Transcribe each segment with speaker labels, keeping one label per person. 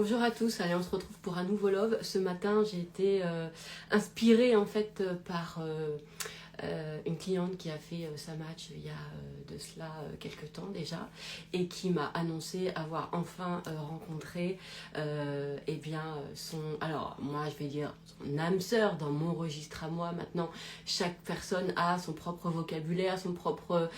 Speaker 1: Bonjour à tous, allez on se retrouve pour un nouveau Love. Ce matin j'ai été inspirée en fait par une cliente qui a fait sa match il y a de cela quelques temps déjà et qui m'a annoncé avoir enfin rencontré eh bien son, alors moi je vais dire son âme sœur dans mon registre à moi. Maintenant chaque personne a son propre vocabulaire, son propre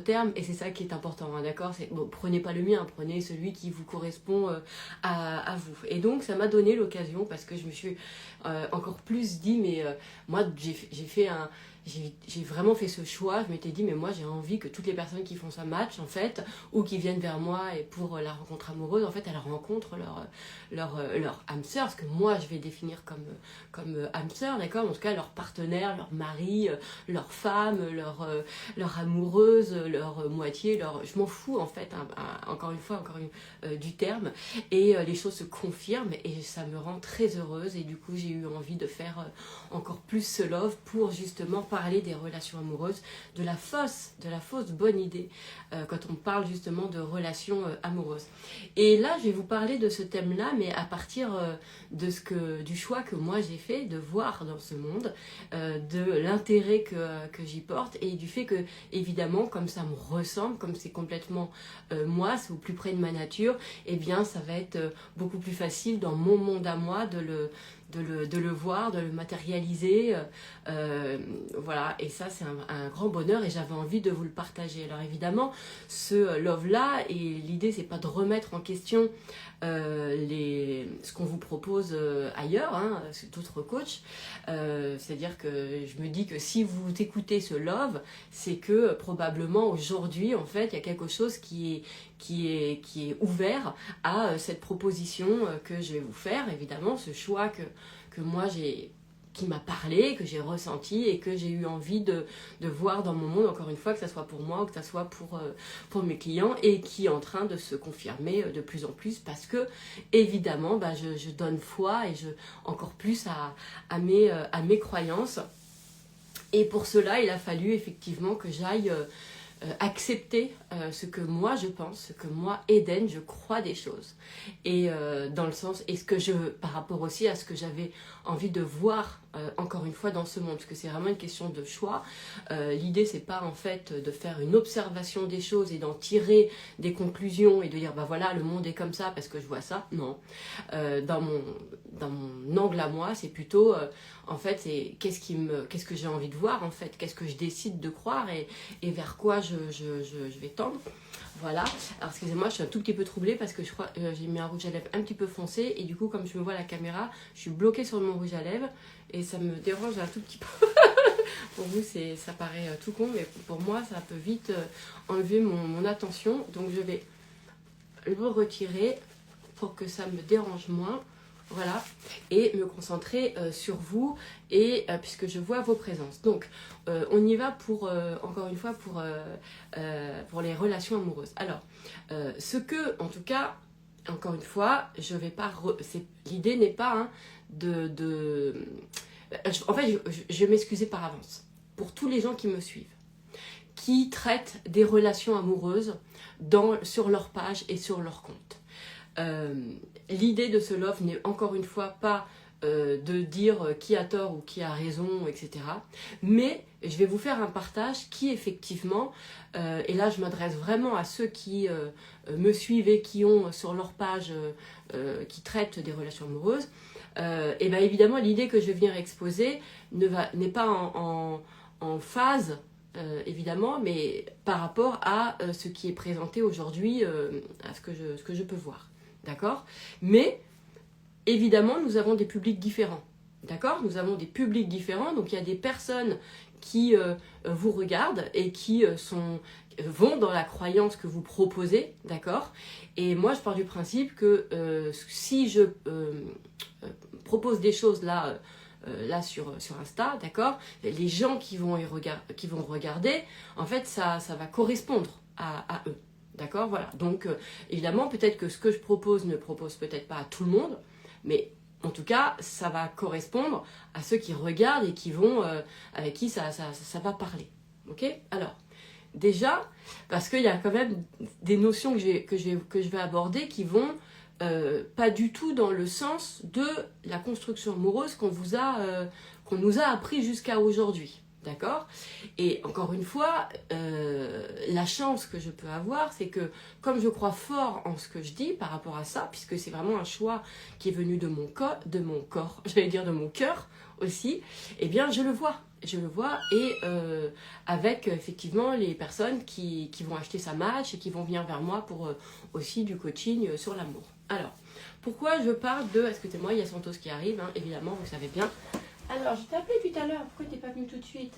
Speaker 1: terme et c'est ça qui est important, hein, d'accord, bon, prenez pas le mien, prenez celui qui vous correspond à vous. Et donc ça m'a donné l'occasion parce que je me suis encore plus dit mais moi j'ai vraiment fait ce choix. Je m'étais dit mais moi j'ai envie que toutes les personnes qui font ça match en fait ou qui viennent vers moi et pour la rencontre amoureuse en fait elles rencontrent leur âme sœur, ce que moi je vais définir comme âme sœur, d'accord, en tout cas leur partenaire, leur mari, leur femme, leur amoureuse, leur moitié, je m'en fous en fait, hein, encore une fois du terme, et les choses se confirment et ça me rend très heureuse. Et du coup j'ai eu envie de faire encore plus ce love pour justement parler des relations amoureuses, de la fausse bonne idée quand on parle justement de relations amoureuses. Et là je vais vous parler de ce thème là, mais à partir du choix que moi j'ai fait de voir dans ce monde, de l'intérêt que j'y porte et du fait que évidemment comme ça me ressemble, comme c'est complètement moi, c'est au plus près de ma nature, et eh bien ça va être beaucoup plus facile dans mon monde à moi de le voir, de le matérialiser, voilà, et ça c'est un grand bonheur et j'avais envie de vous le partager. Alors évidemment ce love là, et l'idée c'est pas de remettre en question ce qu'on vous propose ailleurs, hein, d'autres coachs, c'est à dire que je me dis que si vous écoutez ce love, c'est que probablement aujourd'hui en fait il y a quelque chose qui est ouvert à cette proposition que je vais vous faire, évidemment ce choix que moi qui m'a parlé, que j'ai ressenti et que j'ai eu envie de voir dans mon monde, encore une fois, que ça soit pour moi ou que ça soit pour mes clients, et qui est en train de se confirmer de plus en plus parce que évidemment je donne foi et encore plus à mes croyances. Et pour cela il a fallu effectivement que j'aille accepter ce que moi je pense, ce que moi Eden je crois des choses, et dans le sens, et par rapport aussi à ce que j'avais envie de voir encore une fois dans ce monde, parce que c'est vraiment une question de choix. L'idée c'est pas en fait de faire une observation des choses et d'en tirer des conclusions et de dire bah voilà le monde est comme ça parce que je vois ça, non. Dans mon angle à moi c'est plutôt en fait c'est qu'est-ce que j'ai envie de voir en fait, qu'est-ce que je décide de croire et vers quoi je vais tendre. Voilà, alors excusez-moi, je suis un tout petit peu troublée parce que je crois j'ai mis un rouge à lèvres un petit peu foncé et du coup comme je me vois à la caméra, je suis bloquée sur mon rouge à lèvres et ça me dérange un tout petit peu. Pour vous ça paraît tout con, mais pour moi ça peut vite enlever mon attention, donc je vais le retirer pour que ça me dérange moins. Voilà, et me concentrer sur vous, et puisque je vois vos présences. Donc on y va pour encore une fois pour les relations amoureuses. Alors ce que en tout cas encore une fois je vais pas l'idée n'est pas hein, en fait je vais m'excuser par avance pour tous les gens qui me suivent, qui traitent des relations amoureuses sur leur page et sur leur compte. L'idée de ce love n'est encore une fois pas de dire qui a tort ou qui a raison, etc. Mais je vais vous faire un partage qui effectivement, et là je m'adresse vraiment à ceux qui me suivent et qui ont sur leur page, qui traitent des relations amoureuses, et bien évidemment l'idée que je vais venir exposer n'est pas en phase, évidemment, mais par rapport à ce qui est présenté aujourd'hui, à ce que je peux voir. D'accord? Mais évidemment, nous avons des publics différents. D'accord? Nous avons des publics différents, donc il y a des personnes qui vous regardent et qui vont dans la croyance que vous proposez, d'accord? Et moi, je pars du principe que si je propose des choses là sur Insta, d'accord, les gens qui vont regarder, en fait, ça va correspondre à eux. D'accord, voilà. Donc, évidemment, peut-être que ce que je propose ne propose peut-être pas à tout le monde, mais en tout cas, ça va correspondre à ceux qui regardent et qui vont, avec qui ça va parler. Ok? Alors, Déjà, parce qu'il y a quand même des notions que je vais aborder qui vont pas du tout dans le sens de la construction amoureuse qu'on nous a appris jusqu'à aujourd'hui. D'accord? Et encore une fois, la chance que je peux avoir, c'est que comme je crois fort en ce que je dis par rapport à ça, puisque c'est vraiment un choix qui est venu de mon corps, j'allais dire de mon cœur aussi, eh bien je le vois. Je le vois et avec effectivement les personnes qui vont acheter sa match et qui vont venir vers moi pour aussi du coaching sur l'amour. Alors, pourquoi je parle de... Excusez-moi, il y a Santos qui arrive, hein, évidemment, vous savez bien. Alors, je t'ai appelé tout à l'heure, pourquoi t'es pas venu tout de suite?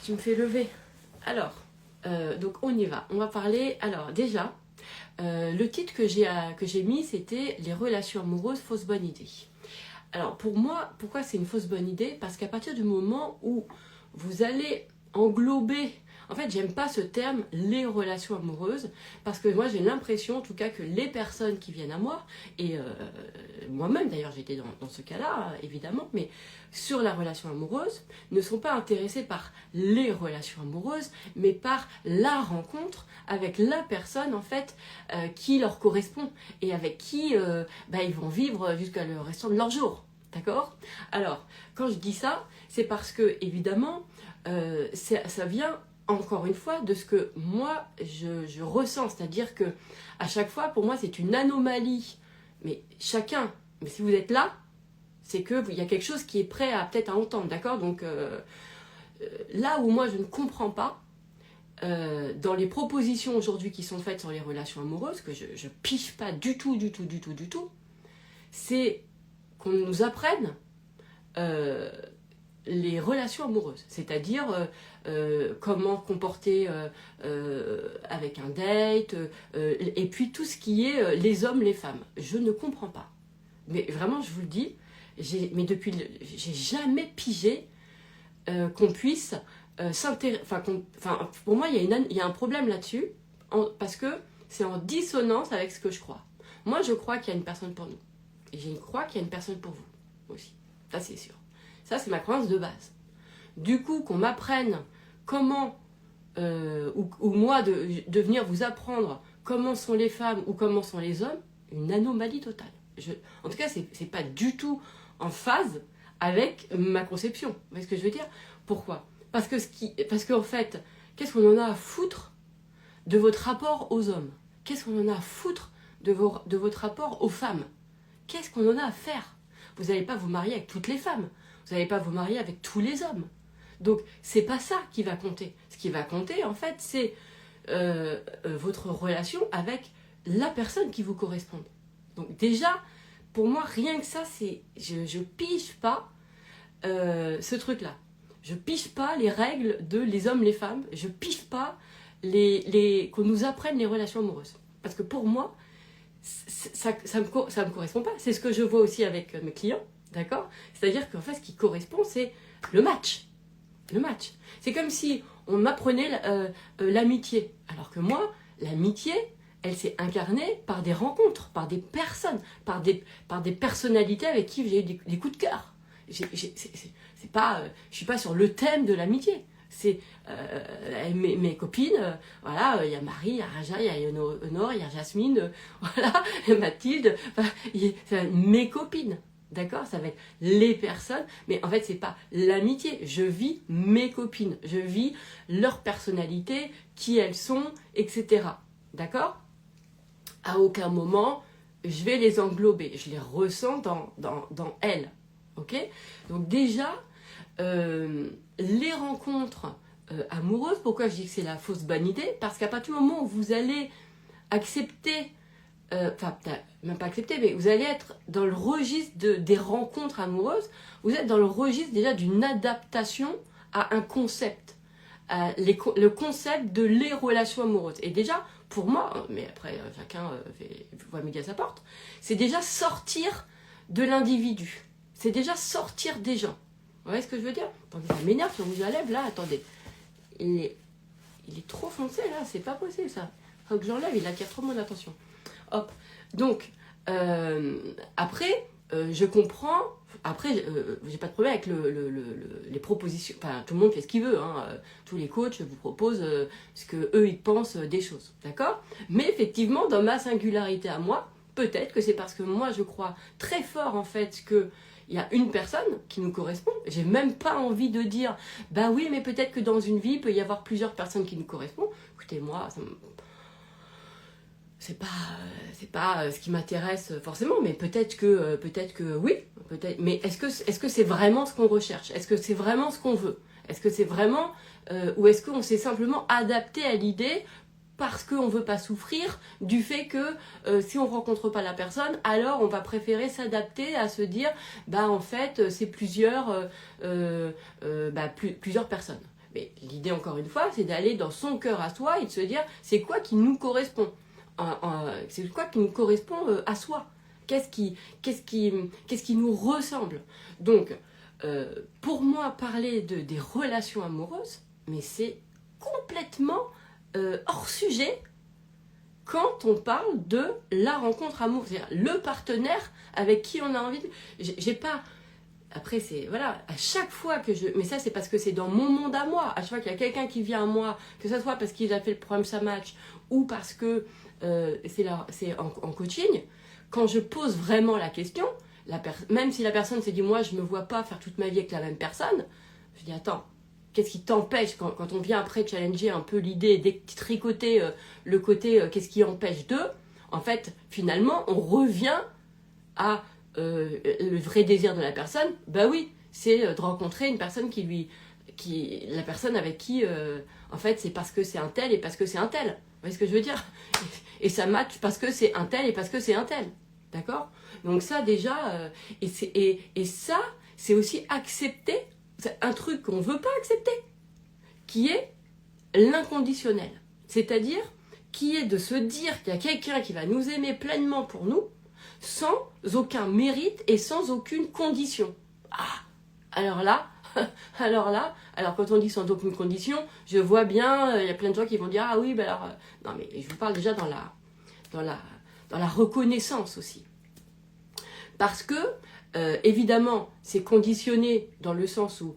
Speaker 1: Tu me fais lever. Alors, donc on y va. On va parler... Alors, déjà, le titre que j'ai mis, c'était « Les relations amoureuses, fausse bonne idée ». Alors, pour moi, pourquoi c'est une fausse bonne idée? Parce qu'à partir du moment où vous allez englober... En fait, j'aime pas ce terme « les relations amoureuses » parce que moi, j'ai l'impression, en tout cas, que les personnes qui viennent à moi, et moi-même d'ailleurs, j'étais dans ce cas-là, évidemment, mais sur la relation amoureuse, ne sont pas intéressées par les relations amoureuses, mais par la rencontre avec la personne, en fait, qui leur correspond et avec qui ils vont vivre jusqu'à le restant de leur jour. D'accord? Alors, quand je dis ça, c'est parce que, évidemment, ça vient... encore une fois, de ce que moi, je ressens. C'est-à-dire que à chaque fois, pour moi, c'est une anomalie. Mais chacun, mais si vous êtes là, c'est qu'il y a quelque chose qui est prêt à peut-être à entendre, d'accord? Donc, là où moi, je ne comprends pas, dans les propositions aujourd'hui qui sont faites sur les relations amoureuses, que je pige pas du tout, c'est qu'on nous apprenne les relations amoureuses, c'est-à-dire comment comporter avec un date, et puis tout ce qui est les hommes, les femmes. Je ne comprends pas. Mais vraiment, je vous le dis, j'ai jamais pigé qu'on puisse s'intéresser... pour moi, il y a un problème là-dessus, parce que c'est en dissonance avec ce que je crois. Moi, je crois qu'il y a une personne pour nous. Et je crois qu'il y a une personne pour vous aussi. Ça, c'est sûr. Ça, c'est ma croyance de base. Du coup, qu'on m'apprenne comment, ou moi de venir vous apprendre comment sont les femmes ou comment sont les hommes, une anomalie totale. En tout cas, c'est pas du tout en phase avec ma conception. Vous voyez ce que je veux dire? Pourquoi? Parce qu'en fait, qu'est-ce qu'on en a à foutre de votre rapport aux hommes? Qu'est-ce qu'on en a à foutre de votre rapport aux femmes? Qu'est-ce qu'on en a à faire? Vous n'allez pas vous marier avec toutes les femmes. Vous n'allez pas vous marier avec tous les hommes. Donc, c'est pas ça qui va compter. Ce qui va compter, en fait, c'est votre relation avec la personne qui vous correspond. Donc, déjà, pour moi, rien que ça, c'est... Je pige pas ce truc-là. Je pige pas les règles de les hommes, les femmes. Je pige pas qu'on nous apprenne les relations amoureuses. Parce que pour moi, ça me correspond pas. C'est ce que je vois aussi avec mes clients. D'accord? C'est-à-dire qu'en fait, ce qui correspond, c'est le match. Le match. C'est comme si on m'apprenait l'amitié. Alors que moi, l'amitié, elle s'est incarnée par des rencontres, par des personnes, par des personnalités avec qui j'ai eu des coups de cœur. C'est pas, je suis pas sur le thème de l'amitié. C'est mes copines, voilà, il y a Marie, il y a Raja, il y a Honor, il y a Jasmine, voilà, Mathilde, mes copines. D'accord? Ça va être les personnes, mais en fait, c'est pas l'amitié. Je vis mes copines, je vis leur personnalité, qui elles sont, etc. D'accord? À aucun moment, je vais les englober. Je les ressens dans elles. Ok? Donc déjà, les rencontres amoureuses, pourquoi je dis que c'est la fausse bonne idée? Parce qu'à partir du moment où vous allez accepter... même pas accepter, mais vous allez être dans le registre des rencontres amoureuses, vous êtes dans le registre déjà d'une adaptation à un concept, le concept de les relations amoureuses. Et déjà, pour moi, mais après chacun voit midi à sa porte, c'est déjà sortir de l'individu, c'est déjà sortir des gens. Vous voyez ce que je veux dire? Attendez, ça m'énerve, si on vous lève là, attendez. Il est trop foncé là, c'est pas possible ça. Faut que j'enlève, il attire trop mon attention. Hop. Donc, après, je comprends. Après, j'ai pas de problème avec les propositions. Enfin, tout le monde fait ce qu'il veut. Hein. Tous les coachs vous proposent ce que eux ils pensent des choses, d'accord. Mais effectivement, dans ma singularité à moi, peut-être que c'est parce que moi je crois très fort en fait que il y a une personne qui nous correspond. J'ai même pas envie de dire, bah oui, mais peut-être que dans une vie il peut y avoir plusieurs personnes qui nous correspondent. Écoutez, moi, c'est pas ce qui m'intéresse forcément, mais peut-être que oui, peut-être. Mais est-ce que c'est vraiment ce qu'on recherche? Est-ce que c'est vraiment ce qu'on veut? Est-ce que c'est vraiment ou est-ce qu'on s'est simplement adapté à l'idée parce qu'on ne veut pas souffrir du fait que si on ne rencontre pas la personne, alors on va préférer s'adapter à se dire, bah en fait, c'est plusieurs personnes. Mais l'idée, encore une fois, c'est d'aller dans son cœur à soi et de se dire, c'est quoi qui nous correspond? C'est quoi qui nous correspond à soi? Qu'est-ce qui nous ressemble? Donc, pour moi, parler des relations amoureuses, mais c'est complètement hors sujet quand on parle de la rencontre amoureuse, c'est-à-dire le partenaire avec qui on a envie de... J'ai pas... Après, c'est... Voilà, à chaque fois que je... Mais ça, c'est parce que c'est dans mon monde à moi. À chaque fois qu'il y a quelqu'un qui vient à moi, que ce soit parce qu'il a fait le programme Ça Match ou parce que c'est en coaching, quand je pose vraiment la question, même si la personne s'est dit, moi, je me vois pas faire toute ma vie avec la même personne, je dis, attends, qu'est-ce qui t'empêche, quand on vient après challenger un peu l'idée, tricoter le côté qu'est-ce qui empêche d'eux, en fait, finalement, on revient à le vrai désir de la personne. Bah oui, c'est de rencontrer une personne la personne avec qui, en fait, c'est parce que c'est un tel et parce que c'est un tel. Vous voyez ce que je veux dire? Et ça match parce que c'est un tel et parce que c'est un tel. D'accord? Donc ça, déjà, et ça, c'est aussi accepter un truc qu'on ne veut pas accepter, qui est l'inconditionnel. C'est-à-dire, qui est de se dire qu'il y a quelqu'un qui va nous aimer pleinement pour nous, sans aucun mérite et sans aucune condition. Ah, alors là, alors quand on dit sans aucune condition, je vois bien, il y a plein de gens qui vont dire, ah oui, ben alors... non, mais je vous parle déjà dans la reconnaissance aussi. Parce que, évidemment, c'est conditionné dans le sens où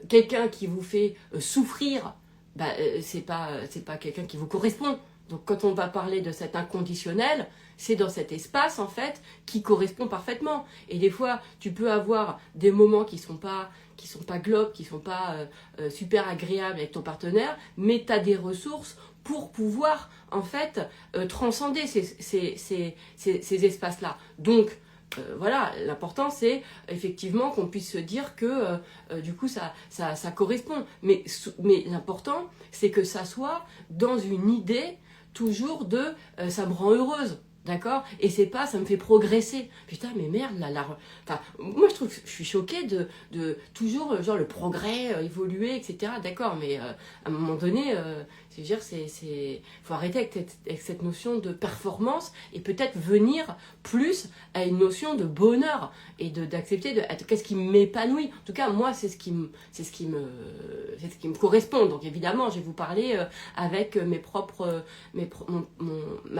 Speaker 1: quelqu'un qui vous fait souffrir, bah, c'est pas quelqu'un qui vous correspond. Donc quand on va parler de cet inconditionnel, c'est dans cet espace en fait qui correspond parfaitement. Et des fois, tu peux avoir des moments qui sont pas globes, qui sont pas super agréables avec ton partenaire, mais tu as des ressources pour pouvoir en fait transcender ces espaces-là. Donc voilà, l'important c'est effectivement qu'on puisse se dire que du coup ça correspond. Mais l'important c'est que ça soit dans une idée toujours de ça me rend heureuse. D'accord? Et c'est pas, ça me fait progresser. Putain, mais merde, enfin, moi je trouve que je suis choquée de toujours, genre, le progrès, évoluer, etc. D'accord, mais à un moment donné, je veux dire, faut arrêter avec cette notion de performance et peut-être venir plus à une notion de bonheur et d'accepter qu'est-ce qui m'épanouit. En tout cas, moi, c'est ce qui me correspond. Donc évidemment, je vais vous parler avec ma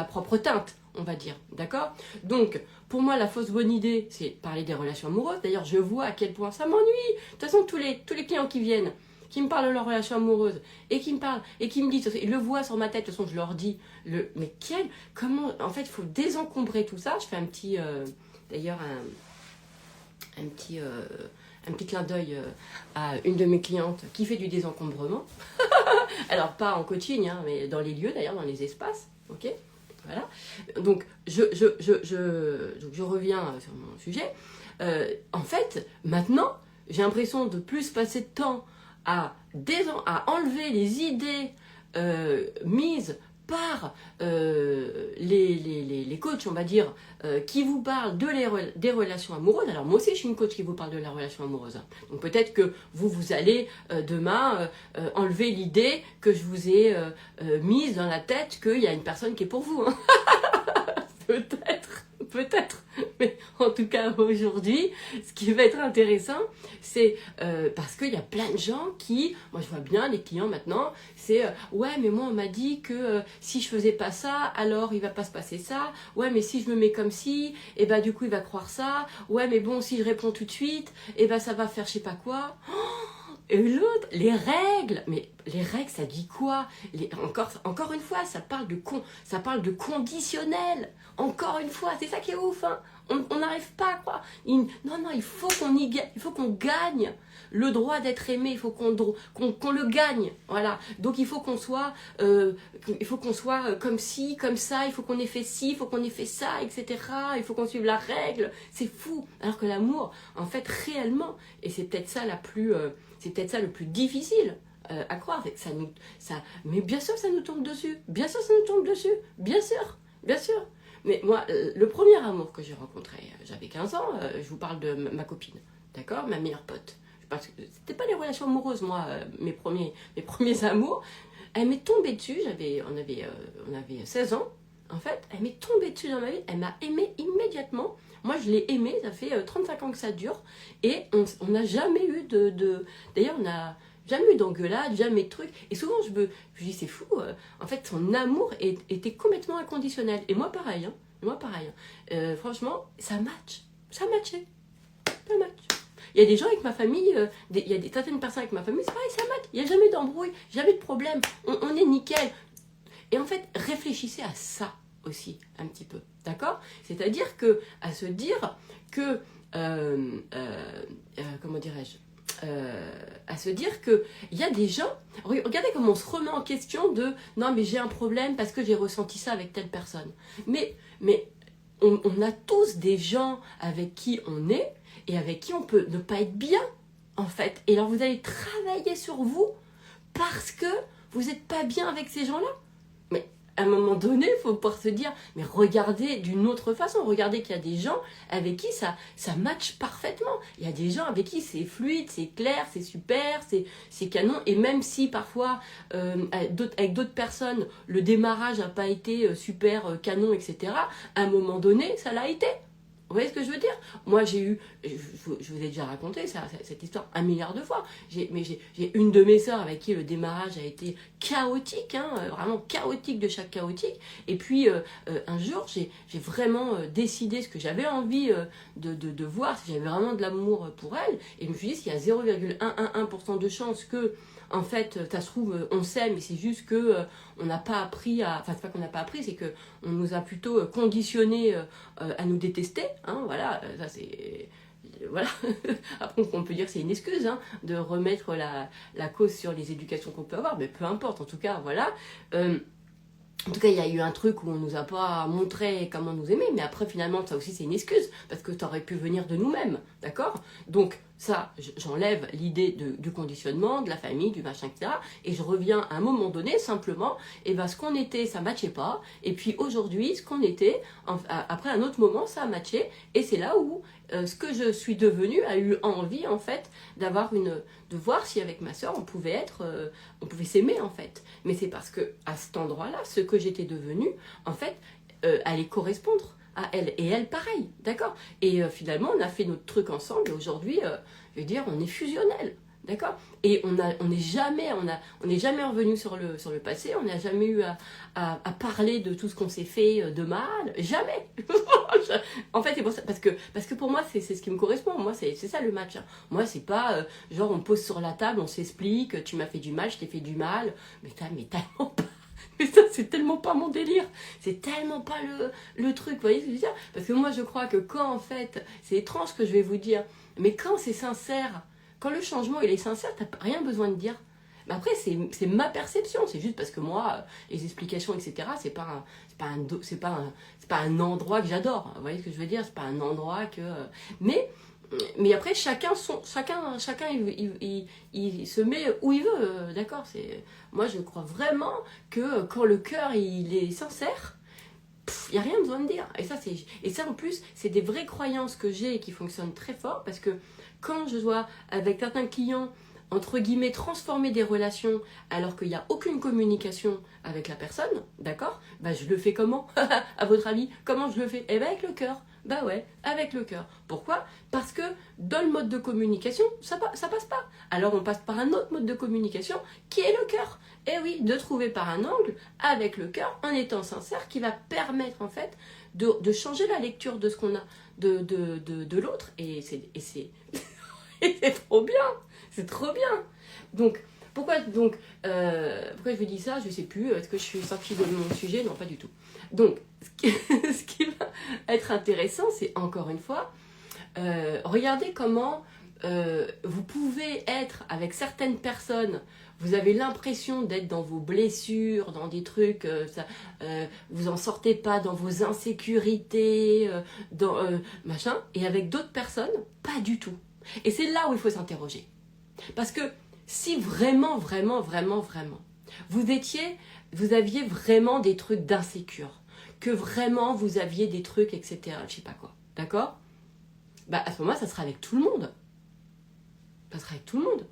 Speaker 1: propre teinte, on va dire, d'accord? Donc, pour moi, la fausse bonne idée, c'est parler des relations amoureuses. D'ailleurs, je vois à quel point ça m'ennuie. De toute façon, tous les clients qui viennent, qui me parlent de leur relation amoureuse, et qui me parlent, et qui me disent, ils le voient sur ma tête, de toute façon, je leur dis, mais comment, en fait, il faut désencombrer tout ça. Je fais un petit, d'ailleurs, un petit clin d'œil à une de mes clientes qui fait du désencombrement. Alors, pas en coaching, hein, mais dans les lieux, d'ailleurs, dans les espaces, ok? Voilà. Donc, je reviens sur mon sujet. En fait, maintenant, j'ai l'impression de plus passer de temps à enlever les idées mises par les coachs, on va dire, qui vous parlent des relations amoureuses. Alors moi aussi, je suis une coach qui vous parle de la relation amoureuse. Donc peut-être que vous allez demain enlever l'idée que je vous ai mise dans la tête qu'il y a une personne qui est pour vous. Hein. peut-être. Mais en tout cas, aujourd'hui, ce qui va être intéressant, c'est parce qu'il y a plein de gens qui, moi je vois bien les clients maintenant, c'est ouais, mais moi on m'a dit que si je faisais pas ça, alors il va pas se passer ça. Ouais, mais si je me mets comme ci, et ben du coup il va croire ça. Ouais, mais bon, si je réponds tout de suite, et ben ça va faire je sais pas quoi. Et l'autre, les règles, mais les règles, ça dit quoi? Encore une fois, ça parle de conditionnel. Encore une fois, c'est ça qui est ouf, hein. On n'arrive pas à croire. Non, il faut il faut qu'on gagne le droit d'être aimé. Il faut qu'on le gagne. Voilà. Donc il faut qu'on soit, comme ci, comme ça. Il faut qu'on ait fait ci, il faut qu'on ait fait ça, etc. Il faut qu'on suive la règle. C'est fou. Alors que l'amour, en fait, réellement, et c'est peut-être ça c'est peut-être ça le plus difficile à croire. Mais bien sûr, ça nous tombe dessus. Bien sûr, ça nous tombe dessus. Bien sûr, bien sûr. Mais moi, le premier amour que j'ai rencontré, j'avais 15 ans, je vous parle de ma copine, d'accord, ma meilleure pote. Parce que c'était pas des relations amoureuses, moi, mes premiers amours. Elle m'est tombée dessus, on avait 16 ans, en fait, elle m'est tombée dessus dans ma vie, elle m'a aimée immédiatement. Moi, je l'ai aimée, ça fait 35 ans que ça dure, et on n'a jamais eu D'ailleurs, on n'a jamais eu d'engueulade, jamais de trucs. Et souvent, je dis, c'est fou, en fait, son amour était complètement inconditionnel. Et moi, pareil, hein. Franchement, ça match. Ça matchait. Ça match. Il y a des gens avec ma famille, il y a certaines personnes avec ma famille, c'est pareil, ça match. Il n'y a jamais d'embrouille, jamais de problème. On est nickel. Et en fait, réfléchissez à ça aussi, un petit peu. D'accord? C'est-à-dire à se dire que, comment dirais-je, à se dire que il y a des gens, regardez comment on se remet en question de non mais j'ai un problème parce que j'ai ressenti ça avec telle personne. Mais on a tous des gens avec qui on est et avec qui on peut ne pas être bien en fait. Et alors vous allez travailler sur vous parce que vous n'êtes pas bien avec ces gens-là. Mais à un moment donné, il faut pouvoir se dire, mais regardez d'une autre façon, regardez qu'il y a des gens avec qui ça match parfaitement. Il y a des gens avec qui c'est fluide, c'est clair, c'est super, c'est canon. Et même si parfois, avec d'autres personnes, le démarrage n'a pas été super canon, etc., à un moment donné, ça l'a été. Vous voyez ce que je veux dire? Moi, j'ai eu, je vous ai déjà raconté cette histoire 1 milliard de fois. J'ai une de mes sœurs avec qui le démarrage a été chaotique, hein, vraiment chaotique de chaque chaotique. Et puis, un jour, j'ai vraiment décidé ce que j'avais envie de voir, si j'avais vraiment de l'amour pour elle. Et je me suis dit, s'il y a 0,111% de chance que en fait, ça se trouve, on s'aime, mais c'est juste que on n'a pas appris à... Enfin, c'est pas qu'on n'a pas appris, c'est qu'on nous a plutôt conditionné à nous détester. Hein, voilà, ça c'est... Voilà. Après, on peut dire que c'est une excuse hein, de remettre la cause sur les éducations qu'on peut avoir, mais peu importe, en tout cas, voilà. En tout cas, il y a eu un truc où on nous a pas montré comment nous aimer, mais après, finalement, ça aussi, c'est une excuse, parce que ça aurait pu venir de nous-mêmes, d'accord? Donc, ça, j'enlève l'idée du conditionnement, de la famille, du machin, etc. Et je reviens à un moment donné, simplement, et ben, ce qu'on était, ça matchait pas, et puis aujourd'hui, ce qu'on était, après un autre moment, ça a matché, et c'est là où ce que je suis devenue a eu envie, en fait, de voir si avec ma sœur, on pouvait s'aimer, en fait. Mais c'est parce que, à cet endroit-là, ce que j'étais devenue, en fait, allait correspondre à elle. Et elle, pareil, d'accord? Et finalement, on a fait notre truc ensemble, et aujourd'hui, je veux dire, on est fusionnels. D'accord? Et on n'est jamais revenu sur le passé, on n'a jamais eu à parler de tout ce qu'on s'est fait de mal, jamais. En fait, c'est pour ça, parce que pour moi, c'est ce qui me correspond. Moi, c'est ça le match. Hein. Moi, c'est pas genre on pose sur la table, on s'explique, tu m'as fait du mal, je t'ai fait du mal, mais tellement pas. Mais ça, c'est tellement pas mon délire. C'est tellement pas le truc. Vous voyez ce que je veux dire? Parce que moi, je crois que quand, en fait, c'est étrange ce que je vais vous dire, mais quand c'est sincère, quand le changement il est sincère, t'as rien besoin de dire. Mais après, c'est ma perception. C'est juste parce que moi, les explications, etc., c'est pas un endroit que j'adore. Vous voyez ce que je veux dire? C'est pas un endroit que... Mais après, chacun il se met où il veut, d'accord? Moi, je crois vraiment que quand le cœur il est sincère, il n'y a rien besoin de dire. Et ça, en plus, c'est des vraies croyances que j'ai et qui fonctionnent très fort parce que quand je dois, avec certains clients, entre guillemets, transformer des relations alors qu'il n'y a aucune communication avec la personne, d'accord? Bah, je le fais comment? À votre avis, comment je le fais? Eh bien, avec le cœur. Bah ouais, avec le cœur. Pourquoi? Parce que dans le mode de communication, ça passe pas. Alors on passe par un autre mode de communication qui est le cœur. Et oui, de trouver par un angle avec le cœur, en étant sincère, qui va permettre en fait de changer la lecture de ce qu'on a de l'autre. Et c'est c'est trop bien. C'est trop bien. Donc, pourquoi je vous dis ça? Je ne sais plus. Est-ce que je suis sortie de mon sujet? Non, pas du tout. Donc, ce qui va être intéressant, c'est encore une fois, regardez comment vous pouvez être avec certaines personnes. Vous avez l'impression d'être dans vos blessures, dans des trucs, vous en sortez pas, dans vos insécurités, machin. Et avec d'autres personnes, pas du tout. Et c'est là où il faut s'interroger. Parce que si vraiment, vous aviez vraiment des trucs d'insécure, que vraiment vous aviez des trucs, etc., je sais pas quoi, d'accord? Bah à ce moment-là, ça sera avec tout le monde. Ça sera avec tout le monde.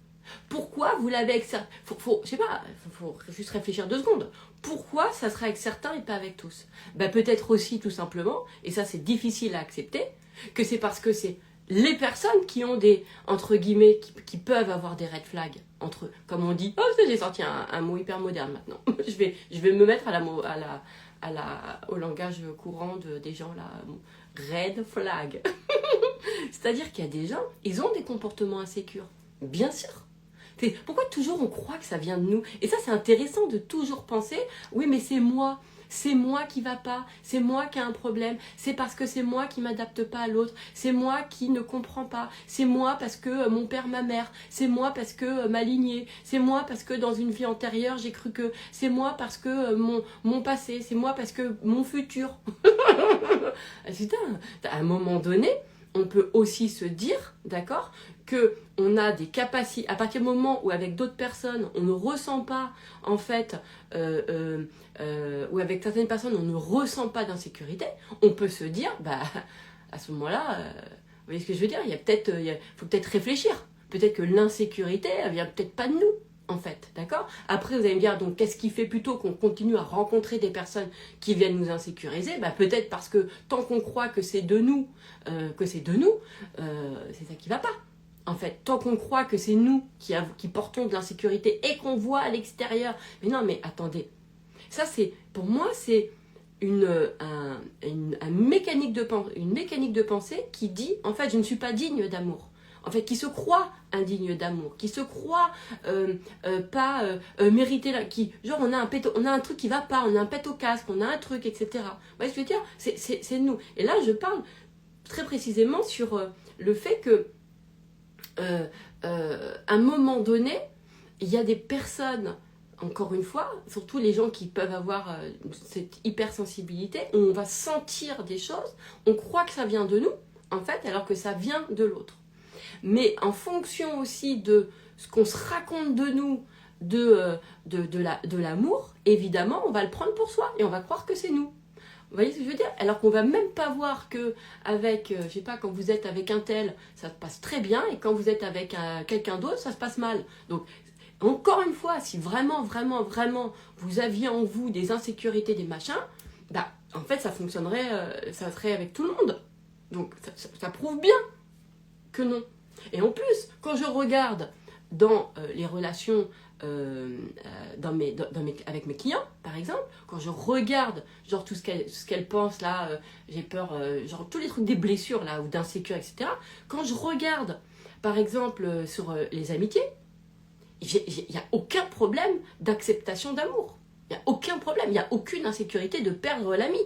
Speaker 1: Pourquoi vous l'avez avec ça? Je sais pas, faut juste réfléchir 2 secondes. Pourquoi ça sera avec certains et pas avec tous? Bah peut-être aussi tout simplement, et ça c'est difficile à accepter, que c'est parce que c'est les personnes qui ont des, entre guillemets, qui peuvent avoir des red flags entre eux. Comme on dit, oh j'ai sorti un mot hyper moderne maintenant. je vais me mettre au langage courant des gens là, red flag. C'est-à-dire qu'il y a des gens, ils ont des comportements insécures. Bien sûr. Pourquoi toujours on croit que ça vient de nous? Et ça c'est intéressant de toujours penser, oui mais c'est moi qui va pas, c'est moi qui a un problème, c'est parce que c'est moi qui m'adapte pas à l'autre, c'est moi qui ne comprends pas, c'est moi parce que mon père, ma mère, c'est moi parce que ma lignée, c'est moi parce que dans une vie antérieure j'ai cru que, c'est moi parce que mon passé, c'est moi parce que mon futur. Putain, à un moment donné, on peut aussi se dire, d'accord, que on a des capacités, à partir du moment où avec d'autres personnes, on ne ressent pas, en fait, ou avec certaines personnes, on ne ressent pas d'insécurité, on peut se dire, bah, à ce moment-là, vous voyez ce que je veux dire, faut peut-être réfléchir. Peut-être que l'insécurité, elle vient peut-être pas de nous, en fait, d'accord? Après, vous allez me dire, donc, qu'est-ce qui fait plutôt qu'on continue à rencontrer des personnes qui viennent nous insécuriser? Bah, peut-être parce que tant qu'on croit que c'est de nous, c'est ça qui va pas. En fait, tant qu'on croit que c'est nous qui portons de l'insécurité et qu'on voit à l'extérieur, mais non, mais attendez, ça c'est, pour moi, c'est une mécanique de pensée qui dit, en fait, je ne suis pas digne d'amour. En fait, qui se croit indigne d'amour, qui se croit pas mérité, genre on a un truc qui va pas, on a un pet au casque, on a un truc, etc. Vous voyez ce que je veux dire? C'est nous. Et là, je parle très précisément sur le fait que à un moment donné, il y a des personnes, encore une fois, surtout les gens qui peuvent avoir cette hypersensibilité, où on va sentir des choses, on croit que ça vient de nous, en fait, alors que ça vient de l'autre. Mais en fonction aussi de ce qu'on se raconte de nous, de l'amour, évidemment, on va le prendre pour soi et on va croire que c'est nous. Vous voyez ce que je veux dire? Alors qu'on va même pas voir que avec, je sais pas, quand vous êtes avec un tel, ça se passe très bien, et quand vous êtes avec quelqu'un d'autre, ça se passe mal. Donc, encore une fois, si vraiment, vous aviez en vous des insécurités, des machins, bah, en fait, ça fonctionnerait, ça serait avec tout le monde. Donc, ça prouve bien que non. Et en plus, quand je regarde dans les relations avec mes clients, par exemple, quand je regarde genre tout ce qu'elle pense là, j'ai peur, genre tous les trucs des blessures là, ou d'insécurité, etc. Quand je regarde, par exemple, sur les amitiés, il n'y a aucun problème d'acceptation d'amour. Il n'y a aucun problème, il n'y a aucune insécurité de perdre l'ami.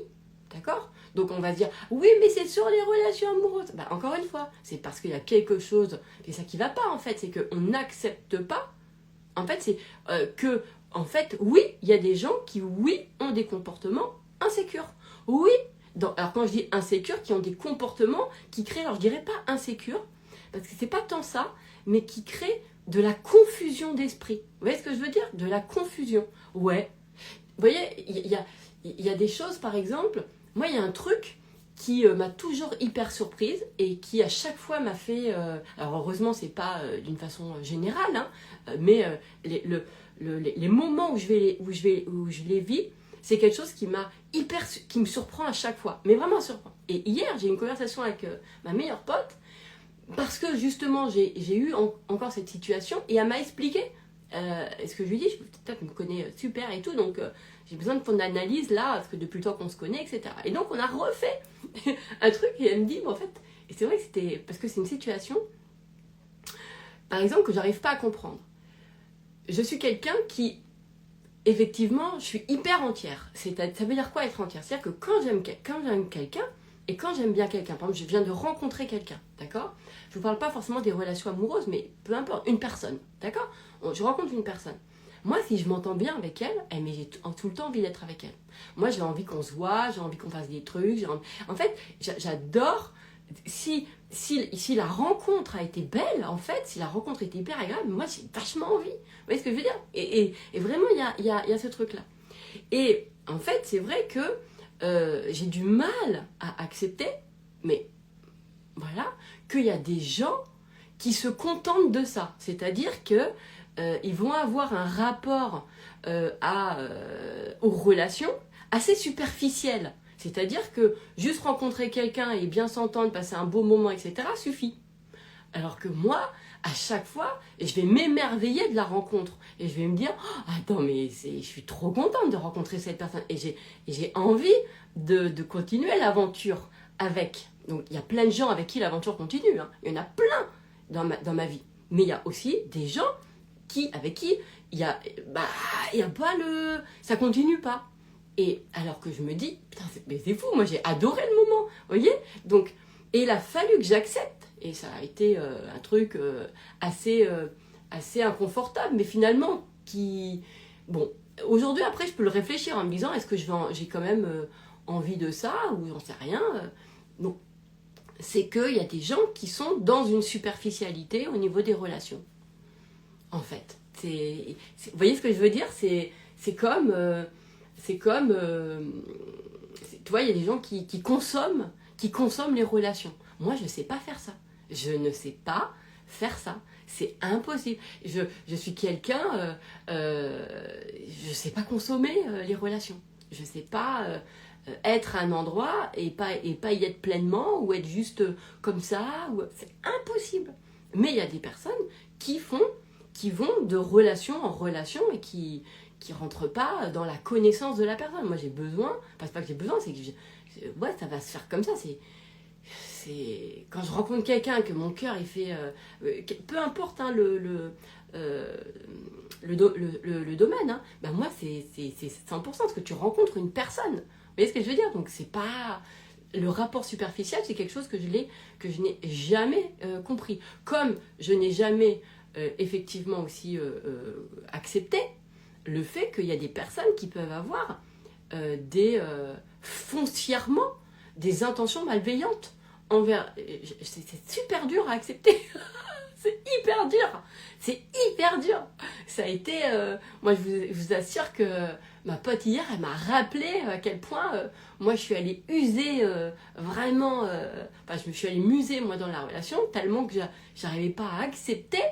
Speaker 1: D'accord? Donc on va se dire, oui, mais c'est sur les relations amoureuses. Bah, encore une fois, c'est parce qu'il y a quelque chose, c'est ça qui va pas en fait, c'est qu'on n'accepte pas. En fait, c'est que, en fait, oui, il y a des gens qui, oui, ont des comportements insécures. Oui, alors quand je dis insécures, qui ont des comportements qui créent, alors je dirais pas insécures, parce que c'est pas tant ça, mais qui créent de la confusion d'esprit. Vous voyez ce que je veux dire? De la confusion. Ouais. Vous voyez, il y a des choses, par exemple, moi, il y a un truc qui m'a toujours hyper surprise et qui à chaque fois m'a fait... alors heureusement, c'est pas d'une façon générale, hein, mais les moments où je les vis, c'est quelque chose qui qui me surprend à chaque fois, mais vraiment surprend. Et hier, j'ai eu une conversation avec ma meilleure pote, parce que justement, j'ai eu encore cette situation, et elle m'a expliqué ce que je lui dis, peut-être me connaît super et tout, donc j'ai besoin de ton analyse là, parce que depuis le temps qu'on se connaît, etc. Et donc on a refait un truc, et elle me dit, mais en fait, et c'est vrai que c'était, parce que c'est une situation, par exemple, que j'arrive pas à comprendre. Je suis quelqu'un qui, effectivement, je suis hyper entière. Ça veut dire quoi être entière? C'est-à-dire que quand j'aime quelqu'un, et quand j'aime bien quelqu'un, par exemple, je viens de rencontrer quelqu'un, d'accord? Je ne vous parle pas forcément des relations amoureuses, mais peu importe, une personne, d'accord? Je rencontre une personne. Moi, si je m'entends bien avec elle, mais j'ai tout le temps envie d'être avec elle. Moi, j'ai envie qu'on se voit, j'ai envie qu'on fasse des trucs. En fait, j'adore... Si la rencontre a été belle, en fait, si la rencontre était hyper agréable, moi, j'ai vachement envie. Vous voyez ce que je veux dire? Et vraiment, il y a ce truc-là. Et en fait, c'est vrai que j'ai du mal à accepter, mais voilà, qu'il y a des gens qui se contentent de ça. C'est-à-dire que ils vont avoir un rapport aux relations assez superficiel. C'est-à-dire que juste rencontrer quelqu'un et bien s'entendre, passer un beau moment, etc., suffit. Alors que moi, à chaque fois, je vais m'émerveiller de la rencontre. Et je vais me dire, oh, attends, mais je suis trop contente de rencontrer cette personne. Et j'ai envie de continuer l'aventure avec. Donc, il y a plein de gens avec qui l'aventure continue. Hein. Il y en a plein dans ma vie. Mais il y a aussi des gens avec qui il y a pas ça continue pas. Et alors que je me dis, putain, c'est fou, moi j'ai adoré le moment, vous voyez? Donc, et il a fallu que j'accepte. Et ça a été un truc assez inconfortable, mais finalement, bon, aujourd'hui, après, je peux le réfléchir en me disant, est-ce que j'ai quand même envie de ça, ou j'en sais rien. Donc, c'est qu'il y a des gens qui sont dans une superficialité au niveau des relations. En fait. Vous voyez ce que je veux dire? C'est comme... tu vois, il y a des gens qui consomment les relations. Moi, je ne sais pas faire ça. Je ne sais pas faire ça. C'est impossible. Je suis quelqu'un, je ne sais pas consommer les relations. Je ne sais pas être à un endroit et pas y être pleinement ou être juste comme ça. C'est impossible. Mais il y a des personnes qui vont de relation en relation et qui rentrent pas dans la connaissance de la personne. Moi, j'ai besoin, enfin, c'est pas que j'ai besoin, c'est que ouais, ça va se faire comme ça. C'est quand je rencontre quelqu'un que mon cœur il fait, peu importe hein, le domaine, hein, ben moi c'est 100% parce que tu rencontres une personne. Vous voyez ce que je veux dire? Donc c'est pas le rapport superficiel, c'est quelque chose que je n'ai jamais compris. Comme je n'ai jamais effectivement aussi accepté le fait qu'il y a des personnes qui peuvent avoir foncièrement des intentions malveillantes envers... C'est super dur à accepter. C'est hyper dur. C'est hyper dur. Ça a été... moi, je vous assure que ma pote hier, elle m'a rappelé à quel point moi, je suis allée user vraiment... je me suis allée muser, moi, dans la relation, tellement que j'arrivais pas à accepter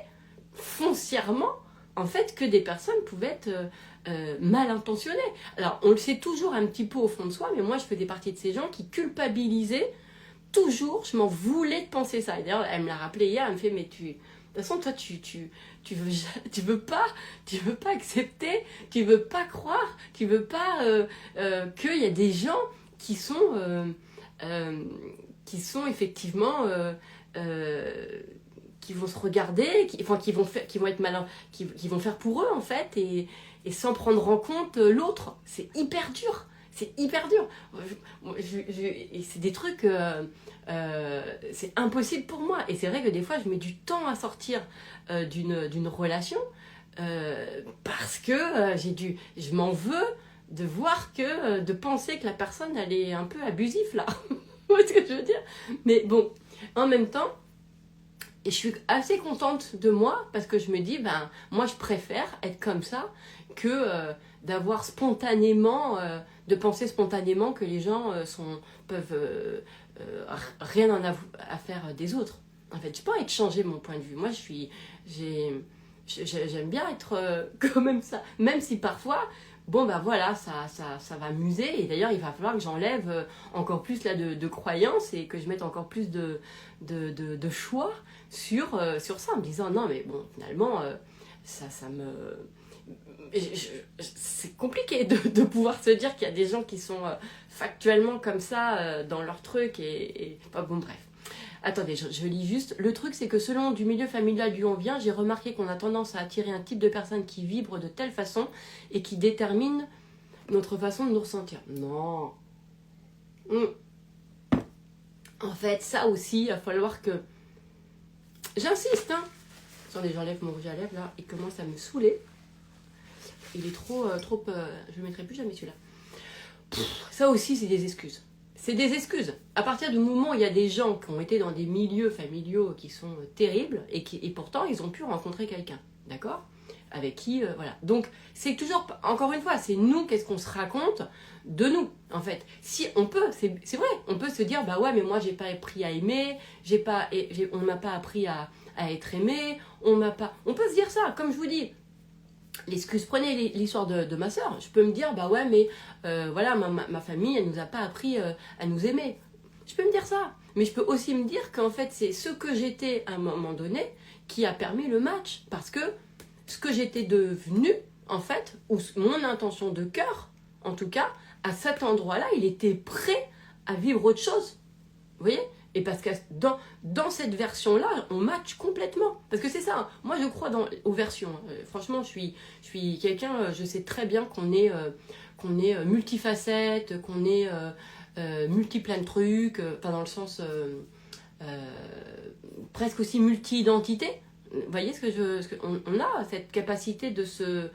Speaker 1: foncièrement en fait que des personnes pouvaient être mal intentionnées. Alors on le sait toujours un petit peu au fond de soi, mais moi je faisais partie de ces gens qui culpabilisaient toujours, je m'en voulais de penser ça. Et d'ailleurs elle me l'a rappelé hier, elle me fait mais de toute façon toi tu veux pas accepter, tu veux pas croire, tu veux pas qu'il y a des gens qui sont effectivement qui vont se regarder, qui vont être malins, qui vont faire pour eux en fait, et sans prendre en compte l'autre. C'est hyper dur. C'est hyper dur. Et c'est des trucs, c'est impossible pour moi. Et c'est vrai que des fois, je mets du temps à sortir d'une relation parce que je m'en veux de voir de penser que la personne, elle est un peu abusive là. Vous voyez ce que je veux dire? Mais bon, en même temps, et je suis assez contente de moi parce que je me dis, moi je préfère être comme ça que d'avoir spontanément de penser spontanément que les gens peuvent rien à faire des autres. En fait, j'ai pas envie de changer mon point de vue. Moi, j'aime bien être quand même ça. Même si parfois, bon, bah voilà, ça va m'user. Et d'ailleurs, il va falloir que j'enlève encore plus là, de croyances et que je mette encore plus de choix sur ça, en me disant, non, mais bon, finalement, ça me... C'est compliqué de pouvoir se dire qu'il y a des gens qui sont factuellement comme ça dans leur truc Enfin, bon, bref. Attendez, je lis juste. Le truc, c'est que selon du milieu familial d'où on vient, j'ai remarqué qu'on a tendance à attirer un type de personne qui vibre de telle façon et qui détermine notre façon de nous ressentir. Non. En fait, ça aussi, il va falloir que... J'insiste, hein. Attendez, j'enlève mon rouge à lèvres, là. Il commence à me saouler. Il est trop... je ne mettrai plus jamais celui-là. Ça aussi, c'est des excuses. C'est des excuses. À partir du moment où il y a des gens qui ont été dans des milieux familiaux qui sont terribles et pourtant, ils ont pu rencontrer quelqu'un. D'accord ? Avec qui, voilà. Donc, c'est toujours... Encore une fois, c'est nous, qu'est-ce qu'on se raconte de nous, en fait. Si on peut, c'est vrai, on peut se dire, bah ouais, mais moi, j'ai pas appris à aimer, on m'a pas appris à être aimé, on peut se dire ça, comme je vous dis. L'excuse, prenez l'histoire de ma soeur. Je peux me dire, bah ouais, mais voilà, ma famille, elle nous a pas appris à nous aimer. Je peux me dire ça. Mais je peux aussi me dire qu'en fait, c'est ce que j'étais à un moment donné qui a permis le match. Parce que ce que j'étais devenue, en fait, ou mon intention de cœur, en tout cas, à cet endroit-là, il était prêt à vivre autre chose. Vous voyez ? Et parce que dans cette version-là, on match complètement. Parce que c'est ça, hein. Moi je crois aux versions. Franchement, je suis quelqu'un, je sais très bien qu'on est multifacette, qu'on est multi-plein de trucs, enfin dans le sens presque aussi multi-identité. Vous voyez on a cette capacité de se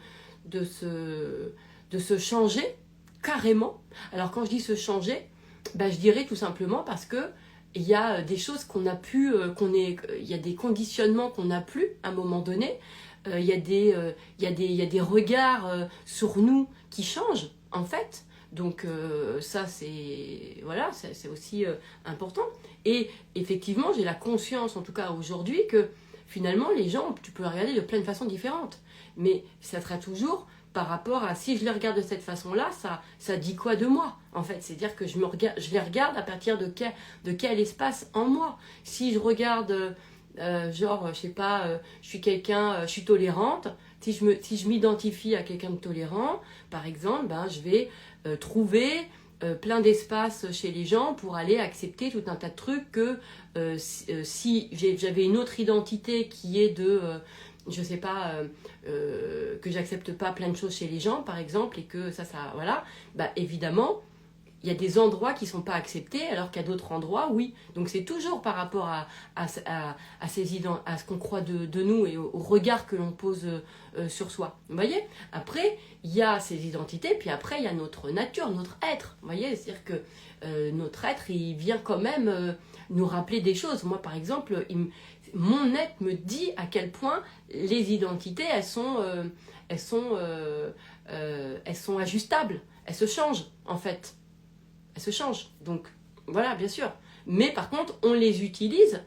Speaker 1: changer carrément. Alors quand je dis se changer, bah, je dirais tout simplement parce que il y a des choses qu'on a pu, il y a des conditionnements qu'on n'a plus à un moment donné. Il y a des regards sur nous qui changent en fait. Donc ça c'est aussi important. Et effectivement j'ai la conscience en tout cas aujourd'hui que finalement les gens tu peux les regarder de plein de façons différentes. Mais ça sera toujours par rapport à si je les regarde de cette façon-là, ça dit quoi de moi en fait? C'est-à-dire que je les regarde à partir de quel espace en moi. Si je regarde, je sais pas, je suis quelqu'un, je suis tolérante, si je m'identifie à quelqu'un de tolérant, par exemple, ben, je vais trouver plein d'espaces chez les gens pour aller accepter tout un tas de trucs que si j'avais une autre identité qui est de... je sais pas, que j'accepte pas plein de choses chez les gens, par exemple, et que ça, voilà, bah évidemment, il y a des endroits qui sont pas acceptés, alors qu'il y a d'autres endroits, oui. Donc c'est toujours par rapport à ce qu'on croit de nous et au regard que l'on pose sur soi. Vous voyez ? Après, il y a ces identités, puis après, il y a notre nature, notre être. Vous voyez ? C'est-à-dire que notre être, il vient quand même nous rappeler des choses. Moi, par exemple, mon être me dit à quel point les identités, elles sont ajustables. Elles se changent, en fait. Elles se changent. Donc, voilà, bien sûr. Mais par contre, on les utilise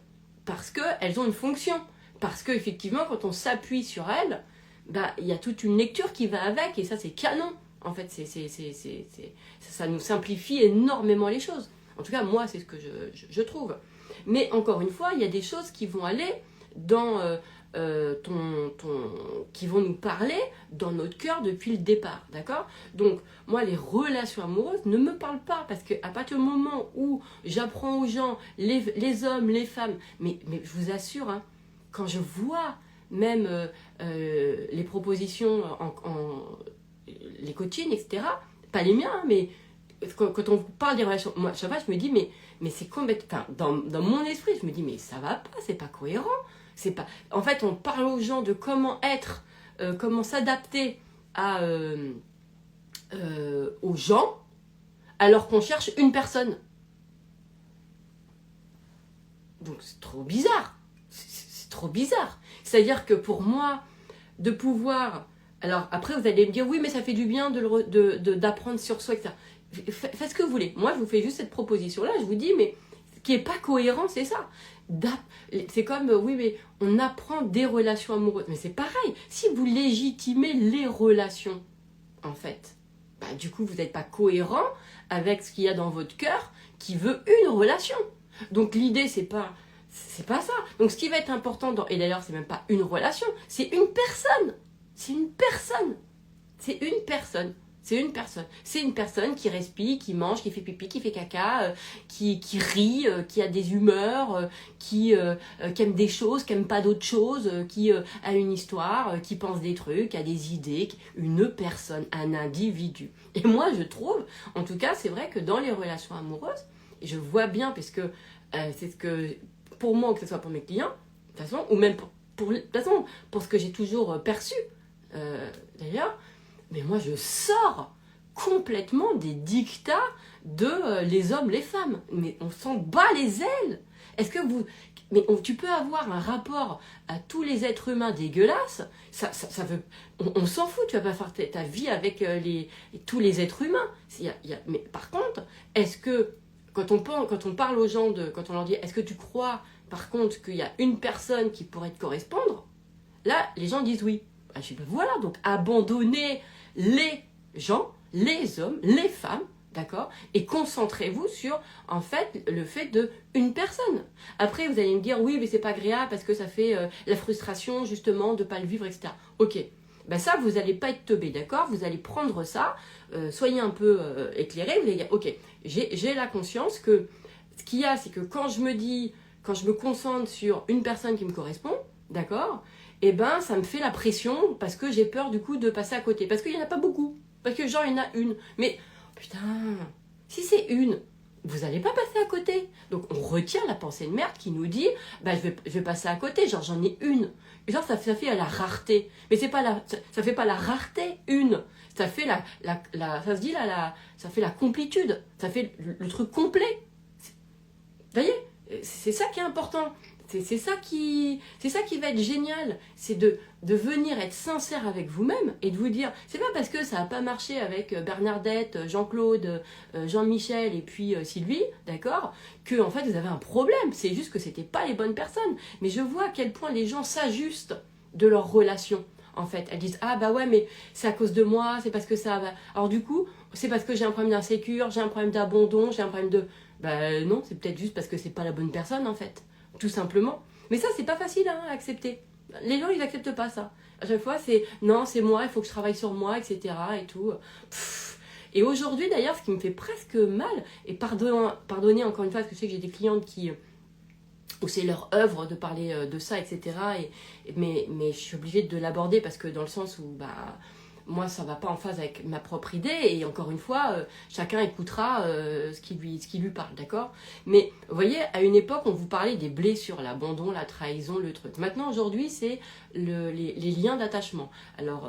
Speaker 1: parce qu'elles ont une fonction. Parce qu'effectivement, quand on s'appuie sur elles, bah, y a toute une lecture qui va avec. Et ça, c'est canon. En fait, ça nous simplifie énormément les choses. En tout cas, moi, c'est ce que je trouve. Mais encore une fois, il y a des choses qui vont aller dans qui vont nous parler dans notre cœur depuis le départ, d'accord ? Donc, moi, les relations amoureuses ne me parlent pas, parce qu'à partir du moment où j'apprends aux gens, les hommes, les femmes, mais je vous assure, hein, quand je vois même les propositions, les coachings, etc., pas les miens, hein, mais quand on parle des relations, moi, chaque fois, je me dis, mais c'est complètement... Enfin, dans mon esprit, je me dis, mais ça va pas, c'est pas cohérent. C'est pas... En fait, on parle aux gens de comment être, comment s'adapter aux gens, alors qu'on cherche une personne. Donc, c'est trop bizarre. C'est trop bizarre. C'est-à-dire que pour moi, de pouvoir... Alors, après, vous allez me dire, oui, mais ça fait du bien d'apprendre sur soi, etc. faites ce que vous voulez. Moi, je vous fais juste cette proposition-là. Je vous dis, mais ce qui n'est pas cohérent, c'est ça. C'est comme, oui, mais on apprend des relations amoureuses. Mais c'est pareil. Si vous légitimez les relations, en fait, bah, du coup, vous n'êtes pas cohérent avec ce qu'il y a dans votre cœur qui veut une relation. Donc, l'idée, c'est pas ça. Donc, ce qui va être important, et d'ailleurs, c'est même pas une relation, c'est une personne. C'est une personne. C'est une personne. C'est une personne. C'est une personne qui respire, qui mange, qui fait pipi, qui fait caca, qui rit, qui a des humeurs, qui aime des choses, qui aime pas d'autres choses, qui a une histoire, qui pense des trucs, qui a des idées. Une personne, un individu. Et moi, je trouve, en tout cas, c'est vrai que dans les relations amoureuses, je vois bien, parce que c'est ce que, pour moi, que ce soit pour mes clients, de toute façon, ou même de toute façon, pour ce que j'ai toujours perçu, d'ailleurs, mais moi je sors complètement des dictats de les hommes, les femmes. Mais on s'en bat les ailes. Est-ce que vous... Mais tu peux avoir un rapport à tous les êtres humains dégueulasses, ça veut... On s'en fout, tu vas pas faire ta vie avec tous les êtres humains. Mais par contre, est-ce que, quand on parle aux gens, quand on leur dit, est-ce que tu crois, par contre, qu'il y a une personne qui pourrait te correspondre? Là, les gens disent oui. Je dis, ben voilà, donc abandonnez les gens, les hommes, les femmes, d'accord, et concentrez-vous sur, en fait, le fait de une personne. Après, vous allez me dire, oui, mais c'est pas agréable parce que ça fait la frustration, justement, de pas le vivre, etc. Ok, ben ça, vous n'allez pas être teubé, d'accord, vous allez prendre ça, soyez un peu éclairé, vous allez dire, ok, j'ai la conscience que ce qu'il y a, c'est que quand je me concentre sur une personne qui me correspond, d'accord, eh ben ça me fait la pression parce que j'ai peur du coup de passer à côté. Parce qu'il n'y en a pas beaucoup. Parce que genre il y en a une. Mais putain, si c'est une, vous n'allez pas passer à côté. Donc on retire la pensée de merde qui nous dit, bah je vais passer à côté, genre j'en ai une. Et genre ça fait la rareté. Mais c'est pas ça fait pas la rareté, une. Ça fait ça se dit là, ça fait la complétude. Ça fait le truc complet. Vous voyez, c'est ça qui est important. C'est ça qui va être génial, c'est de venir être sincère avec vous-même et de vous dire, c'est pas parce que ça n'a pas marché avec Bernadette, Jean-Claude, Jean-Michel et puis Sylvie, d'accord, que en fait vous avez un problème, c'est juste que c'était pas les bonnes personnes. Mais je vois à quel point les gens s'ajustent de leur relation. En fait, elles disent, ah bah ouais, mais c'est à cause de moi, c'est parce que ça va. Alors du coup, c'est parce que j'ai un problème d'insécure, j'ai un problème d'abandon, j'ai un problème de... Bah non, c'est peut-être juste parce que c'est pas la bonne personne en fait. Tout simplement. Mais ça, c'est pas facile à accepter. Les gens, ils acceptent pas ça. À chaque fois, c'est non, c'est moi, il faut que je travaille sur moi, etc. et tout. Et aujourd'hui, d'ailleurs, ce qui me fait presque mal, et pardonnez encore une fois, parce que je sais que j'ai des clientes où c'est leur œuvre de parler de ça, etc. Mais je suis obligée de l'aborder parce que dans le sens où, bah, moi, ça va pas en phase avec ma propre idée. Et encore une fois, chacun écoutera ce qui lui parle, d'accord? Mais vous voyez, à une époque, on vous parlait des blessures, l'abandon, la trahison, le truc. Maintenant, aujourd'hui, c'est les liens d'attachement. Alors,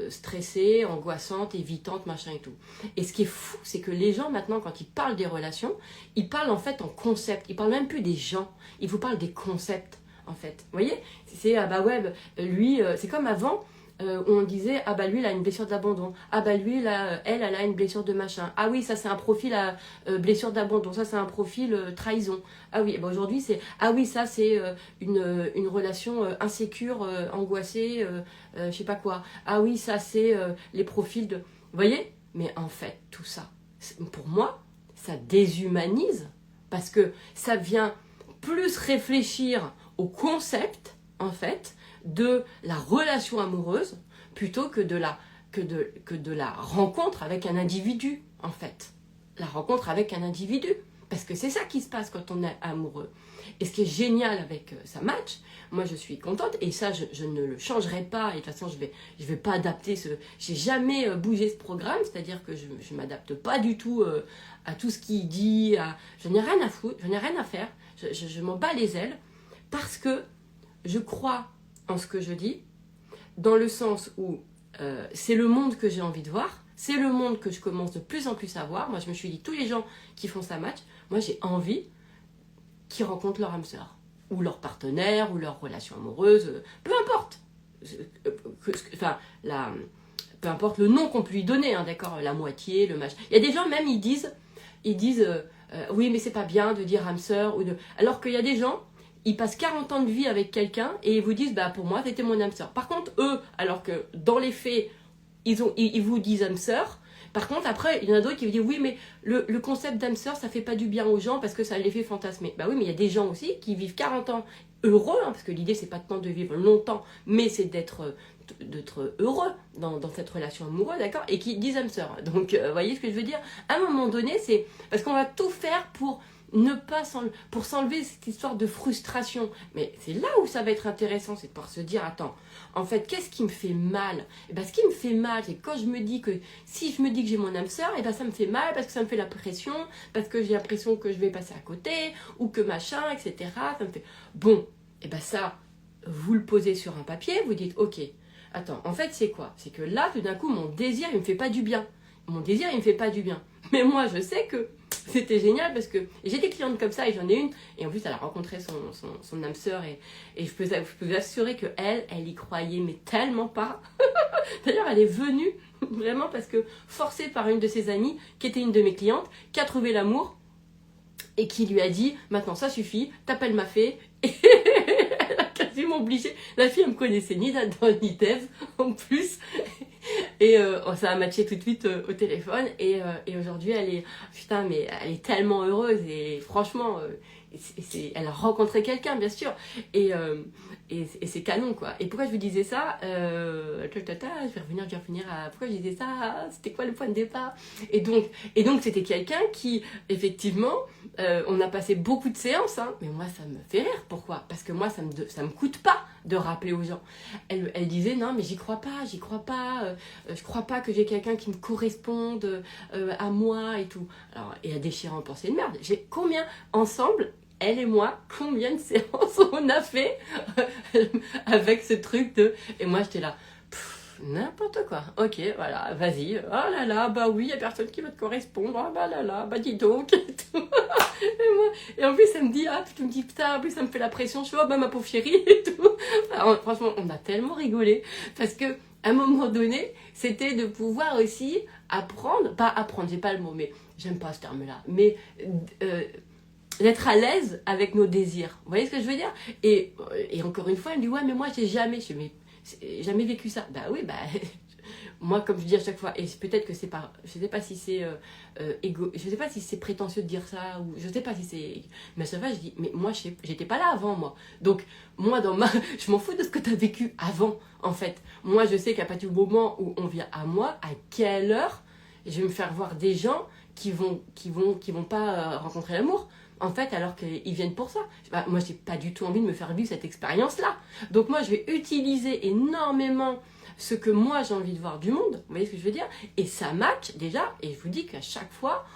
Speaker 1: stressée, angoissante, évitante, machin et tout. Et ce qui est fou, c'est que les gens, maintenant, quand ils parlent des relations, ils parlent en fait en concept. Ils parlent même plus des gens. Ils vous parlent des concepts, en fait. Vous voyez? Ah bah ouais, lui, c'est comme avant... où on disait, ah bah lui il a une blessure d'abandon, ah bah lui elle a une blessure de machin, ah oui ça c'est un profil à blessure d'abandon, ça c'est un profil trahison, ah oui bah aujourd'hui c'est, ah oui ça c'est une relation insécure, angoissée, je sais pas quoi, ah oui ça c'est les profils de... Vous voyez? Mais en fait tout ça, pour moi, ça déshumanise, parce que ça vient plus réfléchir au concept, en fait, de la relation amoureuse plutôt que de la rencontre avec un individu, en fait. La rencontre avec un individu. Parce que c'est ça qui se passe quand on est amoureux. Et ce qui est génial avec ça match, moi je suis contente, et ça je ne le changerai pas, et de toute façon je vais pas adapter j'ai jamais bougé ce programme, c'est-à-dire que je m'adapte pas du tout à tout ce qu'il dit, je n'ai rien à foutre, je n'ai rien à faire, je m'en bats les ailes, parce que je crois en ce que je dis, dans le sens où c'est le monde que j'ai envie de voir, c'est le monde que je commence de plus en plus à voir. Moi je me suis dit, tous les gens qui font ça match, moi j'ai envie qu'ils rencontrent leur âme sœur, ou leur partenaire, ou leur relation amoureuse, peu importe. Enfin, peu importe le nom qu'on peut lui donner, hein, d'accord, la moitié, le machin. Il y a des gens même, ils disent oui, mais c'est pas bien de dire âme sœur, alors qu'il y a des gens, ils passent 40 ans de vie avec quelqu'un et ils vous disent, bah pour moi, c'était mon âme sœur. Par contre, eux, alors que dans les faits, ils vous disent âme sœur. Par contre, après, il y en a d'autres qui vous disent oui, mais le concept d'âme sœur, ça fait pas du bien aux gens parce que ça les fait fantasmer. Bah oui, mais il y a des gens aussi qui vivent 40 ans heureux, hein, parce que l'idée, c'est pas tant de vivre longtemps, mais c'est d'être heureux dans cette relation amoureuse, d'accord, et qui disent âme sœur. Donc, vous voyez ce que je veux dire? À un moment donné, c'est parce qu'on va tout faire pour ne pas pour s'enlever cette histoire de frustration. Mais c'est là où ça va être intéressant, c'est de pouvoir se dire, attends, en fait, qu'est-ce qui me fait mal? Et ben, ce qui me fait mal, c'est quand je me dis que, si je me dis que j'ai mon âme sœur, et ben ça me fait mal parce que ça me fait la pression, parce que j'ai l'impression que je vais passer à côté, ou que machin, etc. Ça me fait... Bon, et ben ça, vous le posez sur un papier, vous dites, ok, attends, en fait, c'est quoi? C'est que là, tout d'un coup, mon désir, il me fait pas du bien. Mon désir, il me fait pas du bien. Mais moi, je sais que c'était génial parce que j'ai des clientes comme ça et j'en ai une. Et en plus, elle a rencontré son âme sœur et je peux vous assurer qu'elle y croyait, mais tellement pas. D'ailleurs, elle est venue vraiment parce que forcée par une de ses amies, qui était une de mes clientes, qui a trouvé l'amour et qui lui a dit, maintenant ça suffit, t'appelles ma fée. Et elle a quasiment obligé. La fille, elle me connaissait ni d'Adam ni d'Ève en plus. Et ça a matché tout de suite au téléphone. Et aujourd'hui, putain, mais elle est tellement heureuse. Et franchement, elle a rencontré quelqu'un, bien sûr. Et c'est canon, quoi. Et pourquoi je vous disais ça je vais revenir à... Pourquoi je disais ça? C'était quoi le point de départ? Et donc c'était quelqu'un qui, effectivement, on a passé beaucoup de séances, hein, mais moi, ça me fait rire. Pourquoi? Parce que moi, ça me coûte pas de rappeler aux gens. Elle disait, non, mais j'y crois pas, je crois pas que j'ai quelqu'un qui me corresponde à moi et tout. Alors, et elle déchirait en pensée de merde. J'ai combien, ensemble, elle et moi, combien de séances on a fait avec ce truc de... Et moi, j'étais là, n'importe quoi. Ok, voilà, vas-y. Oh là là, bah oui, il n'y a personne qui va te correspondre. Ah bah là là, bah dis donc. Et, tout. Et en plus, elle me dit, putain, en plus, ça me fait la pression. Je fais, oh bah ma pauvre chérie et tout. Alors, franchement, on a tellement rigolé. Parce que, à un moment donné, c'était de pouvoir aussi apprendre, pas apprendre, j'ai pas le mot, mais j'aime pas ce terme-là, mais d'être à l'aise avec nos désirs. Vous voyez ce que je veux dire? Et encore une fois, elle me dit, ouais, mais moi, j'ai jamais vécu ça. Bah oui, bah, moi, comme je dis à chaque fois, et peut-être que c'est pas, je sais pas si c'est je sais pas si c'est prétentieux de dire ça, ou je sais pas si c'est, mais à chaque fois, je dis, mais moi, j'étais pas là avant, moi. Donc, moi, je m'en fous de ce que tu as vécu avant, en fait. Moi, je sais qu'à partir du moment où on vient à moi, à quelle heure, je vais me faire voir des gens qui vont pas rencontrer l'amour. En fait, alors qu'ils viennent pour ça. Bah, moi, j'ai pas du tout envie de me faire vivre cette expérience-là. Donc moi, je vais utiliser énormément ce que moi, j'ai envie de voir du monde. Vous voyez ce que je veux dire? Et ça match déjà. Et je vous dis qu'à chaque fois,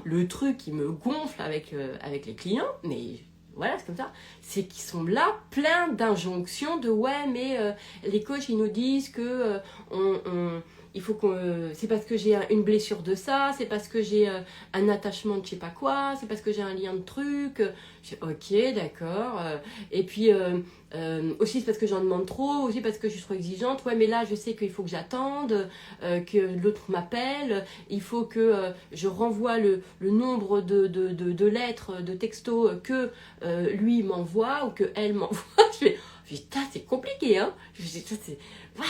Speaker 1: le truc qui me gonfle avec les clients, mais voilà, c'est comme ça, c'est qu'ils sont là plein d'injonctions de ouais, mais les coachs, ils nous disent que il faut qu'on... c'est parce que j'ai une blessure de ça, c'est parce que j'ai un attachement de je sais pas quoi, c'est parce que j'ai un lien de truc. Ok, d'accord. Et puis, aussi c'est parce que j'en demande trop, aussi parce que je suis trop exigeante. Ouais, mais là, je sais qu'il faut que j'attende, que l'autre m'appelle. Il faut que je renvoie le nombre de lettres, de textos que lui m'envoie ou que elle m'envoie. Je fais, putain, c'est compliqué, hein. Waouh.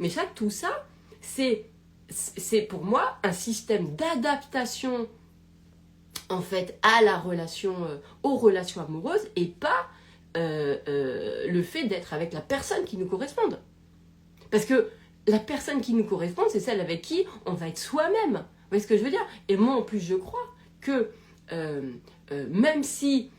Speaker 1: Mais ça, tout ça, c'est pour moi un système d'adaptation en fait à la relation, aux relations amoureuses et pas le fait d'être avec la personne qui nous corresponde. Parce que la personne qui nous correspond, c'est celle avec qui on va être soi-même. Vous voyez ce que je veux dire? Et moi en plus je crois que même si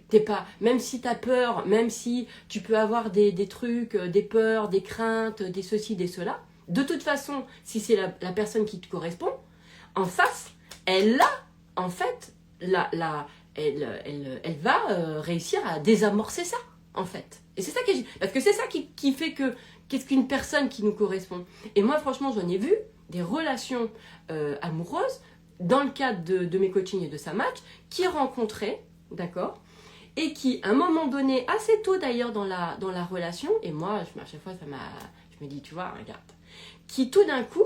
Speaker 1: t'es pas, même si t'as peur, même si tu peux avoir des trucs, des peurs, des craintes, des ceci, des cela, de toute façon, si c'est la personne qui te correspond, en face, elle a, en fait, elle va réussir à désamorcer ça, en fait. Et c'est ça parce que c'est ça qui fait que, qu'est-ce qu'une personne qui nous correspond. Et moi, franchement, j'en ai vu des relations amoureuses, dans le cadre de mes coachings et de sa match, qui rencontraient, d'accord, et qui, à un moment donné, assez tôt d'ailleurs dans la relation, et moi, à chaque fois, je Je me dis, tu vois, regarde. Qui tout d'un coup,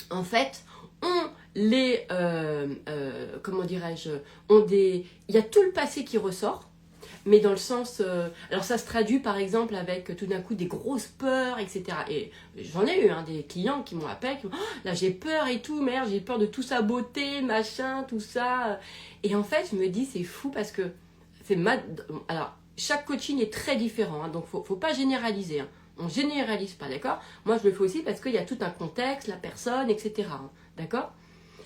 Speaker 1: en fait, ont les... comment dirais-je, il y a tout le passé qui ressort, mais dans le sens... alors ça se traduit par exemple avec tout d'un coup des grosses peurs, etc. Et j'en ai eu des clients qui m'ont appelé, qui m'ont dit, oh, là j'ai peur et tout, merde, j'ai peur de tout saboter, machin, tout ça. Et en fait, je me dis, c'est fou parce que alors, chaque coaching est très différent, donc faut pas généraliser. On généralise pas, d'accord? Moi, je le fais aussi parce qu'il y a tout un contexte, la personne, etc. D'accord?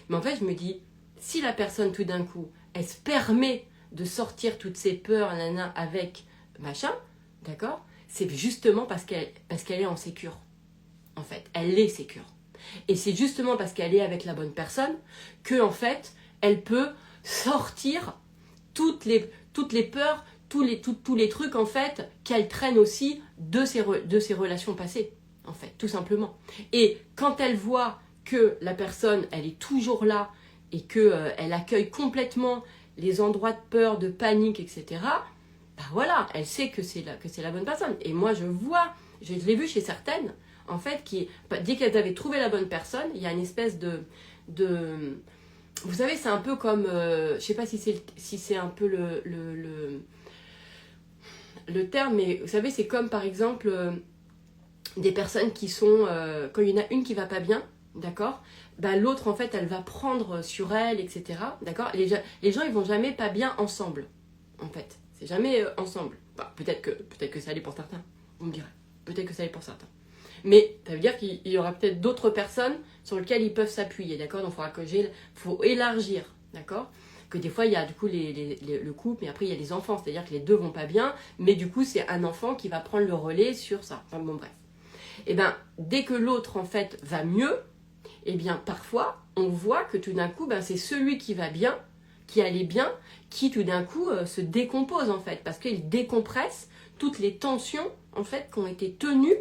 Speaker 1: Mais en fait, je me dis, si la personne, tout d'un coup, elle se permet de sortir toutes ses peurs, nanana, avec machin, d'accord? C'est justement parce qu'elle est en sécure, en fait. Elle est sécure. Et c'est justement parce qu'elle est avec la bonne personne que, en fait, elle peut sortir toutes les peurs, tous les trucs, en fait, qu'elle traîne aussi de ses relations passées, en fait, tout simplement. Et quand elle voit que la personne, elle est toujours là et qu'elle accueille complètement les endroits de peur, de panique, etc., bah voilà, elle sait que c'est la bonne personne. Et moi, je l'ai vu chez certaines, en fait, dès qu'elles avaient trouvé la bonne personne, il y a une espèce de vous savez, c'est un peu comme, je sais pas si c'est un peu le terme, mais vous savez, c'est comme par exemple des personnes qui sont, quand il y en a une qui va pas bien, d'accord, bah, l'autre en fait elle va prendre sur elle, etc. D'accord, les gens ils vont jamais pas bien ensemble, en fait, c'est jamais ensemble. Bah, peut-être que ça l'est pour certains, vous me direz, peut-être que ça l'est pour certains. Mais ça veut dire qu'il y aura peut-être d'autres personnes sur lesquelles ils peuvent s'appuyer, d'accord? Donc il faut élargir, d'accord? Que des fois il y a du coup le couple, mais après il y a les enfants, c'est-à-dire que les deux vont pas bien, mais du coup c'est un enfant qui va prendre le relais sur ça. Enfin bon bref. Et bien dès que l'autre en fait va mieux, et bien parfois on voit que tout d'un coup c'est celui qui va bien, qui allait bien, qui tout d'un coup se décompose en fait, parce qu'il décompresse toutes les tensions en fait qui ont été tenues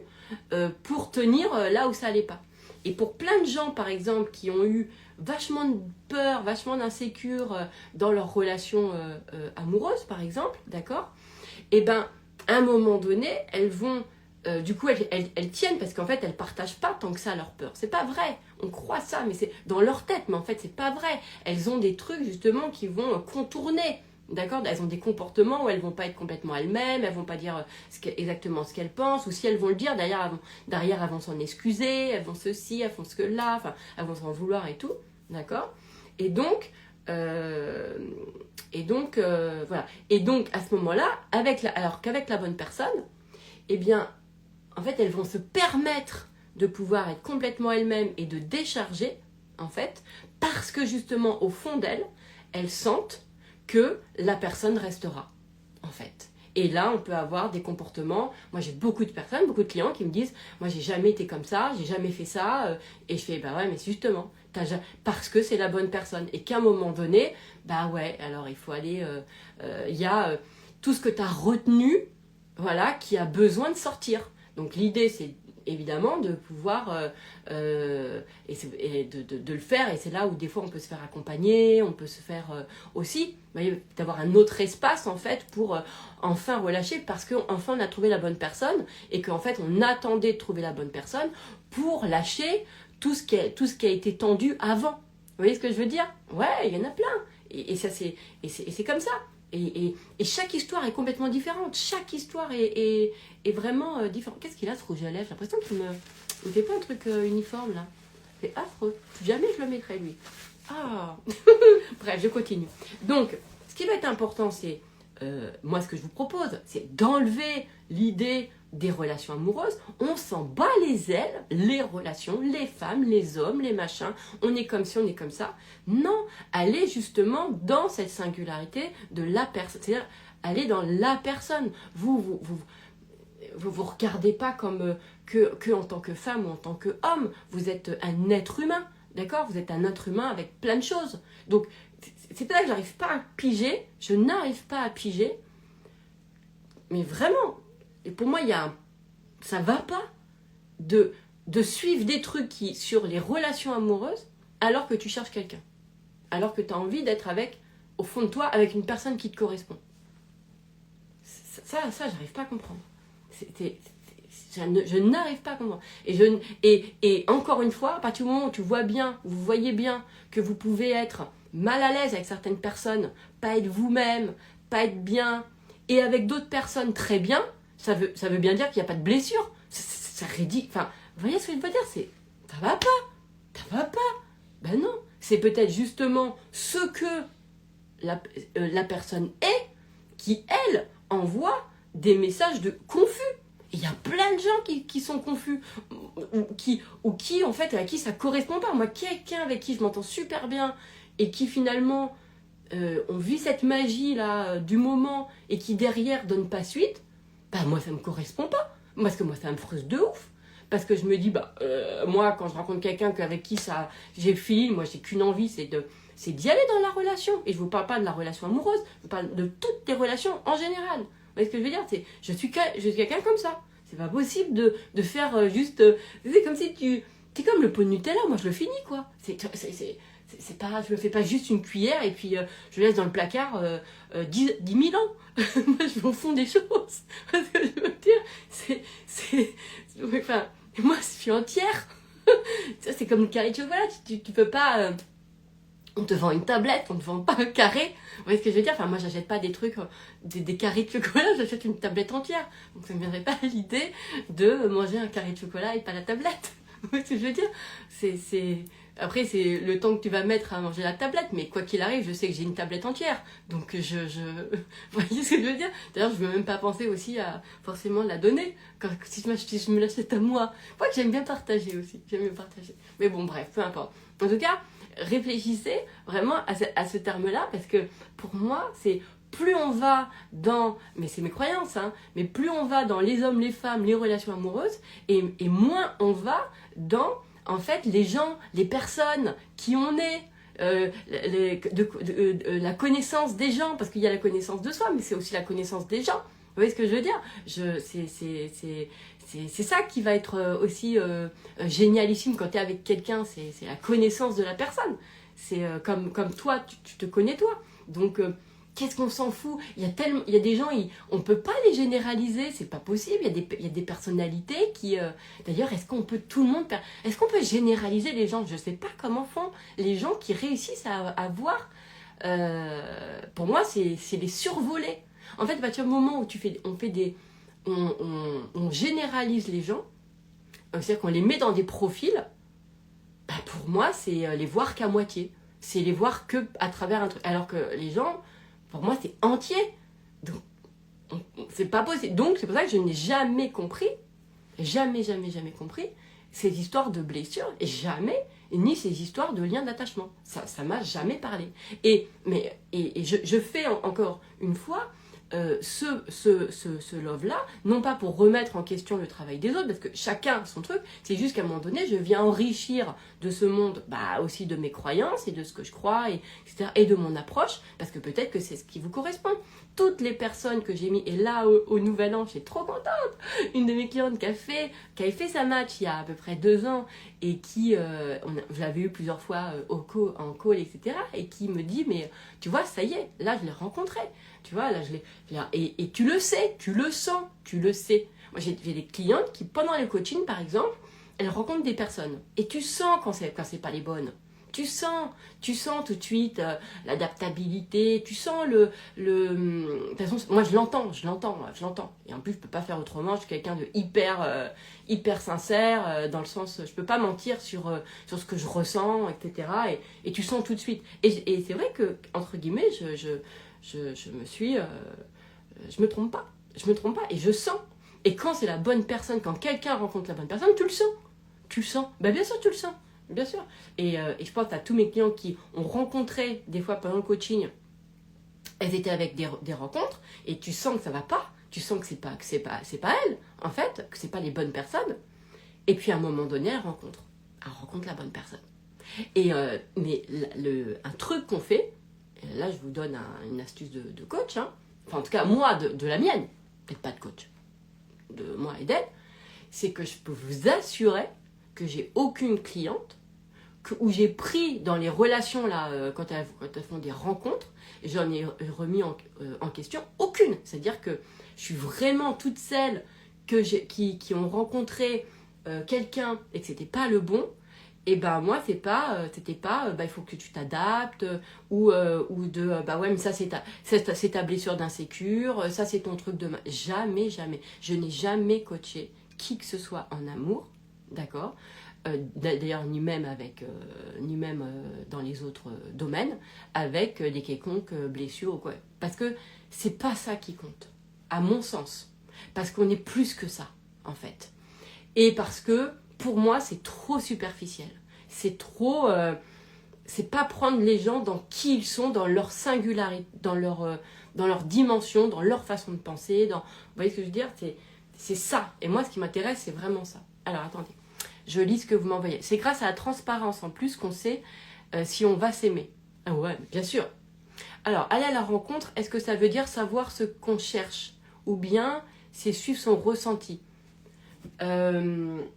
Speaker 1: pour tenir là où ça allait pas. Et pour plein de gens, par exemple, qui ont eu vachement de peur, vachement d'insécure dans leur relation amoureuse, par exemple, d'accord? Et ben, à un moment donné, elles vont, du coup, elles tiennent parce qu'en fait, elles partagent pas tant que ça leur peur. C'est pas vrai. On croit ça, mais c'est dans leur tête, mais en fait, c'est pas vrai. Elles ont des trucs justement qui vont contourner. D'accord? Elles ont des comportements où elles vont pas être complètement elles-mêmes, elles vont pas dire exactement ce qu'elles pensent, ou si elles vont le dire, derrière elles vont s'en excuser, elles vont ceci, elles font ce que là, enfin, elles vont s'en vouloir et tout. D'accord? Et donc, voilà. Et donc, à ce moment-là, alors qu'avec la bonne personne, eh bien, en fait, elles vont se permettre de pouvoir être complètement elles-mêmes et de décharger, en fait, parce que justement, au fond d'elles, elles sentent que la personne restera, en fait. Et là, on peut avoir des comportements. Moi, j'ai beaucoup de personnes, beaucoup de clients qui me disent, moi, j'ai jamais été comme ça, j'ai jamais fait ça. Et je fais, bah ouais, mais justement, parce que c'est la bonne personne. Et qu'à un moment donné, bah ouais, alors il faut aller, il y a tout ce que tu as retenu, voilà, qui a besoin de sortir. Donc l'idée, c'est évidemment de pouvoir et de le faire, et c'est là où des fois on peut se faire accompagner, on peut se faire aussi, d'avoir un autre espace en fait pour enfin relâcher, parce qu'enfin on a trouvé la bonne personne, et qu'en fait on attendait de trouver la bonne personne pour lâcher tout ce qui a été tendu avant. Vous voyez ce que je veux dire? Ouais, il y en a plein, et c'est comme ça. Et chaque histoire est complètement différente. Chaque histoire est vraiment différente. Qu'est-ce qu'il a ce rouge à lèvres? J'ai l'impression qu'il me fait pas un truc uniforme là. C'est affreux. Jamais je le mettrai lui. Ah. Bref, je continue. Donc, ce qui va être important, c'est moi ce que je vous propose, c'est d'enlever l'idée des relations amoureuses. On s'en bat les ailes, les relations, les femmes, les hommes, les machins. On est comme si, on est comme ça. Non, allez justement dans cette singularité de la personne. C'est-à-dire, allez dans la personne. Vous regardez pas comme que en tant que femme ou en tant qu'homme. Vous êtes un être humain, d'accord? Vous êtes un être humain avec plein de choses. Donc, c'est pas là que j'arrive pas à piger. Je n'arrive pas à piger. Mais vraiment, et pour moi, ça va pas de suivre des trucs sur les relations amoureuses alors que tu cherches quelqu'un. Alors que tu as envie d'être au fond de toi, avec une personne qui te correspond. Ça j'arrive pas à comprendre. Je n'arrive pas à comprendre. Et encore une fois, à partir du moment où tu vois bien, vous voyez bien que vous pouvez être mal à l'aise avec certaines personnes, pas être vous-même, pas être bien, et avec d'autres personnes très bien, ça veut bien dire qu'il n'y a pas de blessure. C'est ridicule. Enfin, vous voyez ce que je veux dire? Ça va pas. Ça va pas. Ben non. C'est peut-être justement ce que la personne est qui, elle, envoie des messages de confus. Il y a plein de gens qui sont confus ou qui, en fait, à qui ça correspond pas. Moi, quelqu'un avec qui je m'entends super bien et qui, finalement, on vit cette magie-là du moment et qui, derrière, donne pas suite, bah, moi, ça me correspond pas. Parce que moi, ça me frustre de ouf. Parce que je me dis, moi, quand je rencontre quelqu'un avec qui j'ai fini, moi, j'ai qu'une envie, c'est d'y aller dans la relation. Et je ne vous parle pas de la relation amoureuse, je vous parle de toutes les relations en général. Vous voyez ce que je veux dire? Je suis quelqu'un comme ça. C'est pas possible de faire juste... c'est comme si t'es comme le pot de Nutella, moi je le finis, quoi. C'est pas, je me fais pas juste une cuillère et puis je laisse dans le placard 10 000 ans. Moi, je vais au fond des choses. Ce que je veux dire, enfin, moi, je suis entière. C'est comme le carré de chocolat. Tu peux pas... on te vend une tablette, on te vend pas un carré. Vous voyez ce que je veux dire? Enfin, moi, j'achète pas des trucs, des carrés de chocolat, j'achète une tablette entière. Donc, ça me viendrait pas à l'idée de manger un carré de chocolat et pas la tablette. Vous voyez ce que je veux dire? Après, c'est le temps que tu vas mettre à manger la tablette, mais quoi qu'il arrive, je sais que j'ai une tablette entière. Donc, vous voyez ce que je veux dire? D'ailleurs, je ne veux même pas penser aussi à forcément la donner. Si je me l'achète à moi. Moi, j'aime bien partager aussi. J'aime bien partager. Mais bon, bref, peu importe. En tout cas, réfléchissez vraiment à ce terme-là, parce que pour moi, c'est plus on va dans, mais c'est mes croyances, hein, mais plus on va dans les hommes, les femmes, les relations amoureuses, et moins on va dans, en fait, les gens, les personnes, qui on est, la connaissance des gens, parce qu'il y a la connaissance de soi, mais c'est aussi la connaissance des gens. Vous voyez ce que je veux dire? C'est ça qui va être aussi génialissime quand tu es avec quelqu'un, c'est la connaissance de la personne. C'est comme toi, tu te connais toi. Donc, qu'est-ce qu'on s'en fout? Il y a des gens, on ne peut pas les généraliser, c'est pas possible. Il y a des personnalités qui... D'ailleurs, est-ce qu'on peut est-ce qu'on peut généraliser les gens? Je ne sais pas comment font les gens qui réussissent à voir. Pour moi, c'est les survoler. En fait, à partir du moment où on généralise les gens, c'est-à-dire qu'on les met dans des profils, bah pour moi, c'est les voir qu'à moitié. C'est les voir que à travers un truc. Alors que les gens, pour moi, c'est entier. Donc, c'est pas possible. Donc, c'est pour ça que je n'ai jamais compris, jamais ces histoires de blessures, et jamais, ni ces histoires de liens d'attachement. Ça m'a jamais parlé. Et je fais encore une fois ce love-là, non pas pour remettre en question le travail des autres, parce que chacun son truc, c'est juste qu'à un moment donné, je viens enrichir de ce monde, aussi de mes croyances et de ce que je crois, etc., et de mon approche, parce que peut-être que c'est ce qui vous correspond. Toutes les personnes que j'ai mis, et là, au Nouvel An, je suis trop contente, une de mes clientes qui avait fait sa match il y a à peu près 2 ans, et qui, je l'avais eu plusieurs fois en call, etc., et qui me dit, mais tu vois, ça y est, là, je l'ai rencontré. Tu vois, là, et tu le sais, tu le sens, tu le sais. Moi, j'ai des clientes qui, pendant les coachings, par exemple, elles rencontrent des personnes. Et tu sens quand c'est pas les bonnes. Tu sens tout de suite l'adaptabilité, tu sens de toute façon, moi, je l'entends. Et en plus, je peux pas faire autrement, je suis quelqu'un de hyper sincère, dans le sens, je peux pas mentir sur ce que je ressens, etc. Et tu sens tout de suite. Et c'est vrai que, entre guillemets, je me trompe pas. Et je sens. Et quand c'est la bonne personne, quand quelqu'un rencontre la bonne personne, tu le sens. Bien sûr, tu le sens. Bien sûr. Et je pense à tous mes clients qui ont rencontré, des fois pendant le coaching, elles étaient avec des rencontres, et tu sens que ça va pas. Tu sens que c'est pas elles, en fait, que c'est pas les bonnes personnes. Et puis à un moment donné, elles rencontrent la bonne personne. Et mais un truc qu'on fait, là, je vous donne une astuce de coach, hein. Enfin, en tout cas, moi, de la mienne, peut-être pas de coach, de moi et d'elle, c'est que je peux vous assurer que j'ai aucune cliente où j'ai pris dans les relations, là, quand elles font des rencontres, j'en ai remis en question aucune. C'est-à-dire que je suis vraiment toute celle qui ont rencontré quelqu'un et que c'était pas le bon, et ben moi c'était pas il faut que tu t'adaptes ou bah ouais mais ça c'est ta blessure d'insécure, ça c'est ton truc de jamais je n'ai jamais coaché qui que ce soit en amour, d'accord, d'ailleurs ni même dans les autres domaines avec des quelconques blessures ou quoi, parce que c'est pas ça qui compte à mon sens, parce qu'on est plus que ça en fait, et parce que pour moi c'est trop superficiel, c'est trop c'est pas prendre les gens dans qui ils sont, dans leur singularité, dans leur dimension, dans leur façon de penser, vous voyez ce que je veux dire, c'est ça, et moi ce qui m'intéresse c'est vraiment ça. Alors attendez, je lis ce que vous m'envoyez. C'est grâce à la transparence en plus qu'on sait si on va s'aimer. Ah ouais, bien sûr. Alors, aller à la rencontre, est-ce que ça veut dire savoir ce qu'on cherche, ou bien c'est suivre son ressenti? Il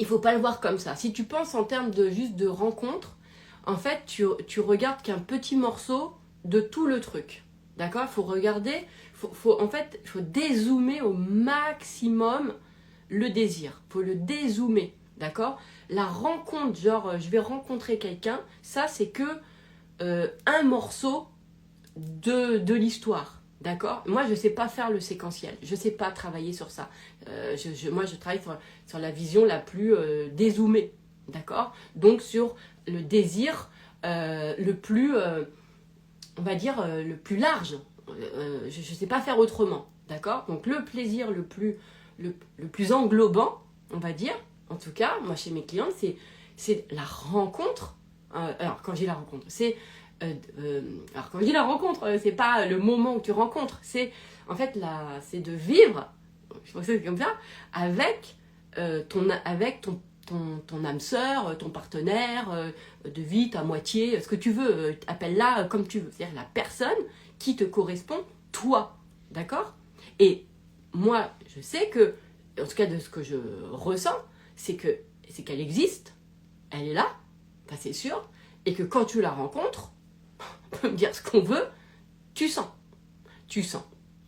Speaker 1: faut pas le voir comme ça. Si tu penses en termes juste de rencontre, en fait, tu regardes qu'un petit morceau de tout le truc. D'accord? Il faut regarder, en fait, il faut dézoomer au maximum le désir. Il faut le dézoomer. D'accord? La rencontre, genre, je vais rencontrer quelqu'un, ça, c'est que un morceau de l'histoire. D'accord? Moi, je ne sais pas faire le séquentiel. Je ne sais pas travailler sur ça. Moi, je travaille sur la vision la plus dézoomée. D'accord? Donc, sur le désir le plus, on va dire, le plus large. Je ne sais pas faire autrement. D'accord? Donc, le plaisir le plus englobant, on va dire, en tout cas, moi, chez mes clientes, c'est la rencontre. Alors, quand j'ai la rencontre, alors quand je dis la rencontre, c'est pas le moment où tu rencontres, c'est en fait c'est de vivre, je pense que c'est comme ça, avec ton âme sœur, ton partenaire de vie, ta moitié, ce que tu veux, appelle-la comme tu veux, c'est-à-dire la personne qui te correspond, toi, d'accord? Et moi, je sais que, en tout cas de ce que je ressens, c'est qu'elle existe, elle est là, ça c'est sûr, et que quand tu la rencontres, on peut me dire ce qu'on veut, tu sens.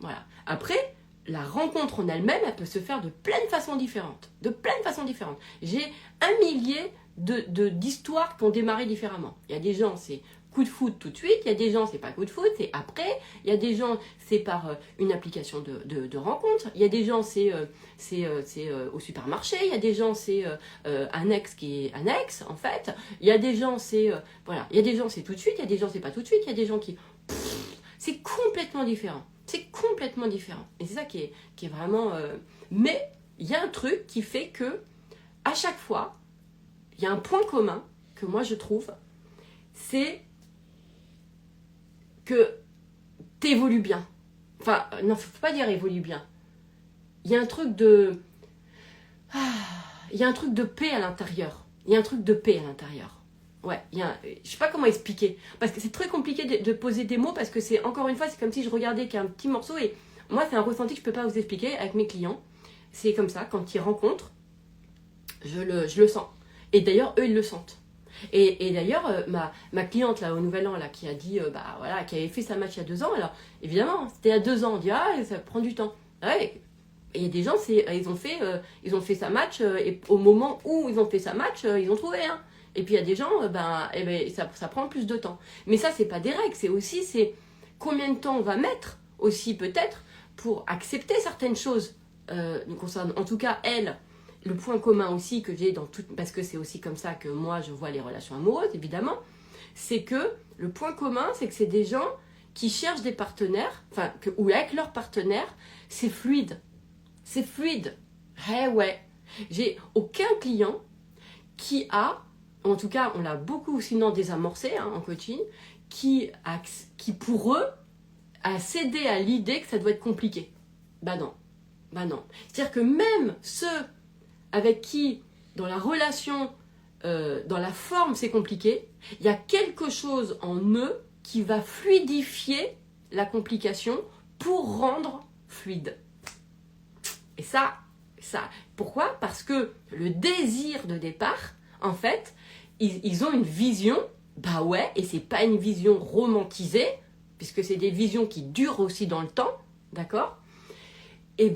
Speaker 1: Voilà. Après, la rencontre en elle-même, elle peut se faire de plein de façons différentes. J'ai 1 millier d'histoires qui ont démarré différemment. Il y a des gens, c'est coup de foudre tout de suite. Il y a des gens, c'est pas coup de foudre, c'est après. Il y a des gens, c'est par une application de rencontre. Il y a des gens, c'est au supermarché. Il y a des gens, c'est un ex qui est un ex, en fait. Il y a des gens, c'est voilà. Il y a des gens, c'est tout de suite. Il y a des gens, c'est pas tout de suite. Il y a des gens qui... c'est complètement différent. Et c'est ça qui est vraiment... Mais il y a un truc qui fait que, à chaque fois, il y a un point commun que moi je trouve, c'est que t'évolues bien. Enfin, non, faut pas dire évolue bien. Il y a un truc de... il y a un truc de paix à l'intérieur. Ouais, je sais pas comment expliquer. Parce que c'est très compliqué de poser des mots, parce que c'est, encore une fois, c'est comme si je regardais qu'un petit morceau, et moi, c'est un ressenti que je peux pas vous expliquer avec mes clients. C'est comme ça, quand ils rencontrent, je le sens. Et d'ailleurs, eux, ils le sentent. Et d'ailleurs, ma cliente là au Nouvel An là, qui a dit, voilà, qui avait fait sa match il y a 2 ans, alors évidemment, c'était il y a 2 ans, on dit, ça prend du temps. Ouais, et il y a des gens, ils ont fait sa match, et au moment où ils ont fait sa match, ils ont trouvé, hein. Et puis il y a des gens, ça prend plus de temps. Mais ça, c'est pas des règles, c'est combien de temps on va mettre aussi peut-être pour accepter certaines choses nous concernant. En tout cas, elle, le point commun aussi que j'ai dans tout, parce que c'est aussi comme ça que moi je vois les relations amoureuses, évidemment, c'est que le point commun, c'est que c'est des gens qui cherchent des partenaires, ou avec leur partenaire, c'est fluide. C'est fluide. Ouais. J'ai aucun client qui a, en tout cas, on l'a beaucoup sinon désamorcé en coaching, qui pour eux a cédé à l'idée que ça doit être compliqué. Bah non. C'est-à-dire que même ceux avec qui, dans la relation, dans la forme, c'est compliqué, il y a quelque chose en eux qui va fluidifier la complication pour rendre fluide. Et ça, pourquoi? Parce que le désir de départ, en fait, ils ont une vision, bah ouais, et c'est pas une vision romantisée, puisque c'est des visions qui durent aussi dans le temps, d'accord? et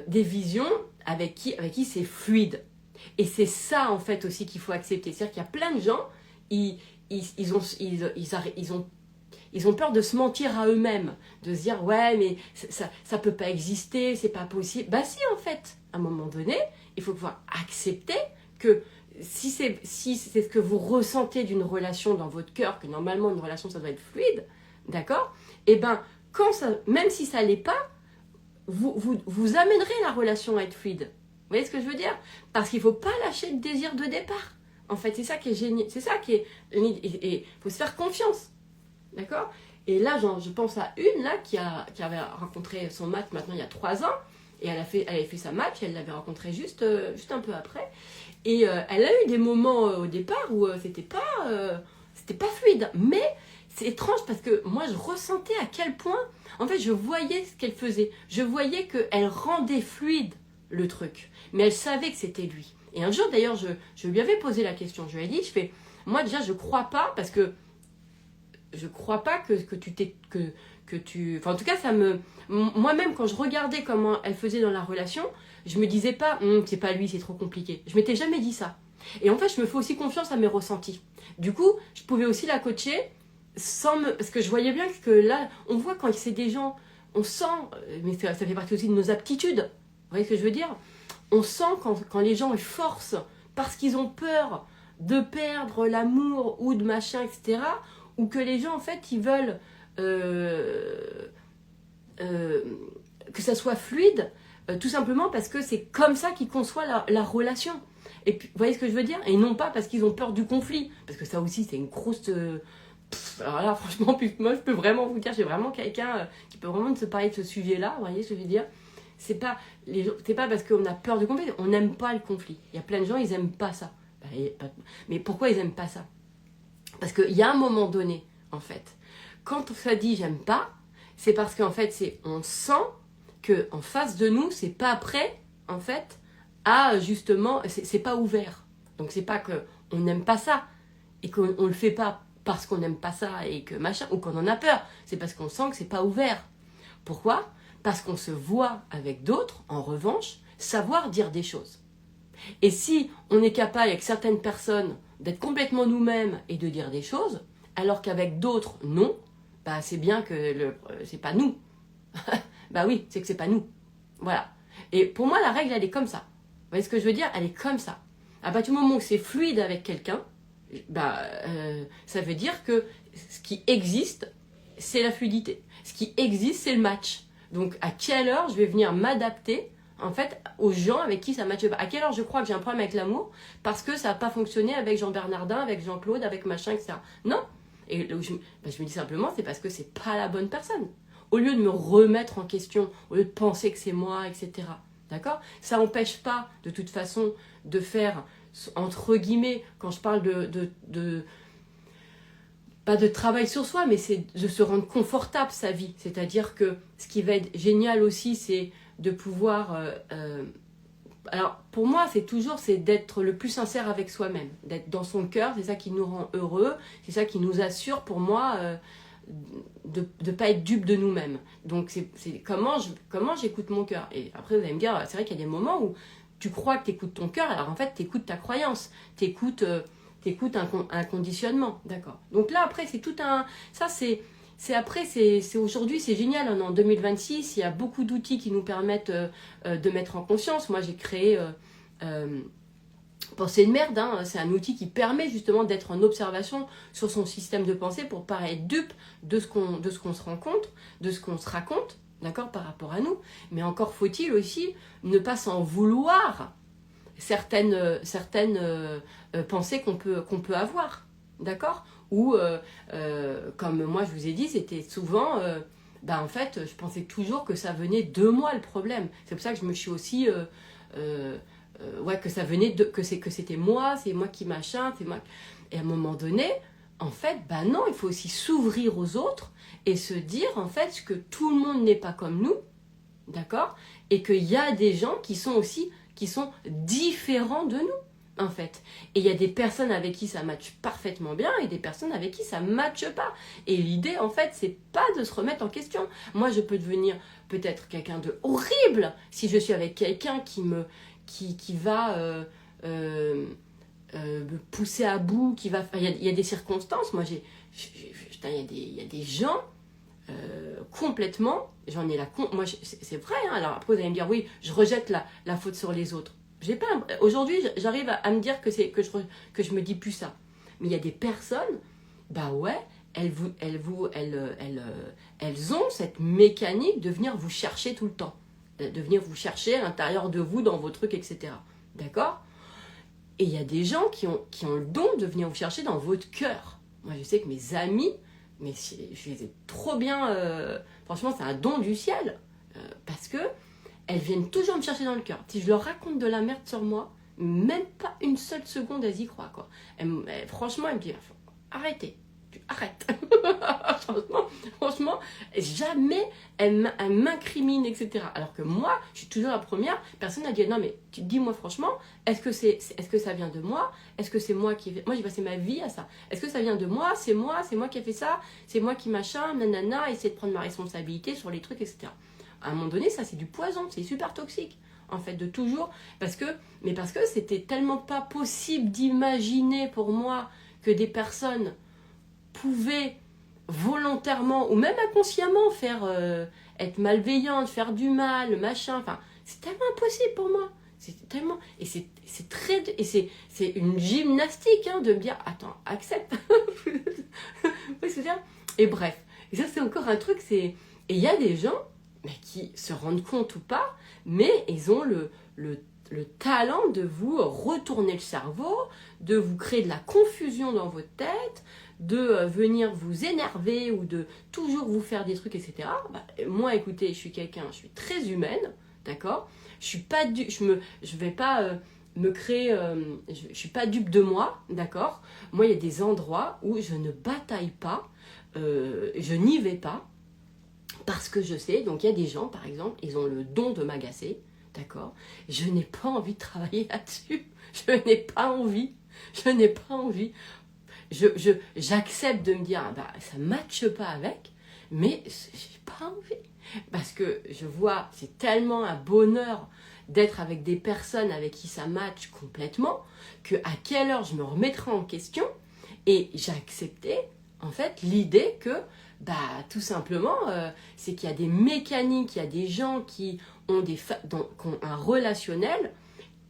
Speaker 1: des visions avec qui c'est fluide. Et c'est ça, en fait, aussi qu'il faut accepter. C'est-à-dire qu'il y a plein de gens, ils ont peur de se mentir à eux-mêmes, de se dire, ouais, mais ça peut pas exister, c'est pas possible. Bah si, en fait, à un moment donné, il faut pouvoir accepter que si c'est ce que vous ressentez d'une relation dans votre cœur, que normalement, une relation, ça doit être fluide, d'accord? Et même si ça l'est pas, vous amènerez la relation à être fluide. Vous voyez ce que je veux dire? Parce qu'il ne faut pas lâcher le désir de départ. En fait, c'est ça qui est génial. C'est ça qui est... Et il faut se faire confiance. D'accord? Et là, je pense à une là qui avait rencontré son match maintenant il y a 3 ans. Et elle avait fait sa match, elle l'avait rencontré juste un peu après. Et elle a eu des moments au départ où c'était pas fluide. Mais c'est étrange parce que moi, je ressentais à quel point... En fait, je voyais ce qu'elle faisait. Je voyais qu'elle rendait fluide le truc. Mais elle savait que c'était lui. Et un jour, d'ailleurs, je lui avais posé la question. Je lui ai dit, moi déjà, je crois pas, parce que je crois pas que tu... Enfin, en tout cas, moi-même, quand je regardais comment elle faisait dans la relation, je me disais pas, c'est pas lui, c'est trop compliqué. Je m'étais jamais dit ça. Et en fait, je me fais aussi confiance à mes ressentis. Du coup, je pouvais aussi la coacher parce que je voyais bien que là, on voit quand c'est des gens, on sent, mais ça fait partie aussi de nos aptitudes. Vous voyez ce que je veux dire? On sent quand les gens forcent parce qu'ils ont peur de perdre l'amour ou de machin, etc. Ou que les gens, en fait, ils veulent que ça soit fluide, tout simplement parce que c'est comme ça qu'ils conçoivent la relation. Et puis, vous voyez ce que je veux dire? Et non pas parce qu'ils ont peur du conflit. Parce que ça aussi, c'est une grosse... alors là, franchement, moi, je peux vraiment vous dire, j'ai vraiment quelqu'un qui peut vraiment se parler de ce sujet-là. Vous voyez ce que je veux dire? C'est pas parce qu'on a peur du conflit, on n'aime pas le conflit. Il y a plein de gens, ils n'aiment pas ça. Mais pourquoi ils n'aiment pas ça? Parce qu'il y a un moment donné, en fait, quand ça dit j'aime pas, c'est parce qu'en fait, on sent qu'en face de nous, c'est pas prêt, en fait, à justement, c'est pas ouvert. Donc c'est pas qu'on n'aime pas ça et qu'on le fait pas parce qu'on n'aime pas ça et que machin, ou qu'on en a peur. C'est parce qu'on sent que c'est pas ouvert. Pourquoi? Parce qu'on se voit avec d'autres, en revanche, savoir dire des choses. Et si on est capable avec certaines personnes d'être complètement nous-mêmes et de dire des choses, alors qu'avec d'autres, non, c'est bien que c'est pas nous. Oui, c'est que c'est pas nous. Voilà. Et pour moi, la règle, elle est comme ça. Vous voyez ce que je veux dire? Elle est comme ça. À partir du moment où c'est fluide avec quelqu'un, ça veut dire que ce qui existe, c'est la fluidité. Ce qui existe, c'est le match. Donc, à quelle heure je vais venir m'adapter, en fait, aux gens avec qui ça ne matche pas? À quelle heure je crois que j'ai un problème avec l'amour parce que ça n'a pas fonctionné avec Jean Bernardin, avec Jean-Claude, avec machin, etc. Non. Et je me dis simplement, c'est parce que c'est pas la bonne personne. Au lieu de me remettre en question, au lieu de penser que c'est moi, etc. D'accord? Ça n'empêche pas, de toute façon, de faire, entre guillemets, quand je parle pas de travail sur soi, mais c'est de se rendre confortable sa vie. C'est-à-dire que ce qui va être génial aussi, c'est de pouvoir... alors, pour moi, c'est d'être le plus sincère avec soi-même. D'être dans son cœur, c'est ça qui nous rend heureux. C'est ça qui nous assure, pour moi, de ne pas être dupe de nous-mêmes. Donc, c'est comment j'écoute mon cœur. Et après, vous allez me dire, c'est vrai qu'il y a des moments où tu crois que tu écoutes ton cœur, alors en fait, tu écoutes ta croyance. Tu écoutes un conditionnement, d'accord. Donc là, après, c'est tout un... Ça, c'est aujourd'hui, c'est génial. En 2026, il y a beaucoup d'outils qui nous permettent de mettre en conscience. Moi, j'ai créé Pensée de merde. C'est un outil qui permet justement d'être en observation sur son système de pensée pour pas être dupe de ce qu'on se rencontre, de ce qu'on se raconte, d'accord, par rapport à nous. Mais encore faut-il aussi ne pas s'en vouloir certaines pensées qu'on peut avoir, d'accord? Ou, comme moi je vous ai dit, c'était souvent, en fait, je pensais toujours que ça venait de moi le problème. C'est pour ça que je me suis aussi, que ça venait que c'était moi, c'est moi qui machin, c'est moi. Et à un moment donné, en fait, non, il faut aussi s'ouvrir aux autres et se dire, en fait, que tout le monde n'est pas comme nous, d'accord? Et qu'il y a des gens qui sont différents de nous. en fait. Et il y a des personnes avec qui ça matche parfaitement bien et des personnes avec qui ça matche pas. Et l'idée, en fait, c'est pas de se remettre en question. Moi, je peux devenir peut-être quelqu'un de horrible si je suis avec quelqu'un qui va me pousser à bout, qui va... Il y a des circonstances. Moi, putain, il y a des gens complètement... J'en ai la... Moi, c'est vrai, hein. Alors après, vous allez me dire, oui, je rejette la faute sur les autres. Aujourd'hui, j'arrive à me dire que je me dis plus ça. Mais il y a des personnes, bah ouais, elles ont cette mécanique de venir vous chercher tout le temps. De venir vous chercher à l'intérieur de vous, dans vos trucs, etc. D'accord? Et il y a des gens qui ont le don de venir vous chercher dans votre cœur. Moi, je sais que mes amis, mais je les ai trop bien... franchement, c'est un don du ciel. Parce que elles viennent toujours me chercher dans le cœur. Si je leur raconte de la merde sur moi, même pas une seule seconde, elles y croient, quoi. Franchement, elles me disent, arrêtez, arrête. franchement, jamais elles m'incriminent, etc. Alors que moi, je suis toujours la première personne à dire, non mais, dis-moi franchement, est-ce que ça vient de moi? Est-ce que c'est moi qui... Moi, j'ai passé ma vie à ça. Est-ce que ça vient de moi? C'est moi qui ai fait ça? C'est moi qui machin, nanana, essayer de prendre ma responsabilité sur les trucs, etc. À un moment donné, ça c'est du poison, c'est super toxique, en fait, de toujours, parce que c'était tellement pas possible d'imaginer pour moi que des personnes pouvaient volontairement, ou même inconsciemment, être malveillantes, faire du mal, machin, enfin, c'est tellement impossible pour moi, c'est tellement, et c'est une gymnastique, hein, de me dire, attends, accepte, et bref, et ça c'est encore un truc, et il y a des gens, mais qui se rendent compte ou pas, mais ils ont le talent de vous retourner le cerveau, de vous créer de la confusion dans votre tête, de venir vous énerver ou de toujours vous faire des trucs, etc. Bah, moi, écoutez, je suis très humaine, d'accord? Je suis pas je vais pas me créer, je suis pas dupe de moi, d'accord? Moi, il y a des endroits où je ne bataille pas, je n'y vais pas, parce que je sais, donc il y a des gens, par exemple, ils ont le don de m'agacer, d'accord? Je n'ai pas envie de travailler là-dessus. Je n'ai pas envie. J'accepte de me dire, ah bah, ça ne matche pas avec, mais j'ai pas envie. Parce que je vois, c'est tellement un bonheur d'être avec des personnes avec qui ça matche complètement, que à quelle heure je me remettrai en question, et j'ai accepté, en fait, l'idée que bah, tout simplement, c'est qu'il y a des mécaniques, il y a des gens qui ont, qui ont un relationnel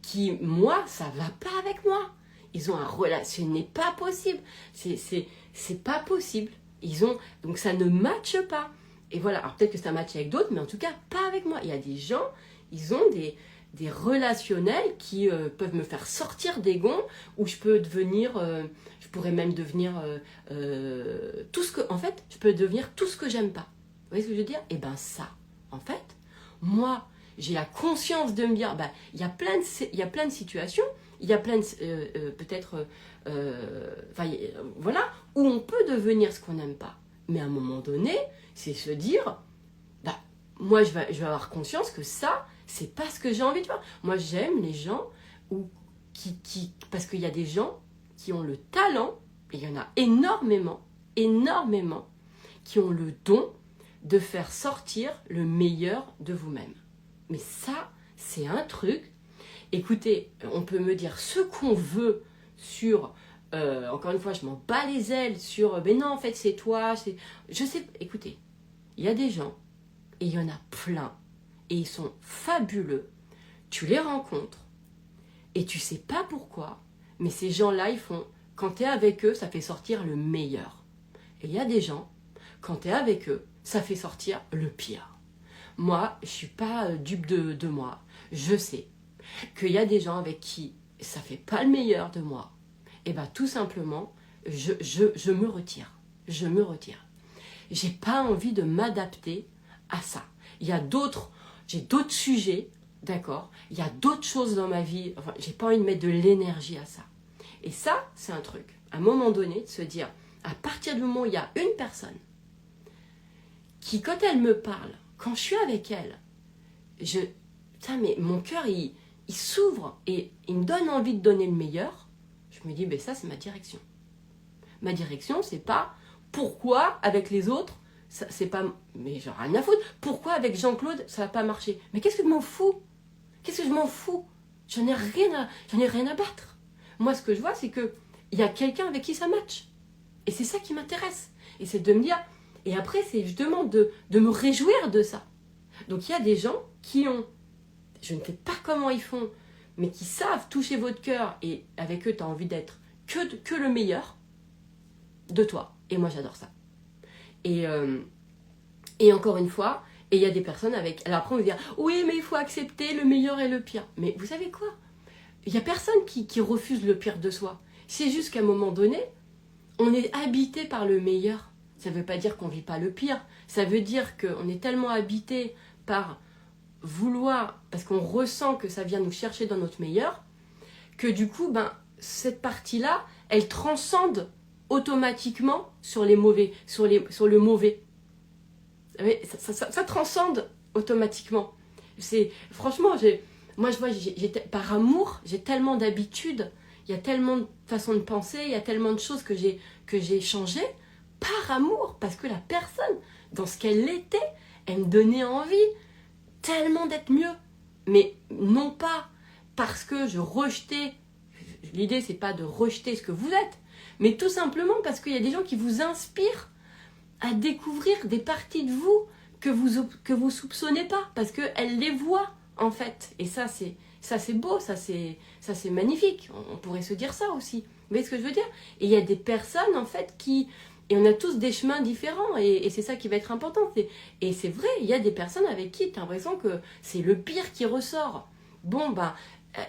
Speaker 1: qui, moi, ça va pas avec moi. Ils ont un relationnel, ce n'est pas possible. C'est pas possible. Donc ça ne matche pas. Et voilà, alors peut-être que ça matche avec d'autres, mais en tout cas, pas avec moi. Il y a des gens, ils ont des relationnels qui peuvent me faire sortir des gonds, où je peux devenir... je pourrais même devenir tout ce que... En fait, je peux devenir tout ce que j'aime pas. Vous voyez ce que je veux dire? Et ben ça, en fait, moi, j'ai la conscience de me dire, bah, il y a plein de situations, il y a plein de... peut-être... voilà, où on peut devenir ce qu'on n'aime pas. Mais à un moment donné, c'est se dire, bah, moi, je vais avoir conscience que ça, c'est pas ce que j'ai envie de faire. Moi, j'aime les gens parce qu'il y a des gens qui ont le talent, et il y en a énormément, qui ont le don de faire sortir le meilleur de vous-même. Mais ça, c'est un truc. Écoutez, on peut me dire ce qu'on veut sur... encore une fois, je m'en bats les ailes sur... mais non, en fait, c'est toi. Je sais... Écoutez, il y a des gens, et il y en a plein, et ils sont fabuleux. Tu les rencontres, et tu sais pas pourquoi, mais ces gens-là, ils font... Quand tu es avec eux, ça fait sortir le meilleur. Et il y a des gens, quand tu es avec eux, ça fait sortir le pire. Moi, je suis pas dupe de moi. Je sais qu'il y a des gens avec qui ça fait pas le meilleur de moi. Et bien, tout simplement, je me retire. Je me retire. J'ai pas envie de m'adapter à ça. J'ai d'autres sujets, d'accord? Il y a d'autres choses dans ma vie. Enfin, j'ai pas envie de mettre de l'énergie à ça. Et ça, c'est un truc. À un moment donné, de se dire, à partir du moment où il y a une personne qui, quand elle me parle, quand je suis avec elle, mais mon cœur, il s'ouvre et il me donne envie de donner le meilleur, je me dis, ben ça c'est ma direction. Ma direction, c'est pas pourquoi avec les autres, c'est pas, mais j'en ai rien à foutre, pourquoi avec Jean-Claude ça va pas marcher. Mais qu'est-ce que je m'en fous? Qu'est-ce que je m'en fous? J'en ai rien à battre. Moi, ce que je vois, c'est que il y a quelqu'un avec qui ça match. Et c'est ça qui m'intéresse. Et c'est de me dire, et après, c'est justement de me réjouir de ça. Donc il y a des gens qui ont, je ne sais pas comment ils font, mais qui savent toucher votre cœur, et avec eux, tu as envie d'être que le meilleur de toi. Et moi, j'adore ça. Et encore une fois, et il y a des personnes avec... Alors après, on va dire, oui, mais il faut accepter le meilleur et le pire. Mais vous savez quoi? Il n'y a personne qui refuse le pire de soi. C'est juste qu'à un moment donné, on est habité par le meilleur. Ça ne veut pas dire qu'on ne vit pas le pire. Ça veut dire qu'on est tellement habité par vouloir, parce qu'on ressent que ça vient nous chercher dans notre meilleur, que du coup, cette partie-là, elle transcende automatiquement sur les mauvais, sur le mauvais. Ça transcende automatiquement. Franchement, moi je vois, par amour, j'ai tellement d'habitudes, il y a tellement de façons de penser, il y a tellement de choses que j'ai changées par amour, parce que la personne, dans ce qu'elle était, elle me donnait envie tellement d'être mieux. Mais non pas parce que je rejetais, l'idée c'est pas de rejeter ce que vous êtes, mais tout simplement parce qu'il y a des gens qui vous inspirent à découvrir des parties de vous que vous soupçonnez pas, parce qu'elle les voit en fait. Et ça c'est beau, ça c'est magnifique. On pourrait se dire ça aussi. Vous voyez ce que je veux dire? Et il y a des personnes en fait et on a tous des chemins différents, et c'est ça qui va être important. Et c'est vrai, il y a des personnes avec qui tu as l'impression que c'est le pire qui ressort. Bon,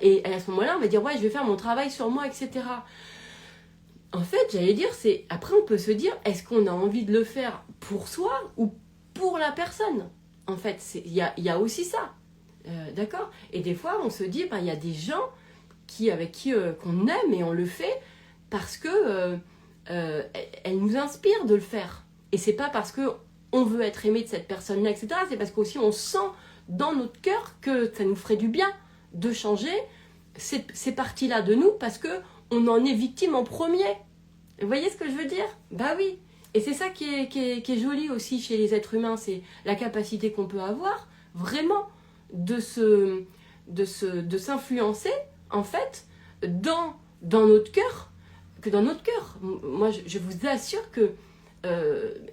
Speaker 1: et à ce moment-là, on va dire, ouais, je vais faire mon travail sur moi, etc. En fait, j'allais dire, après on peut se dire, est-ce qu'on a envie de le faire pour soi ou pour la personne? En fait, il y a aussi ça. D'accord? Et des fois, on se dit, il y a des gens avec qui qu'on aime, et on le fait parce que elle nous inspire de le faire. Et c'est pas parce que on veut être aimé de cette personne-là, etc. C'est parce qu'aussi on sent dans notre cœur que ça nous ferait du bien de changer ces parties-là de nous, parce que on en est victime en premier. Vous voyez ce que je veux dire? Bah oui. Et c'est ça qui est joli aussi chez les êtres humains, c'est la capacité qu'on peut avoir vraiment de s'influencer en fait dans notre cœur, Moi, je vous assure que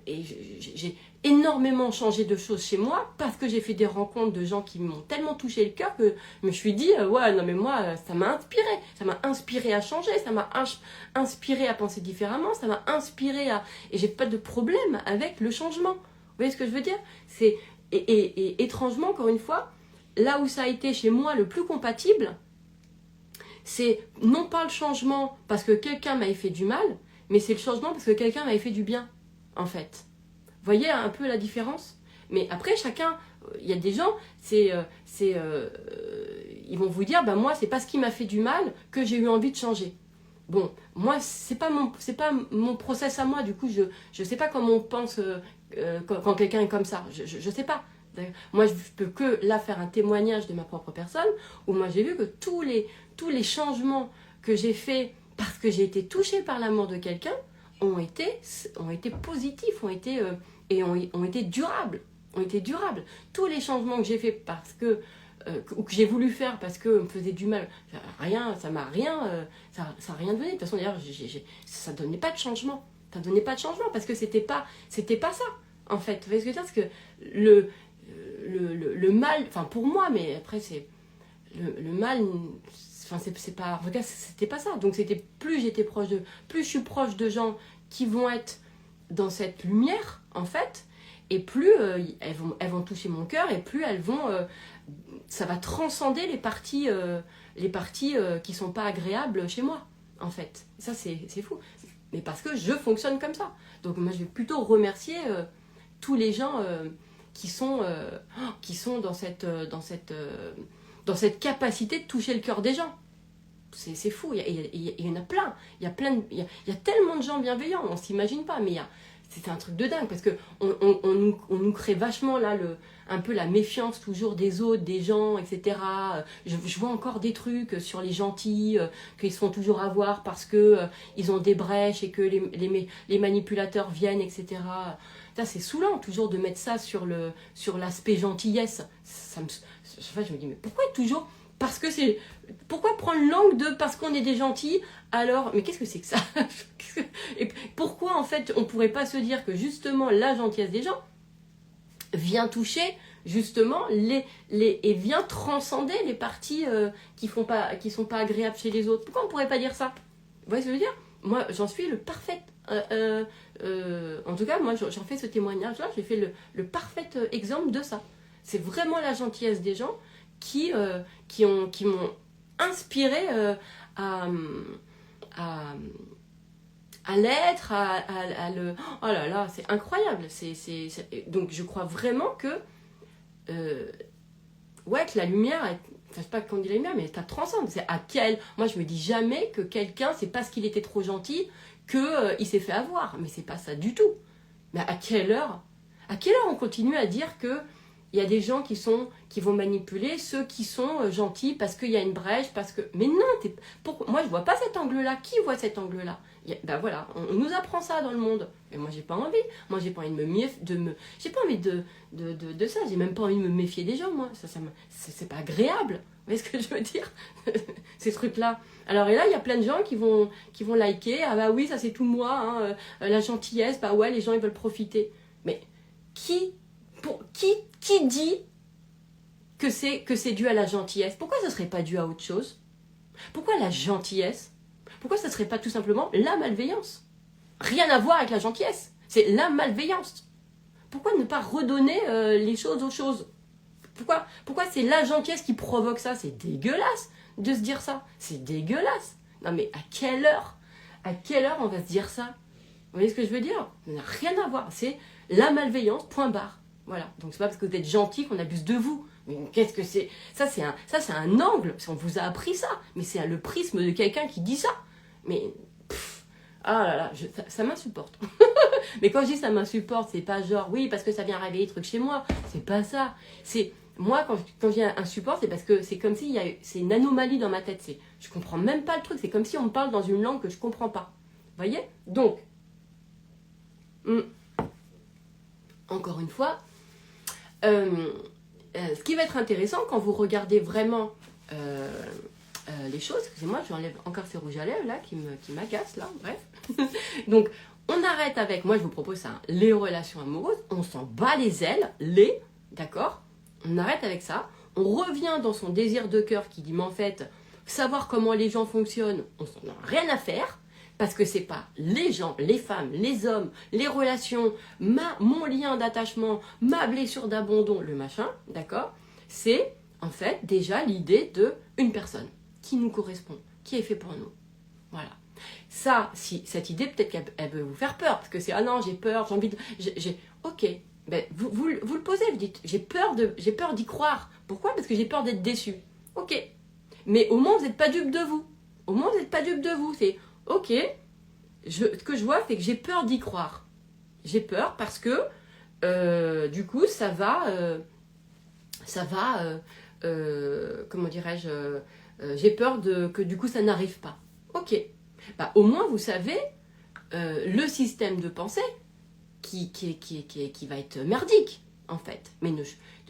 Speaker 1: j'ai énormément changé de choses chez moi, parce que j'ai fait des rencontres de gens qui m'ont tellement touché le cœur que je me suis dit, ouais, non mais moi, ça m'a inspiré à changer, ça m'a inspiré à penser différemment, ça m'a inspiré à... Et j'ai pas de problème avec le changement. Vous voyez ce que je veux dire? Et étrangement, encore une fois, là où ça a été chez moi le plus compatible, c'est non pas le changement parce que quelqu'un m'avait fait du mal, mais c'est le changement parce que quelqu'un m'avait fait du bien, en fait. Vous voyez un peu la différence? Mais après, chacun, il y a des gens, ils vont vous dire, moi, c'est parce qu'il m'a fait du mal que j'ai eu envie de changer. Bon, moi, c'est pas mon process à moi, du coup, je sais pas comment on pense quand quelqu'un est comme ça, je sais pas. Moi, je peux que là faire un témoignage de ma propre personne, où moi j'ai vu que tous les changements que j'ai faits parce que j'ai été touchée par l'amour de quelqu'un ont été positifs, ont été durables. Tous les changements que j'ai faits ou que j'ai voulu faire parce que me faisait du mal, ça n'a rien donné. De toute façon, d'ailleurs, ça ne donnait pas de changement. Ça donnait pas de changement parce que c'était pas ça, en fait. Vous voyez ce que je veux dire? Parce que le mal, enfin pour moi, mais après c'est le mal, enfin c'est pas, regarde, c'était pas ça. Donc c'était plus je suis proche de gens qui vont être dans cette lumière, en fait, et plus elles vont toucher mon cœur, et plus ça va transcender les parties qui sont pas agréables chez moi, en fait. Et ça c'est fou, mais parce que je fonctionne comme ça. Donc moi je vais plutôt remercier tous les gens qui sont dans cette capacité de toucher le cœur des gens. C'est fou, il y en a plein. Il y a tellement de gens bienveillants, on ne s'imagine pas, mais c'est un truc de dingue, parce que on nous crée vachement là un peu la méfiance toujours des autres, des gens, etc. Je vois encore des trucs sur les gentils, qu'ils se font toujours avoir parce que ils ont des brèches et que les manipulateurs viennent, etc. Ça, c'est saoulant toujours de mettre ça sur l'aspect gentillesse. Enfin, je me dis, mais pourquoi toujours... Parce que c'est... Pourquoi prendre l'angle de parce qu'on est des gentils, alors... Mais qu'est-ce que c'est que ça? Et pourquoi, en fait, on pourrait pas se dire que, justement, la gentillesse des gens vient toucher, justement, et vient transcender les parties qui sont pas agréables chez les autres? Pourquoi on pourrait pas dire ça? Vous voyez ce que je veux dire? Moi, j'en suis le parfait... en tout cas, moi, j'en fais ce témoignage-là, j'ai fait le parfait exemple de ça. C'est vraiment la gentillesse des gens qui m'ont inspiré à l'être, à le... Oh là là, c'est incroyable. Donc je crois vraiment que ouais, que la lumière, enfin, je sais pas qu'on dit la lumière, mais ça transcende. C'est à quel... Moi, je me dis jamais que quelqu'un, c'est parce qu'il était trop gentil qu'il s'est fait avoir. Mais c'est pas ça du tout. Mais à quelle heure on continue à dire que il y a des gens qui vont manipuler ceux qui sont gentils parce qu'il y a une brèche, parce que... Mais non, moi je vois pas cet angle-là. Qui voit cet angle-là? Ben voilà, on nous apprend ça dans le monde. Mais moi j'ai pas envie. Moi j'ai pas envie de me méfier, j'ai pas envie de ça. J'ai même pas envie de me méfier des gens, moi. C'est pas agréable. Vous voyez ce que je veux dire? Ces trucs-là. Alors et là, il y a plein de gens qui vont liker. Ah bah oui, ça c'est tout moi, hein, la gentillesse, bah ouais, les gens ils veulent profiter. Mais qui dit que c'est dû à la gentillesse? Pourquoi ce serait pas dû à autre chose? Pourquoi la gentillesse? Pourquoi ce serait pas tout simplement la malveillance? Rien à voir avec la gentillesse, c'est la malveillance. Pourquoi ne pas redonner les choses aux choses? Pourquoi c'est la gentillesse qui provoque ça? C'est dégueulasse de se dire ça. C'est dégueulasse. Non mais à quelle heure on va se dire ça? Vous voyez ce que je veux dire? Ça n'a rien à voir. C'est la malveillance, point barre. Voilà. Donc c'est pas parce que vous êtes gentil qu'on abuse de vous. Mais qu'est-ce que c'est? Ça c'est un angle. On vous a appris ça. Mais c'est le prisme de quelqu'un qui dit ça. Mais ah là là, ça m'insupporte. Mais quand je dis ça m'insupporte, c'est pas genre oui parce que ça vient réveiller des trucs chez moi. C'est pas ça. C'est moi quand j'ai un support, c'est parce que c'est comme si c'est une anomalie dans ma tête. Je comprends même pas le truc. C'est comme si on me parle dans une langue que je comprends pas. Vous voyez? Donc encore une fois, ce qui va être intéressant quand vous regardez vraiment les choses, excusez-moi, j'enlève encore ces rouges à lèvres là qui m'agacent là, bref. Donc on arrête avec, moi je vous propose ça, hein, les relations amoureuses, on s'en bat les ailes, d'accord? On arrête avec ça, on revient dans son désir de cœur qui dit mais en fait, savoir comment les gens fonctionnent, on s'en a rien à faire. Parce que c'est pas les gens, les femmes, les hommes, les relations, mon lien d'attachement, ma blessure d'abandon, le machin, d'accord? C'est en fait déjà l'idée de une personne qui nous correspond, qui est fait pour nous. Voilà. Ça, si cette idée, peut-être qu'elle peut vous faire peur, parce que c'est ah non, j'ai peur, j'ai envie de. Ok, ben, vous le posez, vous dites j'ai peur d'y croire. Pourquoi? Parce que j'ai peur d'être déçu. Ok. Mais au moins vous n'êtes pas dupe de vous. Au moins vous n'êtes pas dupe de vous. C'est ok, ce que je vois, c'est que j'ai peur d'y croire. J'ai peur parce que, du coup, ça va comment dirais-je, j'ai peur que du coup, ça n'arrive pas. Ok, bah, au moins, vous savez, le système de pensée qui va être merdique, en fait. Mais vous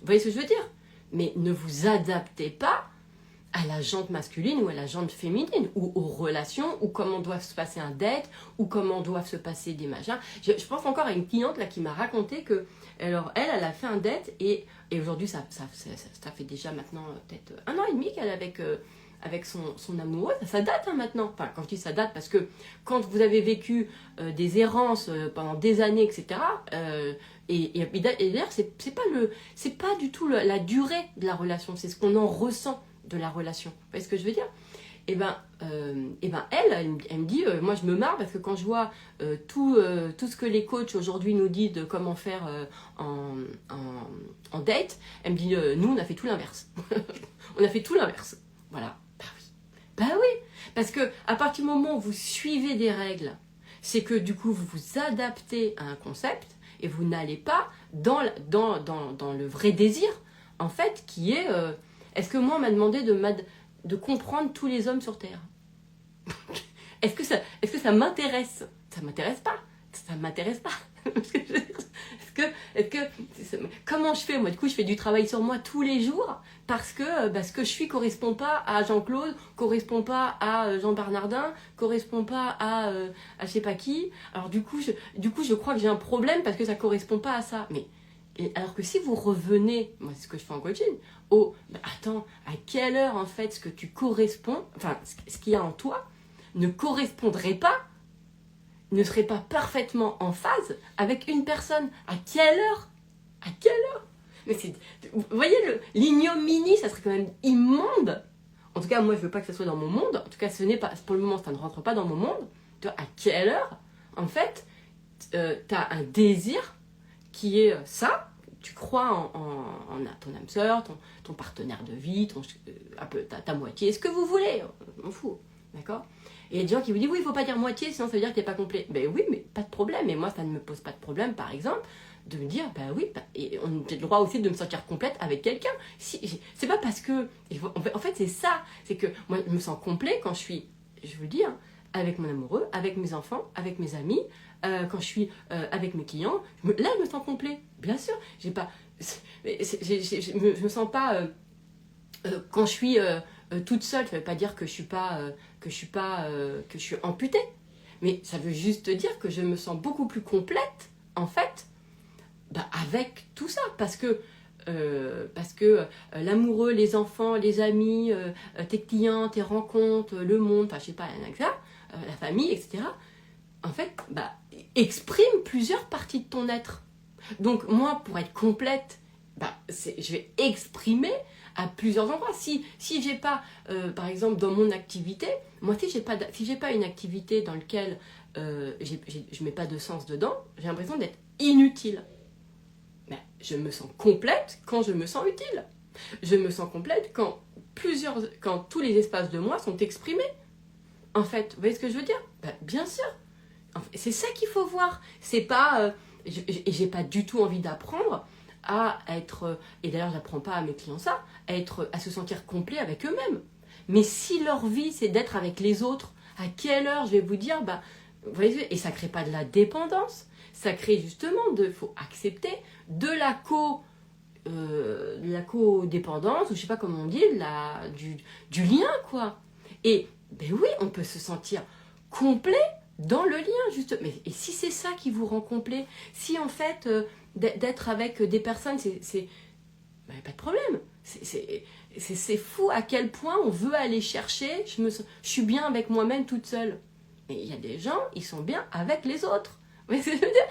Speaker 1: voyez ce que je veux dire? Mais ne vous adaptez pas à la jante masculine ou à la jante féminine, ou aux relations, ou comment doivent se passer un date, ou comment doivent se passer des machins. Je pense encore à une cliente là qui m'a raconté que, alors elle a fait un date, et aujourd'hui ça fait déjà maintenant peut-être 1 an et demi qu'elle est avec son amoureuse. Ça date hein, maintenant. Enfin, quand je dis ça date, parce que quand vous avez vécu des errances pendant des années, etc., et d'ailleurs, c'est pas du tout la durée de la relation, c'est ce qu'on en ressent de la relation. Vous voyez ce que je veux dire? Et ben elle me dit, moi je me marre parce que quand je vois tout ce que les coachs aujourd'hui nous disent de comment faire en date, elle me dit, nous on a fait tout l'inverse. On a fait tout l'inverse. Voilà. Bah oui, parce que à partir du moment où vous suivez des règles, c'est que du coup, vous vous adaptez à un concept et vous n'allez pas dans le vrai désir, en fait, qui est... est-ce que moi, on m'a demandé de comprendre tous les hommes sur Terre? Est-ce que ça m'intéresse? Ça m'intéresse pas. Ça m'intéresse pas. Comment je fais? Moi, du coup, je fais du travail sur moi tous les jours parce que ce que je suis correspond pas à Jean-Claude, correspond pas à Jean Bernardin, correspond pas à je sais pas qui. Alors du coup, je crois que j'ai un problème parce que ça correspond pas à ça. Mais alors que si vous revenez, moi c'est ce que je fais en coaching, attends, à quelle heure en fait ce que tu corresponds, enfin ce qu'il y a en toi ne correspondrait pas, ne serait pas parfaitement en phase avec une personne. À quelle heure? À quelle heure? Mais vous voyez, l'ignominie, ça serait quand même immonde. En tout cas, moi, je veux pas que ça soit dans mon monde. En tout cas, ce n'est pas, pour le moment, ça ne rentre pas dans mon monde. Tu vois, à quelle heure, en fait, tu as un désir qui est ça. Tu crois en ton âme sœur, ton partenaire de vie, un peu ta moitié, ce que vous voulez, on m'en fout. D'accord? Et il y a des gens qui vous disent oui, il ne faut pas dire moitié, sinon ça veut dire que tu n'es pas complet. Ben oui, mais pas de problème. Et moi, ça ne me pose pas de problème, par exemple, de me dire, ben oui, et on a le droit aussi de me sentir complète avec quelqu'un. C'est pas parce que... En fait, c'est ça. C'est que moi, je me sens complet quand je suis, je vous le dis, hein, avec mon amoureux, avec mes enfants, avec mes amis, quand je suis avec mes clients. Là, je me sens complet. Bien sûr, je me sens pas... quand je suis toute seule, ça ne veut pas dire que je suis amputée, mais ça veut juste dire que je me sens beaucoup plus complète en fait avec tout ça, parce que l'amoureux, les enfants, les amis, tes clients, tes rencontres, le monde, enfin je sais pas, la famille, etc. En fait, exprime plusieurs parties de ton être. Donc moi, pour être complète, je vais exprimer à plusieurs endroits. Si j'ai pas, par exemple, dans mon activité, moi si j'ai pas une activité dans laquelle je mets pas de sens dedans, j'ai l'impression d'être inutile. Mais je me sens complète quand je me sens utile. Je me sens complète quand tous les espaces de moi sont exprimés. En fait, vous voyez ce que je veux dire? Bien sûr. C'est ça qu'il faut voir. C'est pas... et j'ai pas du tout envie d'apprendre à être, et d'ailleurs j'apprends pas à mes clients ça, à se sentir complet avec eux-mêmes. Mais si leur vie c'est d'être avec les autres, à quelle heure je vais vous dire, vous voyez, et ça crée pas de la dépendance, ça crée justement faut accepter de la codépendance, ou je sais pas comment on dit, du lien quoi. Et oui, on peut se sentir complet dans le lien, juste. Mais et si c'est ça qui vous rend complet, si en fait d'être avec des personnes, c'est pas de problème. C'est fou à quel point on veut aller chercher. Je suis bien avec moi-même toute seule. Mais il y a des gens, ils sont bien avec les autres. Mais je veux dire,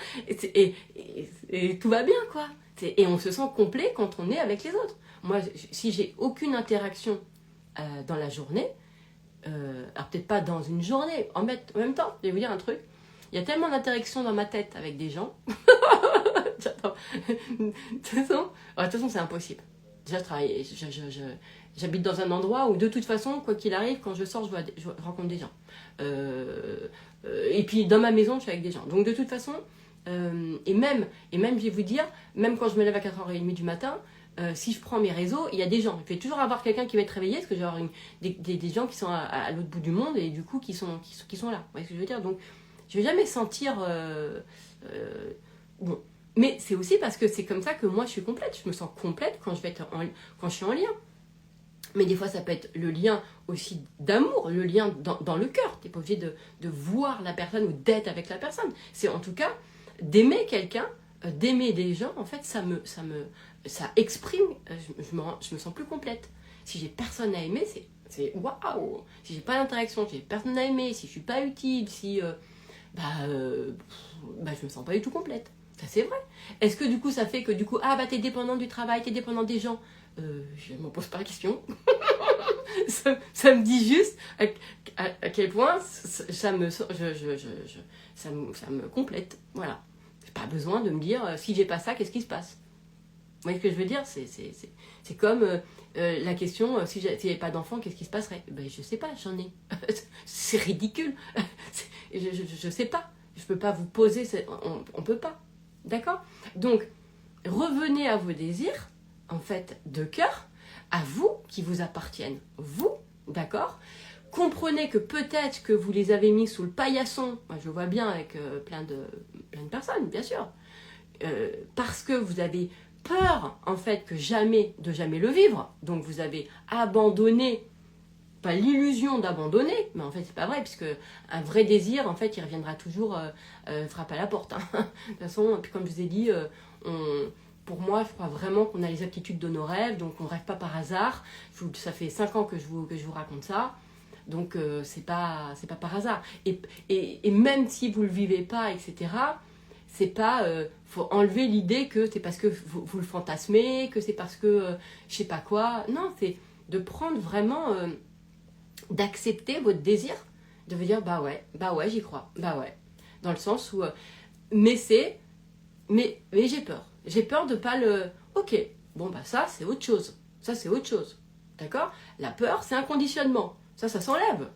Speaker 1: et tout va bien quoi. Et on se sent complet quand on est avec les autres. Moi, si j'ai aucune interaction dans la journée. Alors peut-être pas dans une journée, en même temps, je vais vous dire un truc, il y a tellement d'interactions dans ma tête avec des gens, de toute façon c'est impossible. Déjà j'habite dans un endroit où de toute façon, quoi qu'il arrive, quand je sors, je rencontre des gens. Et puis dans ma maison, je suis avec des gens. Donc de toute façon, et même je vais vous dire, même quand je me lève à 4h30 du matin, si je prends mes réseaux, il y a des gens. Il va toujours avoir quelqu'un qui va être réveillé, parce que je vais avoir des gens qui sont à l'autre bout du monde et du coup qui sont là. Vous voyez ce que je veux dire? Donc je ne vais jamais sentir... bon. Mais c'est aussi parce que c'est comme ça que moi je suis complète. Je me sens complète quand je suis en lien. Mais des fois ça peut être le lien aussi d'amour, le lien dans le cœur. Tu n'es pas obligé de voir la personne ou d'être avec la personne. C'est en tout cas d'aimer quelqu'un, d'aimer des gens, en fait ça exprime, je me sens plus complète. Si j'ai personne à aimer, c'est waouh. Si j'ai pas d'interaction, si j'ai personne à aimer, si je suis pas utile, si je me sens pas du tout complète. Ça c'est vrai. Est-ce que du coup ça fait que du coup t'es dépendant du travail, t'es dépendant des gens? Je ne m'en pose pas la question. ça me dit juste à quel point ça me complète. Voilà. J'ai pas besoin de me dire si j'ai pas ça, qu'est-ce qui se passe? Vous voyez ce que je veux dire? C'est comme la question, si j'avais pas d'enfant, qu'est-ce qui se passerait? Je sais pas, j'en ai. C'est ridicule. Je sais pas. Je ne peux pas vous poser, on ne peut pas. D'accord? Donc, revenez à vos désirs, en fait, de cœur, à vous, qui vous appartiennent. Vous, d'accord? Comprenez que peut-être que vous les avez mis sous le paillasson. Moi, je vois bien avec plein de personnes, bien sûr. Parce que vous avez peur, en fait, de jamais le vivre. Donc, vous avez abandonné, pas l'illusion d'abandonner, mais en fait, c'est pas vrai, puisque un vrai désir, en fait, il reviendra toujours frapper à la porte. Hein. De toute façon, puis comme je vous ai dit, pour moi, je crois vraiment qu'on a les aptitudes de nos rêves, donc on ne rêve pas par hasard. Ça fait 5 ans que je vous raconte ça. Donc, c'est pas par hasard. Et même si vous ne le vivez pas, etc., c'est pas... faut enlever l'idée que c'est parce que vous le fantasmez, que c'est parce que je sais pas quoi. Non, c'est de prendre vraiment... d'accepter votre désir, de vous dire, bah ouais, j'y crois. Bah ouais. Dans le sens où... mais j'ai peur. J'ai peur de pas le... Ok, bon, bah ça, c'est autre chose. Ça, c'est autre chose. D'accord? La peur, c'est un conditionnement. Ça s'enlève.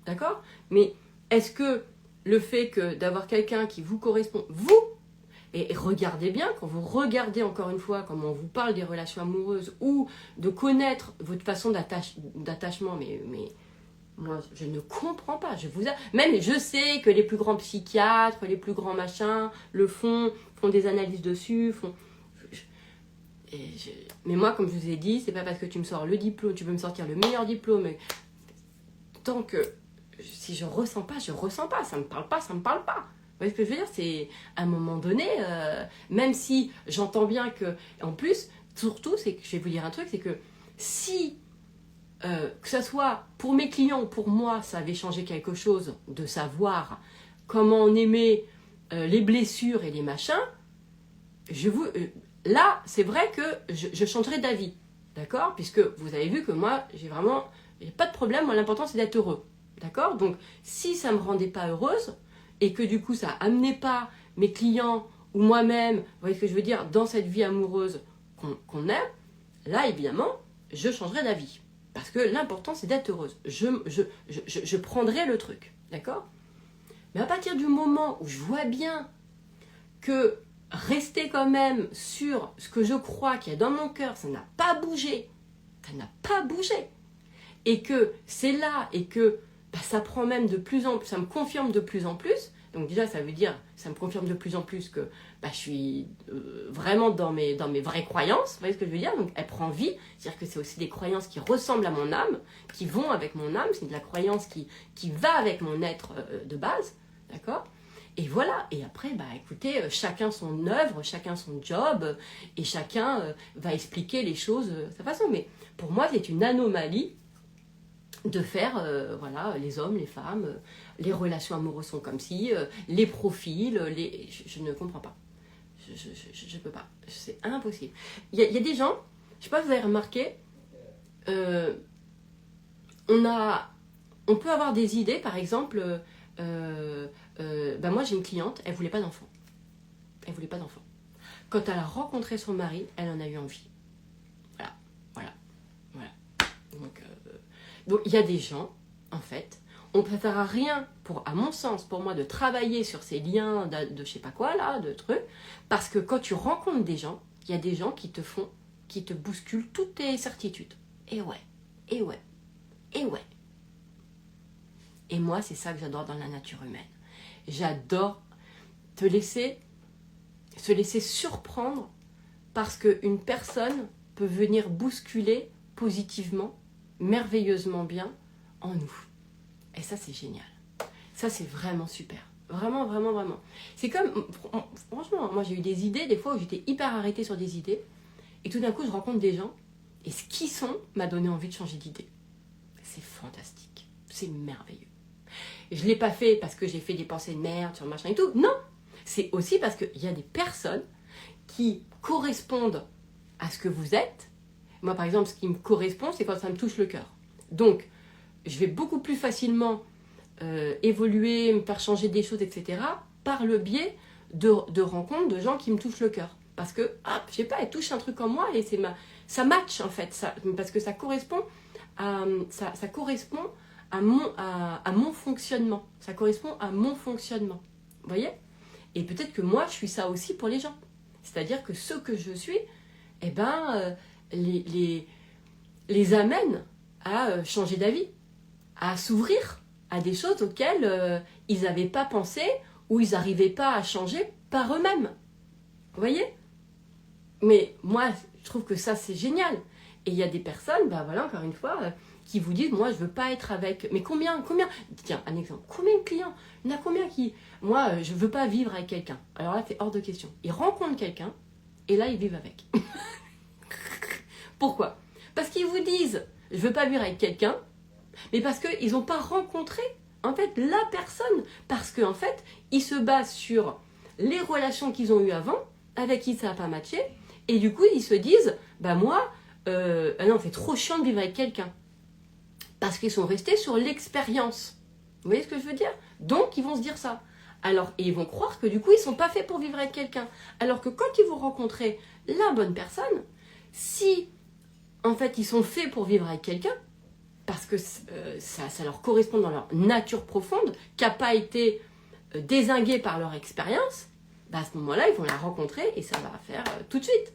Speaker 1: D'accord? Mais est-ce que le fait d'avoir quelqu'un qui vous correspond, vous, et regardez bien, quand vous regardez encore une fois comment on vous parle des relations amoureuses ou de connaître votre façon d'attachement, mais moi, je ne comprends pas. Même je sais que les plus grands psychiatres, les plus grands machins le font des analyses dessus, mais moi, comme je vous ai dit, c'est pas parce que tu me sors le diplôme, tu peux me sortir le meilleur diplôme, tant que si je ressens pas, ça me parle pas. Vous voyez ce que je veux dire? C'est à un moment donné, même si j'entends bien que, en plus, surtout, c'est que je vais vous dire un truc, c'est que si que ça soit pour mes clients ou pour moi, ça avait changé quelque chose de savoir comment on aimait les blessures et les machins, là, c'est vrai que je changerai d'avis, d'accord? Puisque vous avez vu que moi, j'ai pas de problème, moi l'important c'est d'être heureux, d'accord? Donc, si ça me rendait pas heureuse, et que du coup ça amenait pas mes clients ou moi-même, vous voyez ce que je veux dire, dans cette vie amoureuse qu'on aime, là évidemment, je changerai d'avis. Parce que l'important c'est d'être heureuse. Je prendrai le truc, d'accord? Mais à partir du moment où je vois bien que rester quand même sur ce que je crois qu'il y a dans mon cœur, ça n'a pas bougé, et que c'est là, et que ça prend même de plus en plus, ça me confirme de plus en plus, donc déjà ça veut dire, ça me confirme de plus en plus que je suis vraiment dans mes vraies croyances, vous voyez ce que je veux dire, donc elle prend vie, c'est-à-dire que c'est aussi des croyances qui ressemblent à mon âme, qui vont avec mon âme, c'est de la croyance qui va avec mon être de base, d'accord? Et voilà, et après, écoutez, chacun son œuvre, chacun son job, et chacun va expliquer les choses de sa façon. Mais pour moi, c'est une anomalie de faire, voilà, les hommes, les femmes, les relations amoureuses sont comme si, les profils, je ne comprends pas. Je peux pas, c'est impossible. Il y a des gens, je sais pas si vous avez remarqué, on peut avoir des idées, par exemple... moi j'ai une cliente, elle voulait pas d'enfant. Quand elle a rencontré son mari, elle en a eu envie. Voilà. Donc il y a des gens, en fait, on ne sert à rien à mon sens, pour moi, de travailler sur ces liens de je sais pas quoi là, de trucs, parce que quand tu rencontres des gens, il y a des gens qui te bousculent toutes tes certitudes. Et ouais. Et moi, c'est ça que j'adore dans la nature humaine. J'adore se laisser surprendre parce qu'une personne peut venir bousculer positivement, merveilleusement bien en nous. Et ça, c'est génial. Ça, c'est vraiment super. Vraiment. C'est comme, franchement, moi j'ai eu des idées, des fois où j'étais hyper arrêtée sur des idées, et tout d'un coup, je rencontre des gens, et ce qu'ils sont m'a donné envie de changer d'idée. C'est fantastique. C'est merveilleux. Je ne l'ai pas fait parce que j'ai fait des pensées de merde sur machin et tout. Non, c'est aussi parce qu'il y a des personnes qui correspondent à ce que vous êtes. Moi, par exemple, ce qui me correspond, c'est quand ça me touche le cœur. Donc, je vais beaucoup plus facilement évoluer, me faire changer des choses, etc. par le biais de rencontres de gens qui me touchent le cœur. Parce que, je sais pas, elles touchent un truc en moi et ça match en fait. Parce que ça correspond à mon fonctionnement. Ça correspond à mon fonctionnement. Vous voyez? Et peut-être que moi, je suis ça aussi pour les gens. C'est-à-dire que ce que je suis, eh ben, les amène à changer d'avis, à s'ouvrir à des choses auxquelles ils n'avaient pas pensé ou ils n'arrivaient pas à changer par eux-mêmes. Vous voyez? Mais moi, je trouve que ça, c'est génial. Et il y a des personnes, ben voilà, encore une fois, qui vous disent, moi, je veux pas être avec... Mais combien, tiens, un exemple. Combien de clients? Il y en a combien qui... Moi, je veux pas vivre avec quelqu'un. Alors là, c'est hors de question. Ils rencontrent quelqu'un, et là, ils vivent avec. Pourquoi? Parce qu'ils vous disent, je veux pas vivre avec quelqu'un, mais parce qu'ils n'ont pas rencontré, en fait, la personne. Parce qu'en fait, ils se basent sur les relations qu'ils ont eues avant, avec qui ça n'a pas matché, et du coup, ils se disent, bah moi, non, c'est trop chiant de vivre avec quelqu'un. Parce qu'ils sont restés sur l'expérience. Vous voyez ce que je veux dire? Donc, ils vont se dire ça. Alors, et ils vont croire que du coup, ils ne sont pas faits pour vivre avec quelqu'un. Alors que quand ils vont rencontrer la bonne personne, si, en fait, ils sont faits pour vivre avec quelqu'un, parce que ça leur correspond dans leur nature profonde, qui n'a pas été dézinguée par leur expérience, bah à ce moment-là, ils vont la rencontrer et ça va faire tout de suite.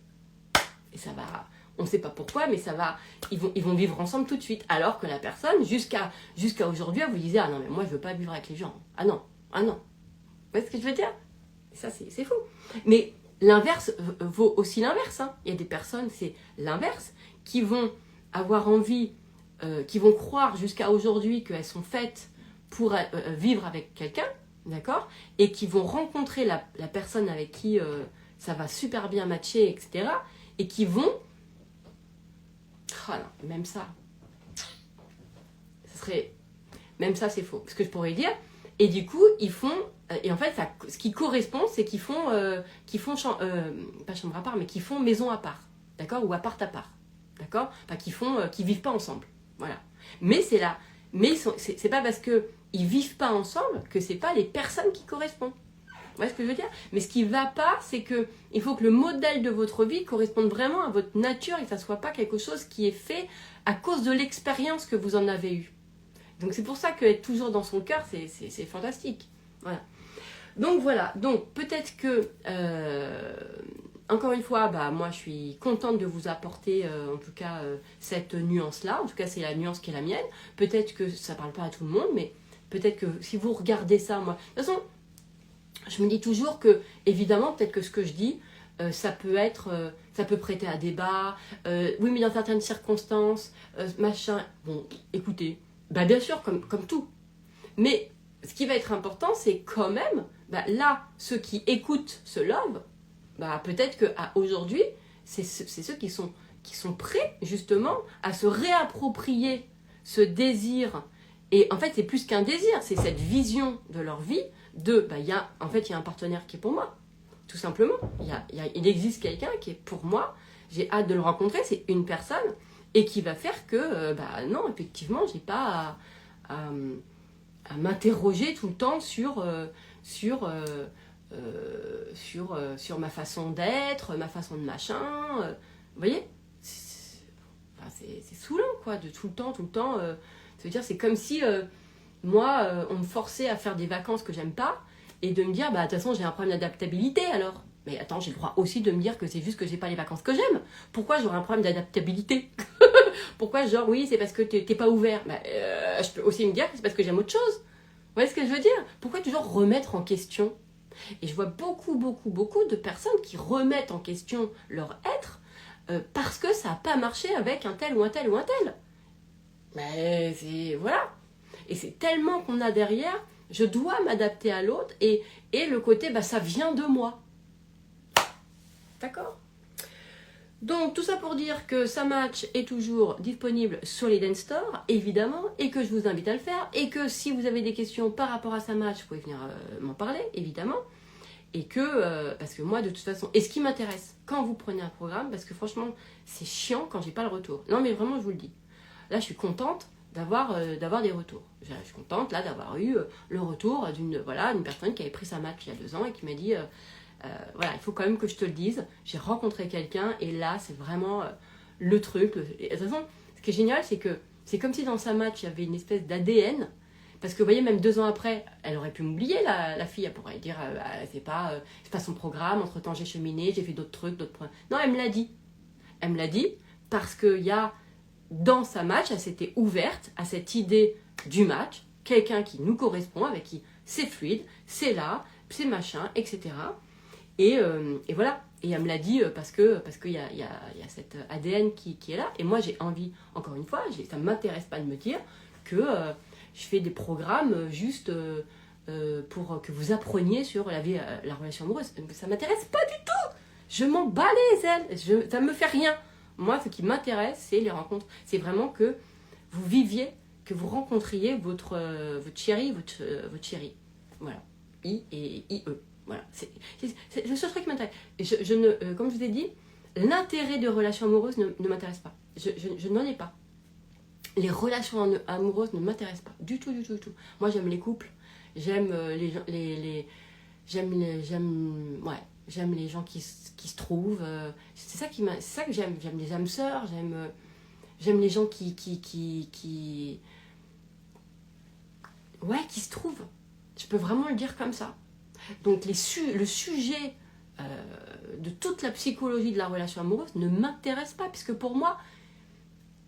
Speaker 1: Et ça va, on ne sait pas pourquoi, mais ça va, ils vont vivre ensemble tout de suite. Alors que la personne, jusqu'à aujourd'hui, elle vous disait, ah non, mais moi, je ne veux pas vivre avec les gens. Ah non, ah non. Vous voyez ce que je veux dire? Ça, c'est fou. Mais l'inverse vaut aussi l'inverse. Hein. Il y a des personnes, c'est l'inverse, qui vont avoir envie, qui vont croire jusqu'à aujourd'hui qu'elles sont faites pour vivre avec quelqu'un, d'accord? Et qui vont rencontrer la personne avec qui ça va super bien matcher, etc. Et qui vont... Ah non, même ça. Ce serait... Même ça, c'est faux. Ce que je pourrais dire. Et du coup, ils font... Et en fait, ça, ce qui correspond, c'est qu'ils font... pas chambre à part, mais qu'ils font maison à part. D'accord? Ou appart à part. D'accord? Enfin, qui vivent pas ensemble. Voilà. Mais c'est là. Mais c'est pas parce qu'ils vivent pas ensemble que c'est pas les personnes qui correspondent. Vous voyez ce que je veux dire? Mais ce qui ne va pas, c'est que il faut que le modèle de votre vie corresponde vraiment à votre nature et que ça ne soit pas quelque chose qui est fait à cause de l'expérience que vous en avez eue. Donc c'est pour ça qu'être toujours dans son cœur, c'est fantastique. Voilà. Donc voilà. Donc peut-être que, encore une fois, bah, moi je suis contente de vous apporter en tout cas cette nuance-là. En tout cas, c'est la nuance qui est la mienne. Peut-être que ça ne parle pas à tout le monde, mais peut-être que si vous regardez ça, moi... De toute façon, je me dis toujours que, évidemment, peut-être que ce que je dis, ça peut prêter à débat. Oui, mais dans certaines circonstances, machin. Bon, écoutez, bah bien sûr, comme tout. Mais ce qui va être important, c'est quand même, bah, là, ceux qui écoutent ce love, bah peut-être qu'aujourd'hui, c'est ceux qui sont prêts, justement, à se réapproprier ce désir. Et en fait, c'est plus qu'un désir, c'est cette vision de leur vie. Bah, il y a un partenaire qui est pour moi, tout simplement. Il existe quelqu'un qui est pour moi, j'ai hâte de le rencontrer, c'est une personne, et qui va faire que, bah non, effectivement, j'ai pas à m'interroger tout le temps sur ma façon d'être, ma façon de machin. Vous voyez, c'est saoulant, quoi, de tout le temps, ça veut dire, c'est comme si... moi, on me forçait à faire des vacances que j'aime pas et de me dire, bah de toute façon, j'ai un problème d'adaptabilité alors. Mais attends, j'ai le droit aussi de me dire que c'est juste que j'ai pas les vacances que j'aime. Pourquoi j'aurais un problème d'adaptabilité? Pourquoi, genre, oui, c'est parce que t'es pas ouvert? Bah, je peux aussi me dire que c'est parce que j'aime autre chose. Vous voyez ce que je veux dire? Pourquoi toujours remettre en question? Et je vois beaucoup de personnes qui remettent en question leur être parce que ça n'a pas marché avec un tel ou un tel ou un tel. Mais c'est... Voilà. Et c'est tellement qu'on a derrière, je dois m'adapter à l'autre et le côté, bah, ça vient de moi. D'accord? Donc, tout ça pour dire que Samatch est toujours disponible sur les Dance Store, évidemment, et que je vous invite à le faire, et que si vous avez des questions par rapport à Samatch, vous pouvez venir m'en parler, évidemment, et que, parce que moi, de toute façon, et ce qui m'intéresse, quand vous prenez un programme, parce que franchement, c'est chiant quand j'ai pas le retour. Non, mais vraiment, je vous le dis. Là, je suis contente d'avoir des retours. Je suis contente là d'avoir eu le retour d'une personne qui avait pris sa match il y a 2 ans et qui m'a dit voilà, il faut quand même que je te le dise, j'ai rencontré quelqu'un et là c'est vraiment le truc. Et de toute façon, ce qui est génial, c'est que c'est comme si dans sa match il y avait une espèce d'ADN, Parce que vous voyez, même 2 ans après, elle aurait pu m'oublier, la fille. Elle pourrait dire, c'est pas son programme, entre-temps j'ai cheminé, j'ai fait d'autres trucs, Non, elle me l'a dit. Elle me l'a dit parce qu'il y a, dans sa match, elle s'était ouverte à cette idée du match, quelqu'un qui nous correspond, avec qui c'est fluide, c'est là, c'est machin, etc. Et voilà. Et elle me l'a dit parce qu'il y a cet ADN qui est là. Et moi, j'ai envie, encore une fois, ça ne m'intéresse pas de me dire que je fais des programmes juste pour que vous appreniez sur la relation amoureuse. Ça ne m'intéresse pas du tout. Je m'en bats les ailes. Ça ne me fait rien. Moi, ce qui m'intéresse, c'est les rencontres. C'est vraiment que vous viviez, que vous rencontriez votre chéri, votre chérie. Voilà. I et IE. Voilà. C'est le seul truc qui m'intéresse. Comme je vous ai dit, l'intérêt de relations amoureuses ne m'intéresse pas. Je n'en ai pas. Les relations amoureuses ne m'intéressent pas. Du tout, du tout, du tout. Moi, j'aime les couples. J'aime j'aime les gens qui se trouvent. C'est ça que j'aime. J'aime les âmes sœurs. J'aime les gens qui se trouvent. Je peux vraiment le dire comme ça. Donc le sujet de toute la psychologie de la relation amoureuse ne m'intéresse pas, puisque pour moi,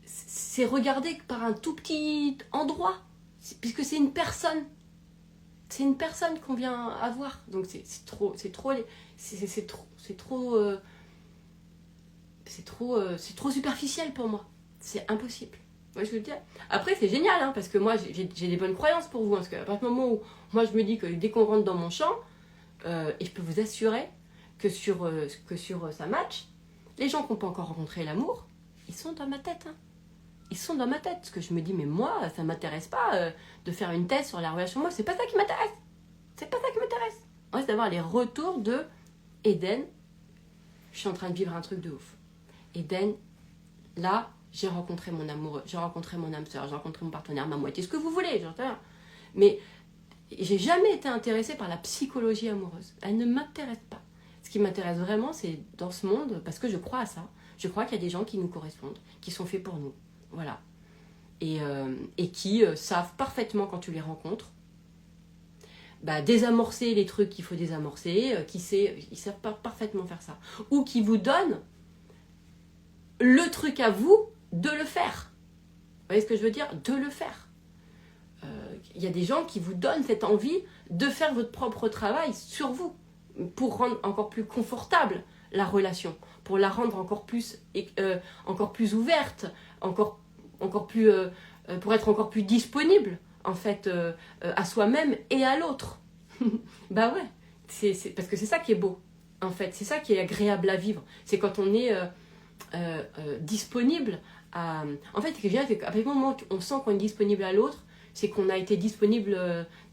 Speaker 1: c'est regardé par un tout petit endroit, puisque c'est une personne. C'est une personne qu'on vient avoir. Donc c'est trop superficiel pour moi. C'est impossible. Moi, je veux dire. Après, c'est génial, hein, parce que moi, j'ai des bonnes croyances pour vous. Parce qu'à partir du moment où moi, je me dis que dès qu'on rentre dans mon champ, et je peux vous assurer que sur sa match, les gens qui n'ont pas encore rencontré l'amour, ils sont dans ma tête. Hein. Ils sont dans ma tête. Parce que je me dis, mais moi, ça ne m'intéresse pas de faire une thèse sur la relation amoureuse. C'est pas ça qui m'intéresse. C'est pas ça qui m'intéresse. Moi, c'est d'avoir les retours de Eden. Je suis en train de vivre un truc de ouf. Eden, là, j'ai rencontré mon amoureux, j'ai rencontré mon âme sœur, j'ai rencontré mon partenaire, ma moitié, ce que vous voulez, j'entends. Mais j'ai jamais été intéressée par la psychologie amoureuse. Elle ne m'intéresse pas. Ce qui m'intéresse vraiment, c'est dans ce monde, parce que je crois à ça. Je crois qu'il y a des gens qui nous correspondent, qui sont faits pour nous. Voilà. Et qui savent parfaitement, quand tu les rencontres, désamorcer les trucs qu'il faut désamorcer, ils savent parfaitement faire ça. Ou qui vous donnent le truc à vous de le faire. Vous voyez ce que je veux dire? De le faire. Il y a des gens qui vous donnent cette envie de faire votre propre travail sur vous pour rendre encore plus confortable la relation, pour la rendre encore plus ouverte, encore plus, pour être encore plus disponible en fait à soi-même et à l'autre. Bah ouais, c'est parce que c'est ça qui est beau en fait, c'est ça qui est agréable à vivre. C'est quand on est disponible à... En fait, ce que je veux dire, c'est qu'à partir du moment où on sent qu'on est disponible à l'autre, c'est qu'on a été disponible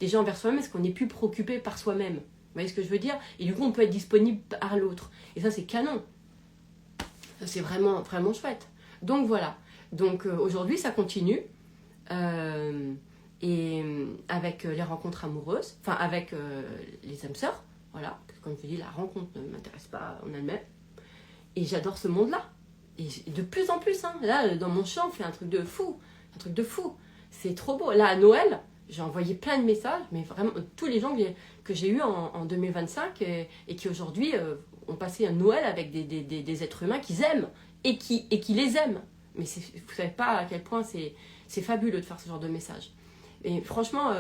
Speaker 1: déjà envers soi-même, parce qu'on n'est plus préoccupé par soi-même. Vous voyez ce que je veux dire? Et du coup, on peut être disponible à l'autre. Et ça, c'est canon. Ça, c'est vraiment, vraiment chouette. Donc voilà. Donc aujourd'hui, ça continue. Et avec les rencontres amoureuses, enfin avec les âmes sœurs, voilà. Parce que comme je dis, la rencontre ne m'intéresse pas en elle-même. Et j'adore ce monde-là. Et de plus en plus, hein. Là, dans mon champ, on fait un truc de fou. Un truc de fou. C'est trop beau. Là, à Noël, j'ai envoyé plein de messages, mais vraiment, tous les gens que j'ai eus en 2025 et qui aujourd'hui ont passé un Noël avec des êtres humains qu'ils aiment et qui les aiment. Mais vous ne savez pas à quel point c'est fabuleux de faire ce genre de message. Et franchement,